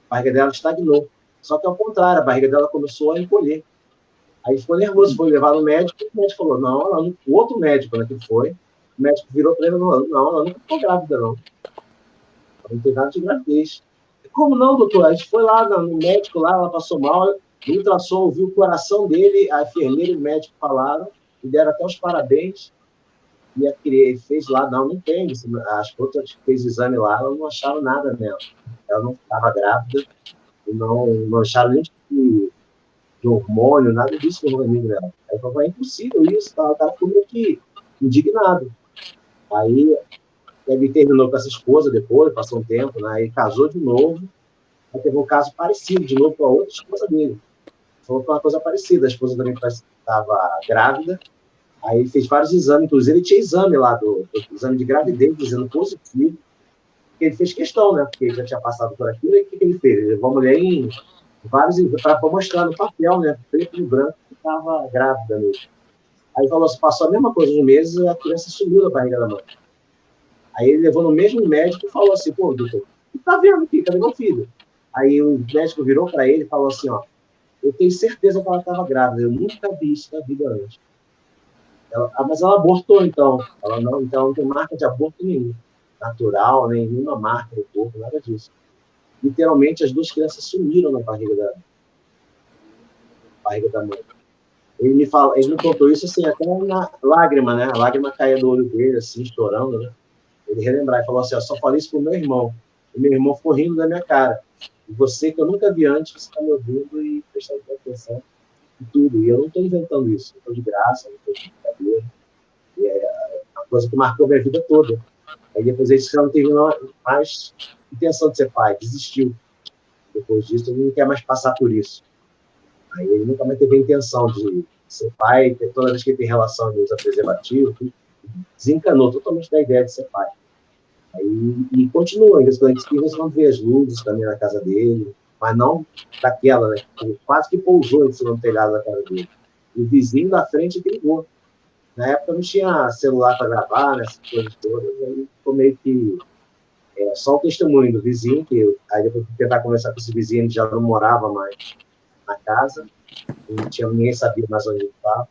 A barriga dela estagnou. Só que, ao contrário, a barriga dela começou a encolher. Aí ficou nervoso, foi levar no médico, e o médico falou, não, o outro médico, né, que foi, o médico virou para ele e falou, não, ela nunca ficou grávida, não. Não tem nada de gravidez. Como não, doutor? A gente foi lá no médico, ela passou mal, o ultrassom ouviu o coração dele, a enfermeira e o médico falaram, e deram até os parabéns, e ele fez lá, não tem, as outras que fez o exame lá, elas não acharam nada nela. Ela não estava grávida, e não acharam nem de hormônio, nada disso no organismo dela. Aí falou, é impossível isso, ela ficou meio que indignado. Aí ele terminou com essa esposa depois, passou um tempo, né? Aí casou de novo, aí teve um caso parecido de novo com a outra esposa dele. Falou que uma coisa parecida, a esposa também estava grávida, aí fez vários exames, inclusive ele tinha exame lá, do exame de gravidez, dizendo positivo, que ele fez questão, né? Porque ele já tinha passado por aquilo, e o que ele fez? Ele levou a mulher em vários, para mostrar no papel, né? Preto e branco, que estava grávida mesmo. Aí falou assim, passou a mesma coisa de meses e a criança sumiu da barriga da mãe. Aí ele levou no mesmo médico e falou assim, pô, doutor, o que tá vendo aqui? Cadê meu filho? Aí o médico virou para ele e falou assim, ó, eu tenho certeza que ela estava grávida, eu nunca vi isso na vida antes. Mas ela abortou, então. Então não tem marca de aborto nenhum. Natural, nem nenhuma marca no corpo, nada disso. Literalmente, as duas crianças sumiram na barriga da mãe. Ele me contou isso assim, até na lágrima, né? A lágrima caía do olho dele, assim, estourando, né? Ele relembrar e falou assim, só falei isso pro meu irmão. E meu irmão ficou rindo da minha cara. E você, que eu nunca vi antes, você está me ouvindo e prestando atenção em tudo. E eu não estou inventando isso. Não estou de graça, não estou de brincadeira. E é uma coisa que marcou minha vida toda. Aí depois ele já não teve mais intenção de ser pai, desistiu. Depois disso, ele não quer mais passar por isso. Aí ele nunca mais teve a intenção de ser pai, toda vez que ele tem relação de usar preservativo, desencanou totalmente da ideia de ser pai. E continua, ainda quando a gente você não vê as luzes também na casa dele, mas não daquela, né? Quase que pousou em cima do telhado da casa dele. E o vizinho da frente brigou. Na época não tinha celular para gravar, né, essas coisas todas, aí ficou meio que só o testemunho do vizinho, que aí depois de tentar conversar com esse vizinho, ele já não morava mais na casa, não tinha, ninguém sabia mais onde ele estava.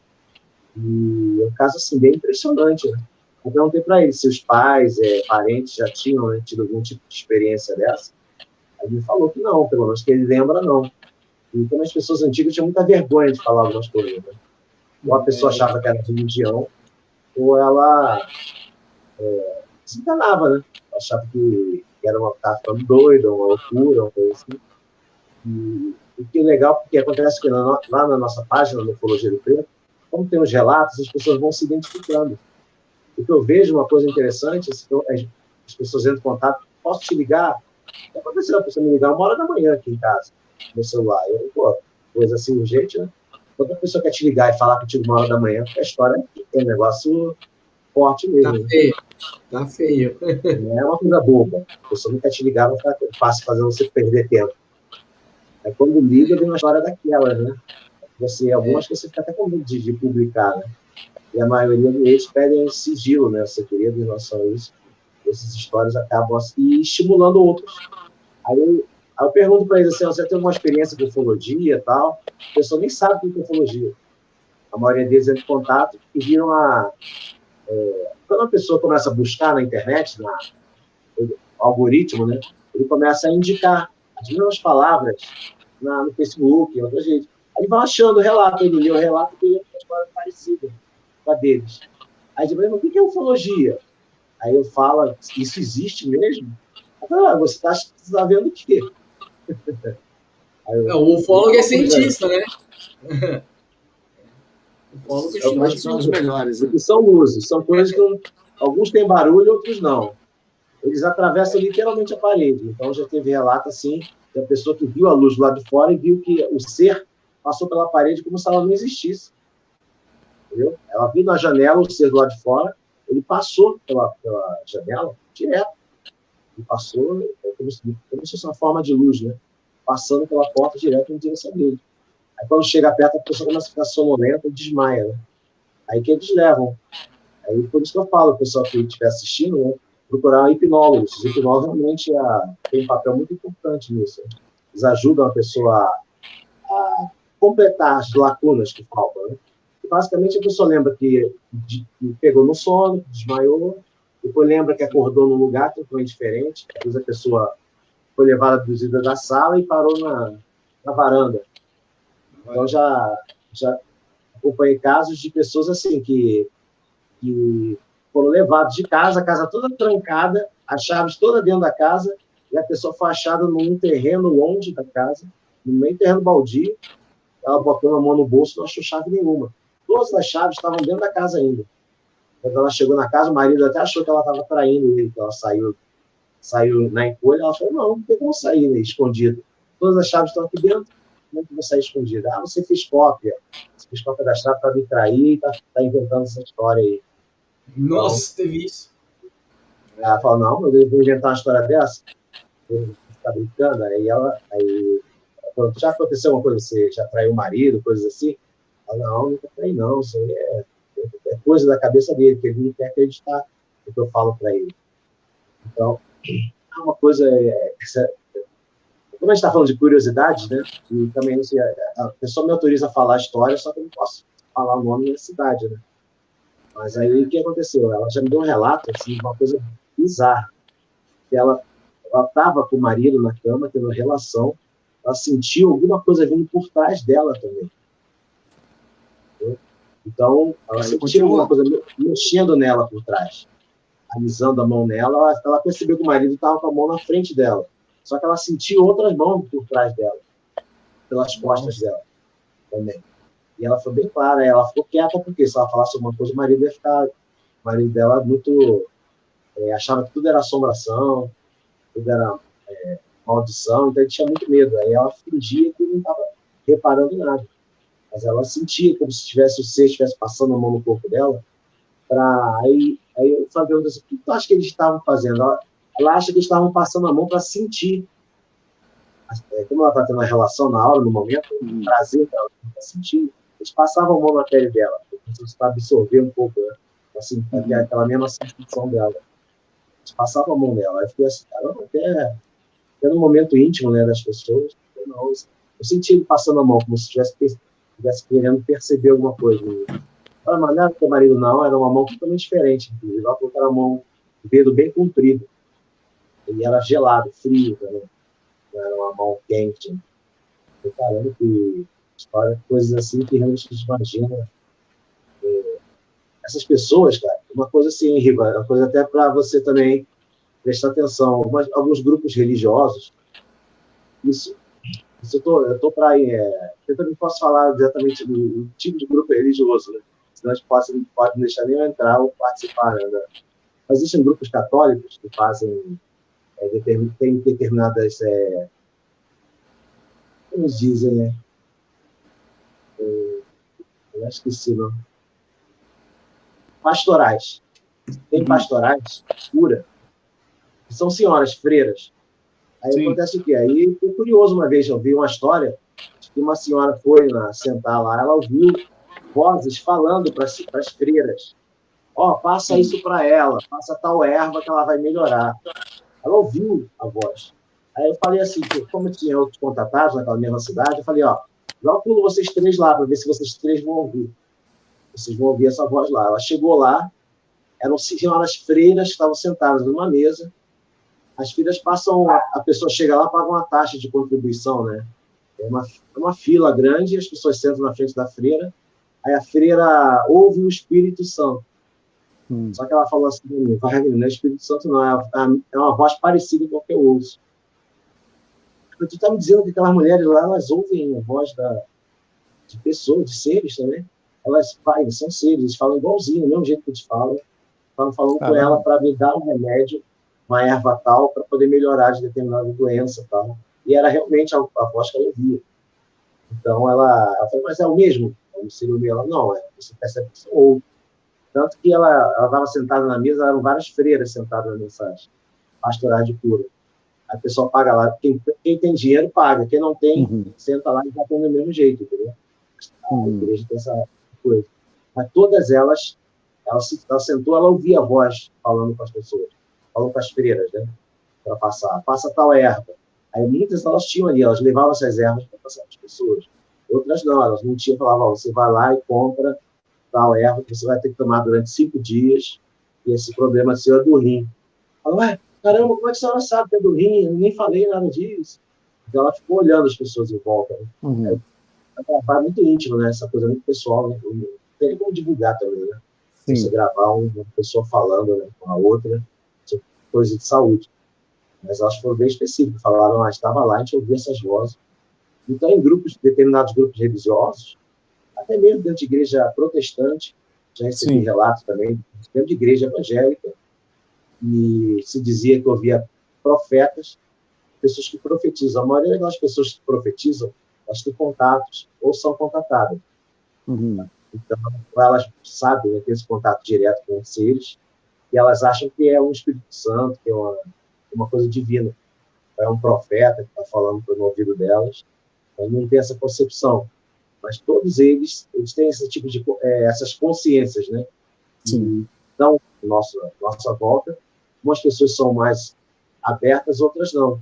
E é um caso assim, bem impressionante, né? Eu perguntei para ele se os pais, parentes já tinham, né, tido algum tipo de experiência dessa. Aí ele falou que não, pelo menos que ele lembra, não. E como as pessoas antigas tinham muita vergonha de falar algumas coisas, né? Ou a pessoa achava que era religião, ou ela se enganava, né? Achava que era estava ficando doida, uma loucura, uma coisa assim. E o que é legal, porque acontece que lá na nossa página, na Ufologia do Preto, como tem os relatos, as pessoas vão se identificando. O que eu vejo, uma coisa interessante, as pessoas entram em contato, posso te ligar? O que aconteceu? A pessoa me ligar 1h da manhã aqui em casa, no celular. Eu, coisa assim, urgente, né? Quando a pessoa quer te ligar e falar contigo 1h da manhã, a história é um negócio forte mesmo. Tá feio. Tá feio. Não é uma coisa boba. A pessoa não quer te ligar, vai ficar fácil fazer você perder tempo. Aí quando liga, vem uma história daquelas, né? Algumas que você fica até com medo de publicar, né? E a maioria deles pedem sigilo, né? Você queria em relação a isso. Essas histórias acabam assim, estimulando outros. Aí eu pergunto para eles assim, você tem uma experiência com ufologia e tal? A pessoa nem sabe o que é ufologia. A maioria deles entra em contato e viram quando a pessoa começa a buscar na internet, o algoritmo, né? Ele começa a indicar as mesmas palavras no Facebook, em outra gente. Aí ele vai achando o relato, ele lê o relato e tem uma história parecida com a deles. Aí ele diz, mas o que é ufologia? Aí eu falo, isso existe mesmo? Você está vendo o quê? O ufólogo é cientista, né? O ufólogo são os melhores. Né? São luzes, são coisas que alguns têm barulho, outros não. Eles atravessam literalmente a parede. Então já teve relato assim, da pessoa que viu a luz do lado de fora e viu que o ser passou pela parede como se ela não existisse. Entendeu? Ela viu na janela o ser do lado de fora, ele passou pela janela direto. Ele passou como se fosse uma forma de luz, né? Passando pela porta direto em direção dele. Aí quando chega perto, a pessoa começa a ficar sonolenta e desmaia, né? Aí que eles levam. Aí por isso que eu falo, o pessoal que estiver assistindo, né? Procurar hipnólogos. Os hipnólogos realmente têm um papel muito importante nisso. Né? Eles ajudam a pessoa a completar as lacunas que faltam. Né? E basicamente a pessoa lembra que pegou no sono, que desmaiou, depois lembra que acordou num lugar totalmente diferente. Às vezes a pessoa foi levada abduzida da sala e parou na varanda. Então já acompanhei casos de pessoas assim que foram levados de casa, a casa toda trancada, as chaves todas dentro da casa, e a pessoa foi achada num terreno longe da casa, no meio terreno baldio, ela botou a mão no bolso e não achou chave nenhuma. Todas as chaves estavam dentro da casa ainda. Quando ela chegou na casa, o marido até achou que ela estava traindo ele, que ela saiu na encolha, ela falou, não tem como sair, né, escondido. Todas as chaves estão aqui dentro, como é que eu vou sair escondida? Você fez cópia. Você fez cópia da chave para me trair e tá inventando essa história aí. Nossa, então, teve isso. Ela falou, não, eu vou inventar uma história dessa. Eu ficar brincando. Aí ela falou, já aconteceu alguma coisa? Você já traiu o marido, coisas assim? Ela, não, nunca traí, não. Isso aí é coisa da cabeça dele, que ele não quer acreditar no que eu falo para ele. Então, uma coisa como a gente está falando de curiosidades, né? E também assim, a pessoa me autoriza a falar a história, só que eu não posso falar o nome da cidade, né? Mas aí o que aconteceu? Ela já me deu um relato, assim, uma coisa bizarra. Ela estava com o marido na cama, tendo relação, ela sentiu alguma coisa vindo por trás dela também. Entendeu? Então, ela sentiu alguma coisa mexendo nela por trás, alisando a mão nela, ela percebeu que o marido estava com a mão na frente dela. Só que ela sentiu outras mãos por trás dela, pelas costas dela também. E ela foi bem clara, ela ficou quieta, porque se ela falasse alguma coisa, o marido ia ficar... O marido dela muito... achava que tudo era assombração, tudo era maldição, então ele tinha muito medo. Aí ela fingia que não estava reparando nada. Mas ela sentia como se o ser estivesse passando a mão no corpo dela. Aí eu falei, assim, o que tu acha que eles estavam fazendo? Ela acha que eles estavam passando a mão para sentir. Como ela está tendo uma relação na hora, no momento, o prazer dela para sentir, eles passavam a mão na pele dela, para absorver um pouco, né? Assim, aquela mesma sensação dela. Eles passavam a mão nela. Aí eu fiquei assim, caramba, até no momento íntimo, né, das pessoas, eu senti ele passando a mão, como se estivesse querendo perceber alguma coisa. Mas não era teu marido, não, era uma mão totalmente diferente. Ela colocou a mão, o dedo bem comprido. Ele era gelado, frio, né? Não era uma mão quente. E, caramba, que história, coisas assim que realmente a gente imagina. essas pessoas, cara, uma coisa assim, Riva, uma coisa até para você também prestar atenção, alguns grupos religiosos, isso eu tô para eu também posso falar exatamente do tipo de grupo religioso, né? Senão a gente pode deixar nem eu entrar ou participar, né? Mas existem grupos católicos que fazem, tem determinadas, como eles dizem, né? Eu esqueci, não. Pastorais. Tem pastorais, cura, que são senhoras freiras. Aí Sim. Acontece o quê? Aí foi curioso uma vez, eu vi uma história de que uma senhora foi sentar lá, ela ouviu vozes falando para as freiras: passa isso para ela, passa tal erva que ela vai melhorar. Ela ouviu a voz. Aí eu falei assim, como eu tinha outros contatados naquela mesma cidade, eu falei, joga pulo vocês três lá, para ver se vocês três vão ouvir. Vocês vão ouvir essa voz lá. Ela chegou lá, eram senhoras freiras que estavam sentadas numa mesa. As freiras passam, a pessoa chega lá, paga uma taxa de contribuição, né? É uma fila grande, as pessoas sentam na frente da freira, aí a freira ouve o Espírito Santo. Só que ela falou assim, não é Espírito Santo não, é uma voz parecida com o que eu ouço. Tu está me dizendo que aquelas mulheres lá, elas ouvem a voz de pessoas, de seres também. Elas são seres, eles falam igualzinho, do mesmo jeito que eles falam. Estavam falando com ela para me dar um remédio, uma erva tal, para poder melhorar de determinada doença tal. E era realmente a voz que ela ouvia. Então ela falou, mas é o mesmo? Como se ele ela, não, você percebe que são outros. Tanto que ela estava sentada na mesa, eram várias freiras sentadas nessa pastoral de cura. A pessoa paga lá, quem tem dinheiro paga, quem não tem, senta lá e já tem do mesmo jeito, entendeu? A igreja tem essa coisa. Mas todas elas, ela sentou, ela ouvia a voz falando com as pessoas, falando com as freiras, né? Para passa tal erva. Aí muitas elas tinham ali, elas levavam essas ervas para passar para as pessoas. Outras não, elas não tinham, falavam, você vai lá e compra tal erva que você vai ter que tomar durante 5 dias, e esse problema seu é do rim. Ela, caramba, como é que a senhora sabe que é do rim? Eu nem falei nada disso. Então ela ficou olhando as pessoas em volta. Né? É muito íntimo, né? Essa coisa muito pessoal, né? Não tem como divulgar também, né? Sim. Você gravar uma pessoa falando, né, com a outra, coisa de saúde. Mas elas foram bem específicas, falaram, estava lá, a gente ouvia essas vozes. Então, em determinados grupos religiosos, até mesmo dentro de igreja protestante, já recebi relatos também, dentro de igreja evangélica, e se dizia que havia profetas, pessoas que profetizam. A maioria das pessoas que profetizam, elas têm contatos ou são contatadas. Então, elas sabem, né, ter esse contato direto com os seres, e elas acham que é um Espírito Santo, que é uma coisa divina. É um profeta que está falando no ouvido delas. Elas não têm essa concepção. Mas todos eles têm esse tipo de essas consciências, né? Sim. Então, nossa volta, umas pessoas são mais abertas, outras não.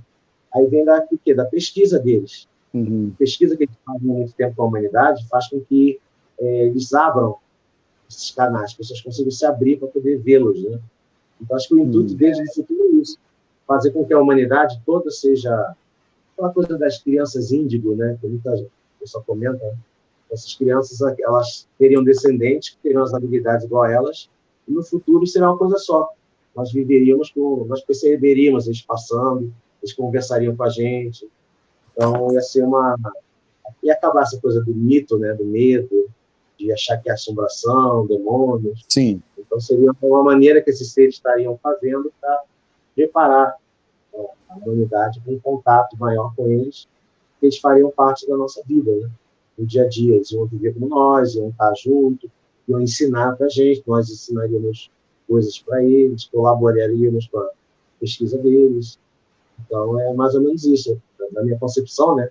Aí vem da pesquisa deles. A pesquisa que eles fazem há muito tempo com a humanidade faz com que eles abram esses canais, as pessoas consigam se abrir para poder vê-los, né? Então, acho que o intuito deles no futuro é isso, fazer com que a humanidade toda seja aquela coisa das crianças índigo, né? Que muita gente só comenta, né? Essas crianças, elas teriam descendentes que teriam as habilidades igual a elas, e no futuro será uma coisa só. Nós nós perceberíamos eles passando, eles conversariam com a gente. Então, ia acabar essa coisa do mito, né? Do medo, de achar que é assombração, demônios. Sim. Então, seria uma maneira que esses seres estariam fazendo para preparar a humanidade com um contato maior com eles, que eles fariam parte da nossa vida, né? No dia a dia, eles iam viver com nós, iam estar junto, iam ensinar para a gente, nós ensinaríamos coisas para eles, colaboraríamos com a pesquisa deles. Então, é mais ou menos isso. Na minha concepção, né?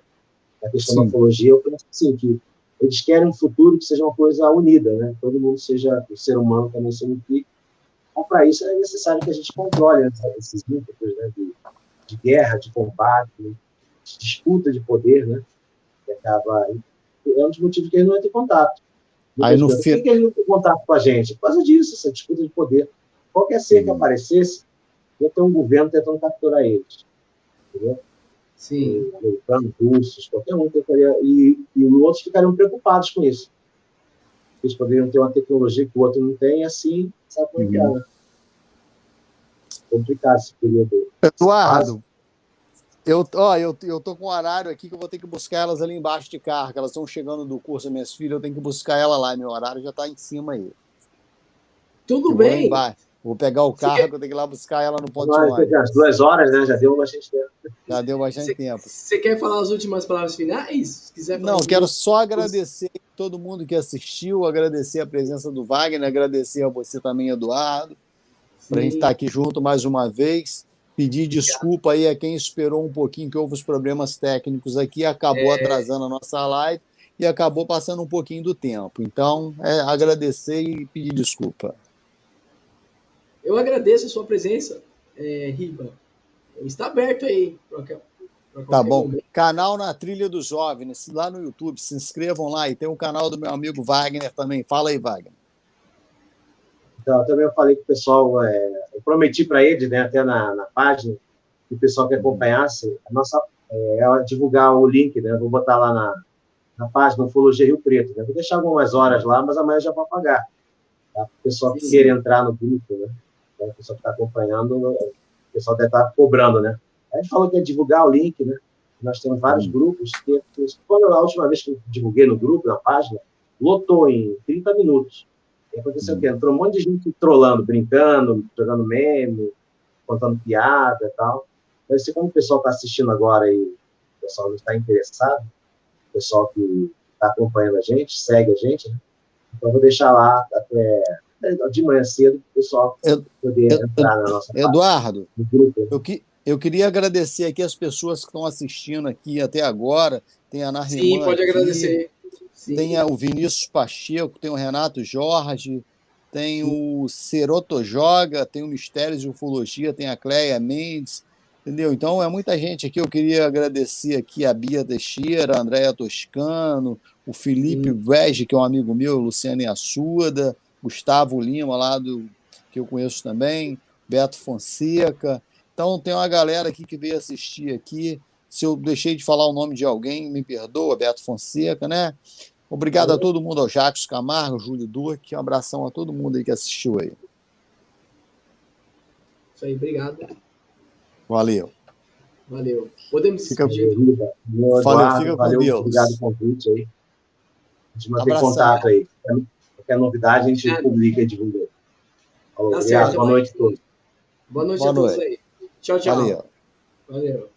A questão da ufologia, eu penso assim, que eles querem um futuro que seja uma coisa unida, né? Todo mundo seja, o ser humano também se unifique. Então, para isso, é necessário que a gente controle esses ímpetos, né? De guerra, de combate, de disputa de poder, né? Que acaba... É um dos motivos que eles não entram em contato. Aí, por que eles não têm contato com a gente? Por causa disso, essa disputa de poder. Qualquer ser que aparecesse, ia ter um governo tentando capturar eles. Entendeu? Sim. Americanos, russos, qualquer um tentaria. E os outros ficariam preocupados com isso. Eles poderiam ter uma tecnologia que o outro não tem, assim, sabe como é que é, né? Complicado esse período. Eduardo, eu tô com um horário aqui que eu vou ter que buscar elas ali embaixo de carro, que elas estão chegando do curso, minhas filhas, eu tenho que buscar ela lá, meu horário já está em cima aí. Tudo eu bem. Vou lá embaixo. Vou pegar o carro, que eu tenho que ir lá buscar ela no ponto de ônibus. As 2 horas, né? Já deu bastante tempo. Já deu bastante tempo. Você quer falar as últimas palavras finais? Se quiser falar. Não, quero só agradecer todo mundo que assistiu, agradecer a presença do Wagner, agradecer a você também, Eduardo, para a gente estar aqui junto mais uma vez. Pedir desculpa aí a quem esperou um pouquinho, que houve os problemas técnicos aqui, acabou atrasando a nossa live e acabou passando um pouquinho do tempo. Então, agradecer e pedir desculpa. Eu agradeço a sua presença, Riba. Está aberto aí. Tá bom. Momento. Canal Na Trilha dos Jovens, lá no YouTube. Se inscrevam lá. E tem o canal do meu amigo Wagner também. Fala aí, Wagner. Então, também eu falei com o pessoal, eu prometi para eles, né, até na página, que o pessoal que acompanhasse, divulgar o link, né? Eu vou botar lá na página Ufologia Rio Preto. Né? Vou deixar algumas horas lá, mas amanhã já vou apagar. Tá? O pessoal que queira entrar no grupo, né? O pessoal que está acompanhando, o pessoal deve estar cobrando, né? A gente falou que ia divulgar o link, né? Nós temos vários grupos. Quando a última vez que eu divulguei no grupo, na página, lotou em 30 minutos. E aconteceu o quê? Entrou um monte de gente trolando, brincando, jogando meme, contando piada e tal. Então, como o pessoal está assistindo agora e o pessoal não está interessado, o pessoal que está acompanhando a gente, segue a gente, né? Então, eu vou deixar lá até de manhã cedo, o pessoal poder entrar na nossa Eduardo, no grupo. Eu queria agradecer aqui as pessoas que estão assistindo aqui até agora. Tem a Ana Rimã. Sim, pode aqui, agradecer. Sim. Tem o Vinícius Pacheco, tem o Renato Jorge, tem o Ceroto Joga, tem o Mistérios de Ufologia, tem a Cleia Mendes, entendeu? Então, é muita gente aqui. Eu queria agradecer aqui a Bia Teixeira, a Andréia Toscano, o Felipe Vege, que é um amigo meu, Luciane Assuda, Gustavo Lima, que eu conheço também, Beto Fonseca. Então, tem uma galera aqui que veio assistir aqui. Se eu deixei de falar o nome de alguém, me perdoa, Beto Fonseca, né? Obrigado a todo mundo, ao Jacques Camargo, Júlio Duque. Um abração a todo mundo aí que assistiu aí. Isso aí, obrigado. Valeu. Podemos fica despedir. Fica com Deus. Obrigado pelo convite aí. A gente mantém contato aí. Qualquer novidade, a gente publica e divulga. Tá certo. Boa noite a todos. Boa noite a todos aí. Tchau, tchau. Valeu.